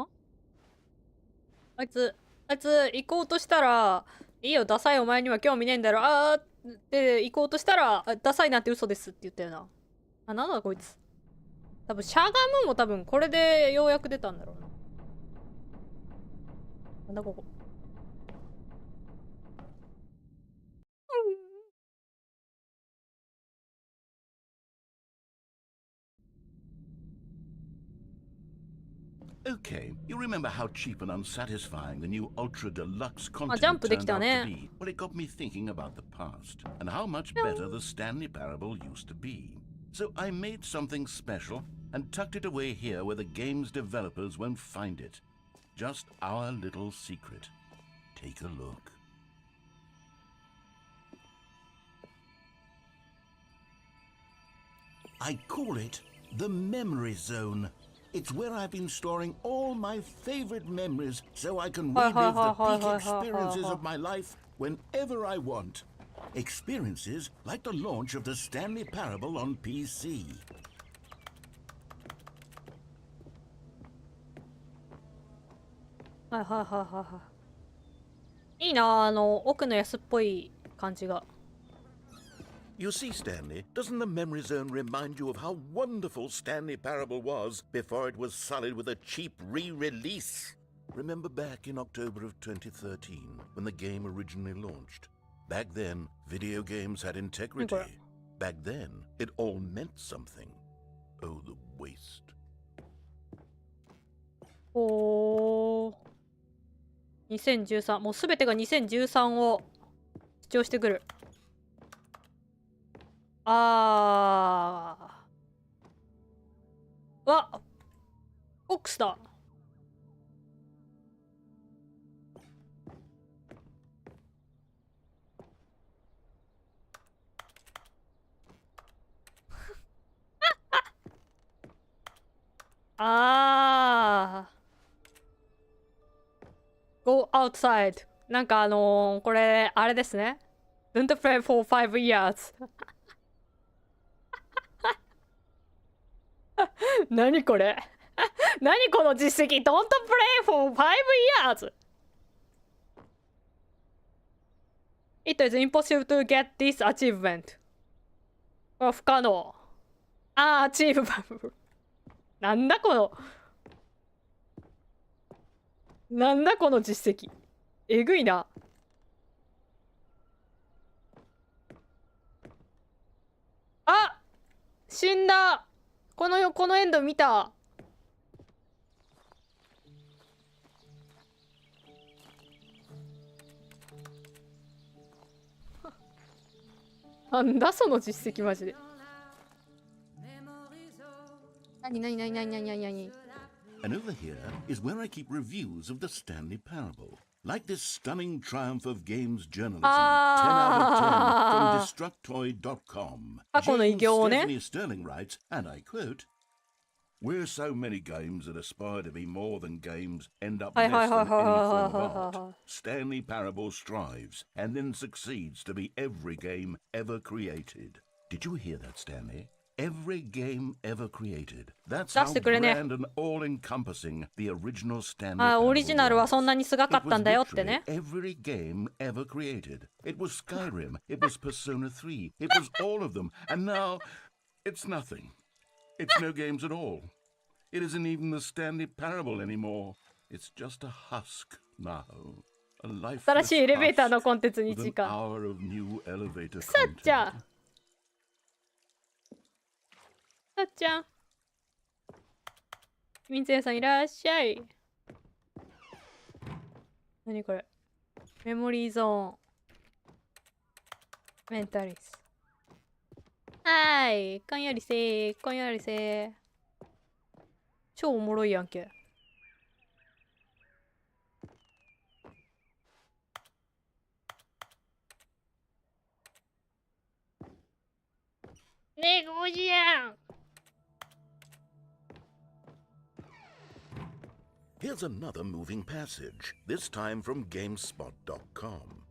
A: ああいつ行こうとしたら、いいよ、ダサいお前には興味ねえんだろ。あーって行こうとしたら、ダサいなんて嘘ですって言ったよな。あ、なんだこいつ。多分しゃがむも多分これでようやく出たんだろうな。なんだここ。
B: Okay, you remember how cheap and unsatisfying the new Ultra Deluxe content
A: jumpでき
B: turned
A: た
B: out
A: ね。
B: to be? Well, it got me thinking about the past and how much better the Stanley Parable used to be. So I made something special and tucked it away here where the game's developers won't find it. Just our little secret. Take a look. I call it the Memory Zone. It's where I've been storing all my favorite memories so I can relive the peak experiences of my life whenever I want. Experiences like the launch of the Stanley Parable on PC.
A: はいはいはいはいはい。いいな、奥の安っぽい感じが。
B: You see, Stanley, doesn't the memory zone remind you of how wonderful Stanley Parable was before it was sullied with a cheap re-release? Remember back in October of 2013 when the game originally launched? Back then, video games had integrity. Back then, it all meant something. Oh, the waste.
A: おー。2013、もうすべてが2013を主張してくる。わ、フォックスだ。Go outside。なんかこれ、あれですね。Don't play for 5 years。何これ何この実績 Don't play for 5 years It is impossible to get this achievement 不可能アチーブバブなんだこの実績えぐいなあ死んだこのエンド見たなんだその実績マジで何
B: And over here is where I keep reviews of the Stanley Parable. Like this stunning triumph of games journalism. 10 out of 10 from Destructoid.com.
A: 過去の偉業をね。
B: Stephanie Sterling writes, and I quote, Where so many games that aspire to be more than games end up less than any form of art. Stanley Parable strives and then succeeds to be every game ever created. Did you hear that, Stanley? Every game ever created. That's how grand and all-encompassing the original Stanley Parable was.
A: オリジナルはそんなにすごかったんだよってね。
B: Every game ever created. It was Skyrim. It was Persona 3. It was all of them. And now, it's nothing. It's no games at all. It isn't even the Stanley Parable anymore. It's just a husk now. A lifeless
A: 新しいエレベーターのコンテンツに
B: with
A: 時
B: an
A: 間。
B: hour of new elevator
A: さっちゃん。
B: content.
A: さっちゃん。みつやさんいらっしゃい。何これ。メモリーゾーン。メンタリス。はーい。こんよりせー。こんよりせー。超おもろいやんけ。ねごじやん。
B: Here's another moving passage, this time from GameSpot.com.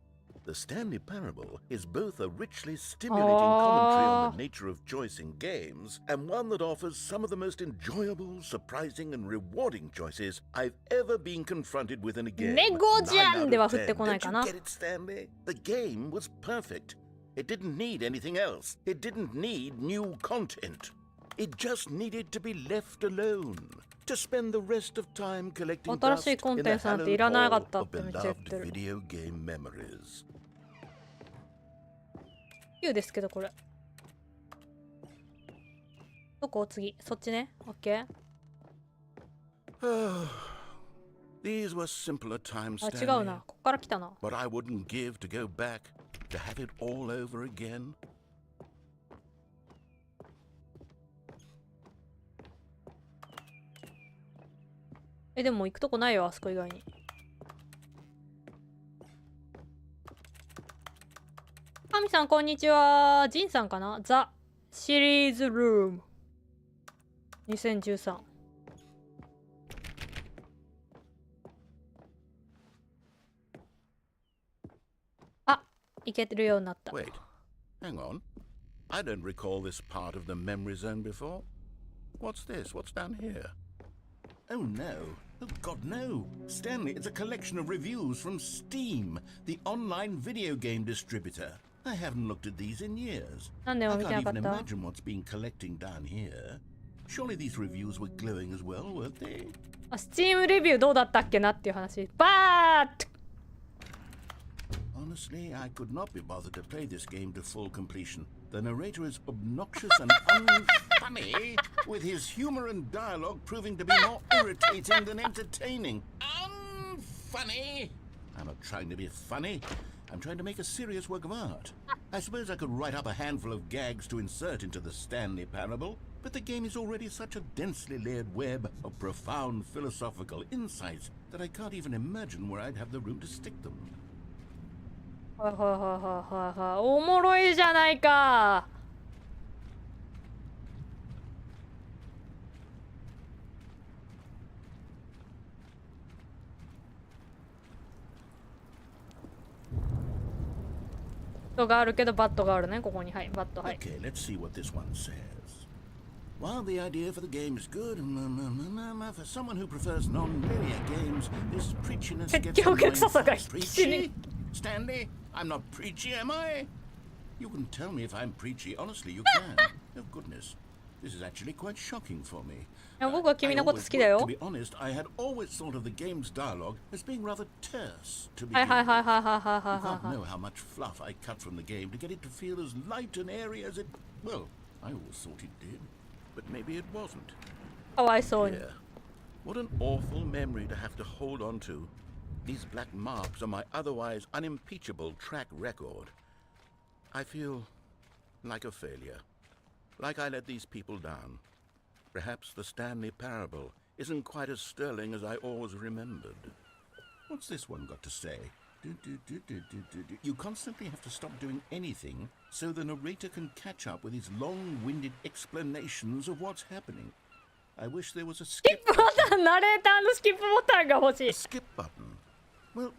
B: The Stanley Parable is both a richly stimulating commentary on the nature of choice in games and one that offers some of the most enjoyable, surprising, and rewarding choices I've ever been confronted with in a game.
A: ねごじゃんでは降ってこないかな。
B: Don't you get it, Stanley? The game was perfect. It didn't need anything else. It didn't need new content. It just needed to be left alone. To spend the rest of time collecting dust in the hallowed hall of beloved video game memories.
A: 9ですけどこれ。どこ次そっちね。オッケー。
B: These were simpler times,
A: あ、違う
B: Stanley.
A: な。こっから来たな。
B: But I wouldn't give to go back to have it all over again.
A: でも行くとこないよ、あそこ以外に。神さん、こんにちは。ジンさんかな？ザ・シリーズルーム。2013。行けるようになった。
B: Wait, hang on. I don't recall this part of the memory zone before. What's this? What's down here? Oh no. Oh God, no. Stanley, it's a collection of reviews from Steam, the online video game distributor. I haven't looked at these in years. I can't even imagine what's been collecting down here. Surely these reviews were glowing as well, weren't they?
A: Steam レビューどうだったっけなっていう話。バーッ
B: Honestly, I could not be bothered to play this game to full completion. The narrator is obnoxious and unfunny, with his humor and dialogue proving to be more irritating than entertaining. Unfunny! I'm not trying to be funny. I'm trying to make a serious work of art. I suppose I could write up a handful of gags to insert into the Stanley parable, but the game is already such a densely layered web of profound philosophical insights that I can't even imagine where I'd have the room to stick them.
A: はいはいはいはいはい。おもろいじゃないか。バットがあるけどバットがあるねここに。はいバットはい。
B: Okay, let's see what this one says. While the idea for the game is good, for someone who prefers non-linear games, this preachiness gets annoying. Preachy? Stanley, I'm not preachy, am I? You can tell me if I'm preachy. Honestly, you can. Oh goodness, this is actually quite shocking for me. To be honest, I had always thought of the game's dialogue as being rather terse to begin with. You can't know how much fluff I cut from the game to get it to feel as light and airy as it... Well, I always thought it did, but maybe it wasn't.
A: Oh, I saw it.
B: Yeah. What an awful memory to have to hold on to. These black marks are my otherwise unimpeachable track record. I feel like a failure. Like I let these people down. Perhaps the Stanley parable isn't quite as sterling as I always remembered. What's this one got to say? You constantly have to stop doing anything so the narrator can catch up with his long-winded explanations of what's happening. I wish there was a skip button. A skip button? Well,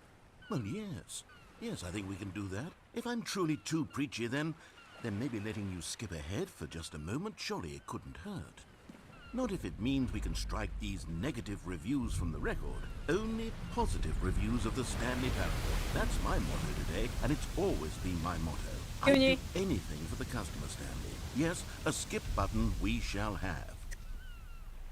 B: yes. Yes, I think we can do that. If I'm truly too preachy, then maybe letting you skip ahead for just a moment, surely it couldn't hurt. Not if it means we can strike these negative reviews from the record. Only positive reviews of the Stanley parable. That's my motto today, and it's always been my motto. I'd do anything for the customer, Stanley. Yes, a skip button we shall have.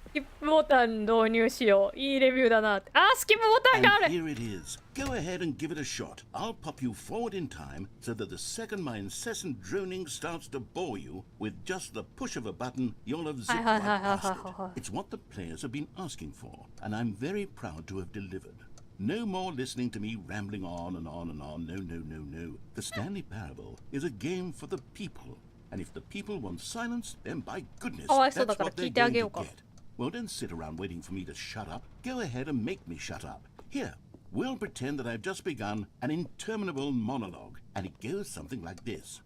A: スキップボタン導入しよう。いいレビューだなって。あ、スキップボタンがある。
B: And here it is. Go ahead and give it a shot. I'll pop you forward in time so that the second my incessant droning starts to bore you, with just the push of a button, you'll have zipped right past it. It's what the players have been asking for, and I'm very proud to have delivered. No more listening to me rambling on and on and on. No, no, no, no. The Stanley Parable is a game for the people. And if the people want silence, then by goodness, that's what they're going to get. Well, don't sit around waiting for me to shut up. Go ahead and make me shut up. Here, we'll pretend that I've just begun an interminable monologue, and it goes something like this.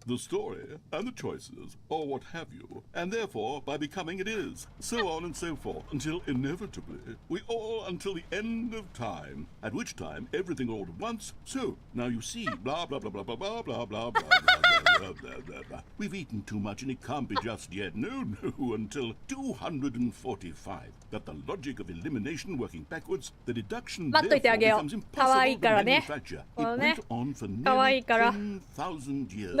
B: The story and the choices, or what have you, and therefore by becoming it is, so on and so forth, until inevitably we all until the end of time, at which time everything all at once, so now you see, blah blah blah blah blah blah blah blah blah blah blah blah blah. We've eaten too much and it can't be just yet. No, no, until 245. That the logic of elimination working backwards, the deduction therefore becomes impossible to manufacture. It went on for nearly 10,000 years.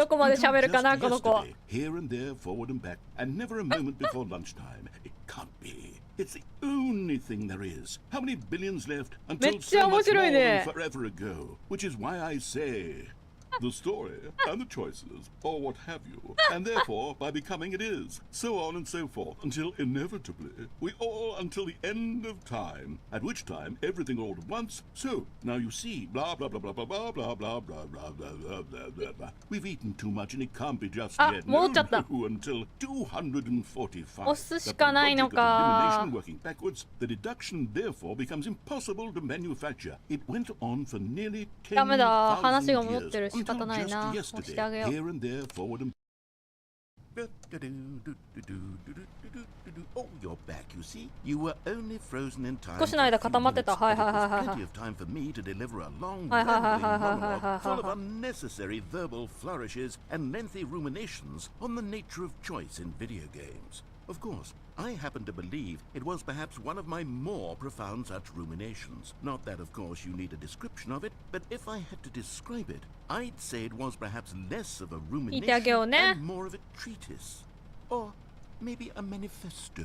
B: Here and there, forward and back, and never a moment before lunchtime. It can't be. It's the only thing there is. How many billions left until so much more than forever ago? Which is why I say... The story and the choices, or what have you, and therefore by becoming it is, so on and so forth, until inevitably we all until the end of time, at which time everything all at once, so now you see, blah blah blah blah blah blah blah blah blah blah blah blah blah blah. We've eaten too much and it can't be just yet. No, no, until 245. That the logic of elimination working backwards, the deduction therefore becomes impossible to manufacture. It went on for nearly 10,000 years. Until just yesterday, here and there, forward and Oh, you're back, you see. You were only frozen in time.
A: 少しの間固まってた。はいはいはいはい。
B: Plenty of time for me to deliver a long,
A: はいはいはい
B: rambling
A: はいはいはい
B: monologue full
A: は
B: of unnecessary verbal flourishes and lengthy ruminations on the nature of choice in video games. Of course, I happen to believe it was perhaps one of my more profound such ruminations. Not that, of course, you need a description of it, but if I had to describe it, I'd say it was perhaps less of a
A: いてあげよう
B: rumination
A: ね。
B: and more of a treatise. Or maybe a manifesto.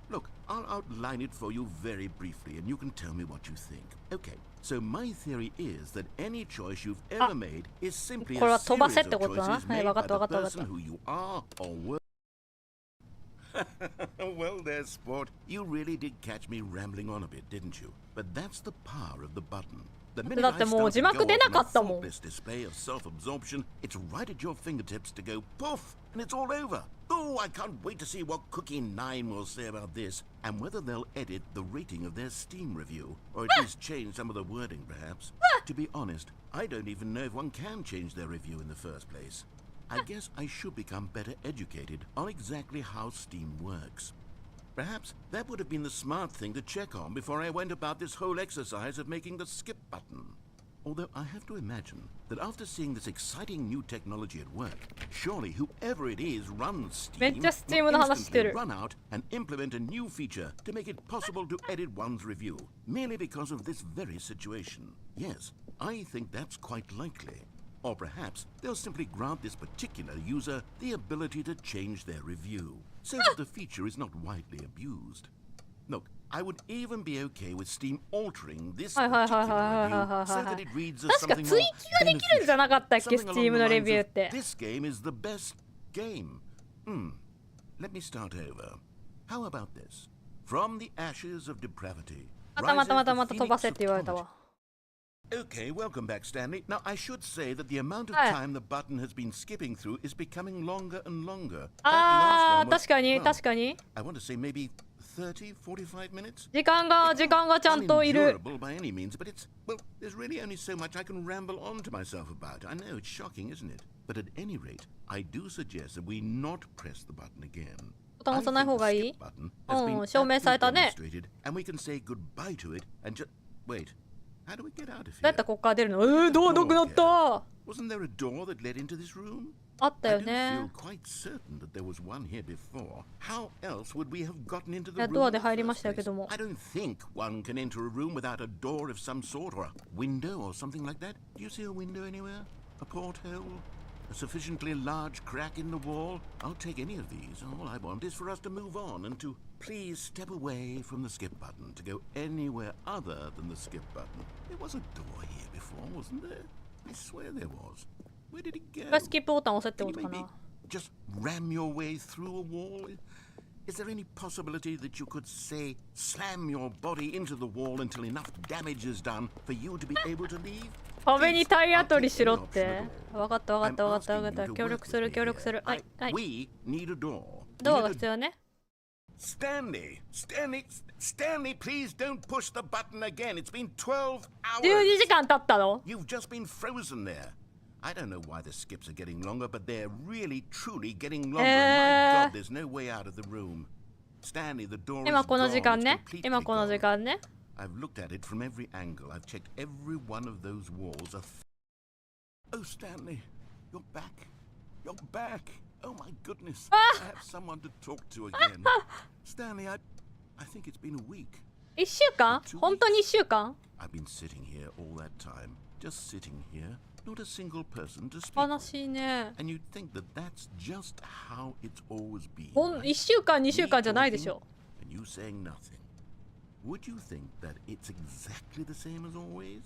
B: Look, I'll outline it for you very briefly and you can tell me what you think. Okay, so my theory is that any choice you've ever made is simply
A: これ
B: a
A: は飛ばせっ
B: series
A: て
B: of
A: ことな。
B: choices
A: はい、
B: made
A: わか
B: by
A: ったわ
B: the
A: かったわかっ
B: person
A: た。
B: who you are or were. Well there, sport. You really did catch me rambling on a bit, didn't you? But that's the power of the button. The minute
A: だ
B: I
A: ってもう
B: start
A: 字
B: to
A: 幕
B: go
A: 出
B: off
A: な
B: on
A: か
B: a
A: ったもん。
B: thoughtless display of self-absorption, it's right at your fingertips to go poof, and it's all over. Oh, I can't wait to see what Cookie 9 will say about this, and whether they'll edit the rating of their Steam review, or at least change some of the wording, perhaps. To be honest, I don't even know if one can change their review in the first place. I guess I should become better educated on exactly how Steam works. Perhaps that would have been the smart thing to check on before I went about this whole exercise of making the skip button. Although I have to imagine that after seeing this exciting new technology at work, surely whoever it is runs Steam
A: めっちゃ Steam
B: will
A: の話して
B: instantly
A: る。
B: run out and implement a new feature to make it possible to edit one's review, merely because of this very situation. Yes, I think that's quite likely. Or perhaps they'll simply grant this particular user the ability to change their review, so that the feature is not widely abused. Look, I would even be okay with Steam altering this
A: はいはいはい
B: particular
A: はいはい
B: review
A: はい
B: so
A: は
B: that
A: い。
B: it reads as
A: 確か
B: something
A: 追
B: more
A: 記ができるんじゃなかったっけ
B: beneficial. Something
A: Steam
B: along
A: の
B: the
A: レビュー
B: lines
A: っ
B: of,
A: て。
B: this game is the best game. Let me start over. How about this? From the ashes of depravity
A: またまたまた
B: rises
A: ま
B: the
A: た飛ばせ
B: phoenix
A: って
B: of
A: 言われた
B: comedy.
A: わ。
B: Okay, welcome back, Stanley. Now, I should say that the amount of
A: Hi.
B: time the button has been skipping through is becoming longer and longer.
A: あ
B: That
A: ー、
B: last one was,
A: 確かに
B: well,
A: 確かに。
B: I want to say maybe 30, 45 minutes?
A: 時間がちゃんといる。
B: Unendurable by any means, but it's, well, there's really only so much I can ramble on to myself about. I know, it's shocking, isn't it? But at any rate, I do suggest that we not press the button again.
A: ボタン押さない方がいい？
B: I think the skip button has been
A: うん、証明されたね。
B: demonstrated, and we can say goodbye to it and just wait. How do we get out of
A: どうや
B: here?
A: ったらこっから出るの？ドアなくなった。
B: Wasn't there a door that led into this room?
A: あった
B: I
A: よ
B: do
A: ね
B: feel。quite certain that there was one here before. How else would we have gotten into
A: い
B: the
A: や
B: room?
A: ドア
B: in
A: で
B: the
A: 入りま
B: first
A: したけ
B: place?
A: ども。
B: I don't think one can enter a room without a door of some sort or a window or something like that. Do you see a window anywhere? A porthole? A sufficiently large crack in the wall? I'll take any of these. All I want is for us to move on and to please step away from the skip button to go anywhere other than the skip button. There was a door here before, wasn't there? I swear there was. Where did it go?
A: スキップボタン押せって
B: Can
A: こ
B: you
A: とか
B: maybe
A: な。
B: just ram your way through a wall? Is there any possibility that you could, say, slam your body into the wall until enough damage is done for you to be able to leave?
A: 壁に
B: Please,
A: 体
B: I'll
A: 当たり
B: take
A: しろ
B: any
A: っ
B: option
A: て
B: at。all.
A: わかったわか
B: I'm
A: ったわかったわ
B: asking
A: かった。
B: you to
A: 協
B: work
A: 力す
B: with
A: る
B: me
A: 協力す
B: here.
A: る。はいはい。
B: We need a door.
A: ドア
B: We
A: が
B: need a
A: 必要ね。
B: Stanley, please don't push the button again. It's been 12 hours.
A: 12時間経ったの？
B: You've just been frozen there. I don't know why the skips are getting longer, but they're really, truly getting longer. And my God, there's no way out of the room. Stanley, the door is
A: 今この
B: gone.
A: 時間
B: It's
A: ね。
B: completely
A: 今この時
B: gone.
A: 間ね。
B: I've looked at it from every angle. I've checked every one of those walls. Oh, Stanley, you're back. You're back. Oh, my goodness. I have someone to talk to again. Stanley, I think it's been a week.
A: 1週間？本当に1週間？
B: I've been sitting here all that time. Just sitting here. Not a single person to speak
A: 悲
B: with.
A: しいね。
B: And you'd think that that's just how it's always been.
A: 1
B: right?
A: 週間2週間じゃないでし
B: Me
A: ょ。
B: talking and you saying nothing. Would you think that it's exactly the same as always?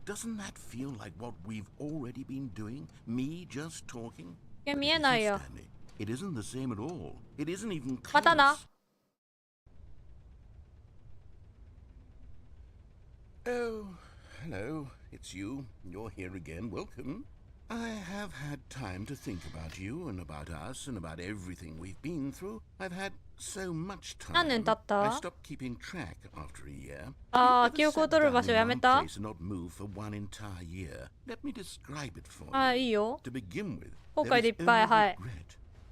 B: Doesn't that feel like what we've already been doing? Me just talking?
A: いや
B: But
A: 見
B: it
A: えない
B: isn't,
A: よ。
B: Stanley. It isn't the same at all. It isn't even close.
A: またな。
B: Oh, hello. It's you. You're here again. Welcome. I have had time to think about you and about us and about everything we've been through. I've had so much time.
A: 何年経った？
B: I stopped keeping track after a year.
A: あー、
B: Have you
A: 記
B: ever
A: 憶を
B: sat
A: 取る
B: down
A: 場所
B: in
A: や
B: one
A: めた？
B: place and not move for one entire year? Let me describe it for
A: あー、
B: you.
A: いいよ。
B: To begin with,
A: 後
B: there
A: 悔でい
B: is
A: っぱい。
B: only
A: はい。
B: regret.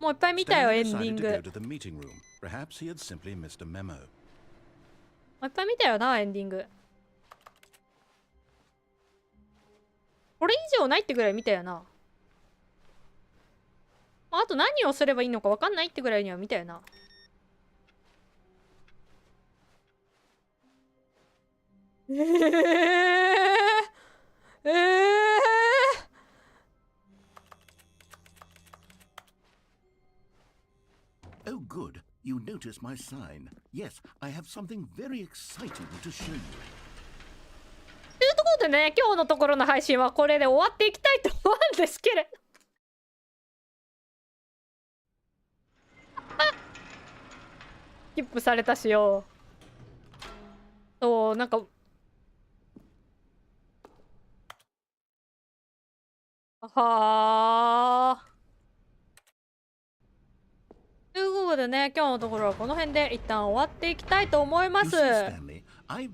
A: もういっぱい見たよ、エンデ
B: Stanley
A: ィン
B: decided
A: グ。
B: to go to the meeting room. Perhaps he had simply missed a memo.
A: もういっぱい見たよな、エンディング。これ以上ないってぐらい見たよな。あと何をすればいいのか分かんないってぐらいには見たよな。
B: Oh, good. You notice my sign. Yes, I have something very exciting to show you.
A: というところでね、今日のところの配信はこれで終わっていきたいと思うんですけれど。スキップされたしよ。そう、なんか。はあ。ということでね、今日のところはこの辺で一旦終わっていきたいと思います。今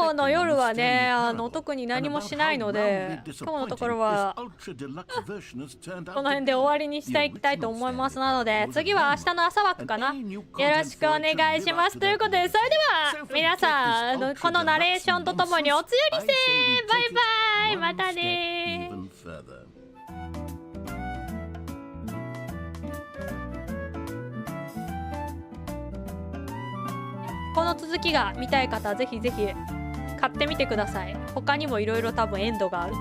A: 日の夜はね、特に何もしないので、今日のところはこの辺で終わりにしていきたいと思います。なので、次は明日の朝枠かな。よろしくお願いします。ということで、それでは皆さん、このナレーションとともにおつよりせー、バイバイ、またねー。この続きが見たい方はぜひぜひ買ってみてください。他にもいろいろ多分エンドがある。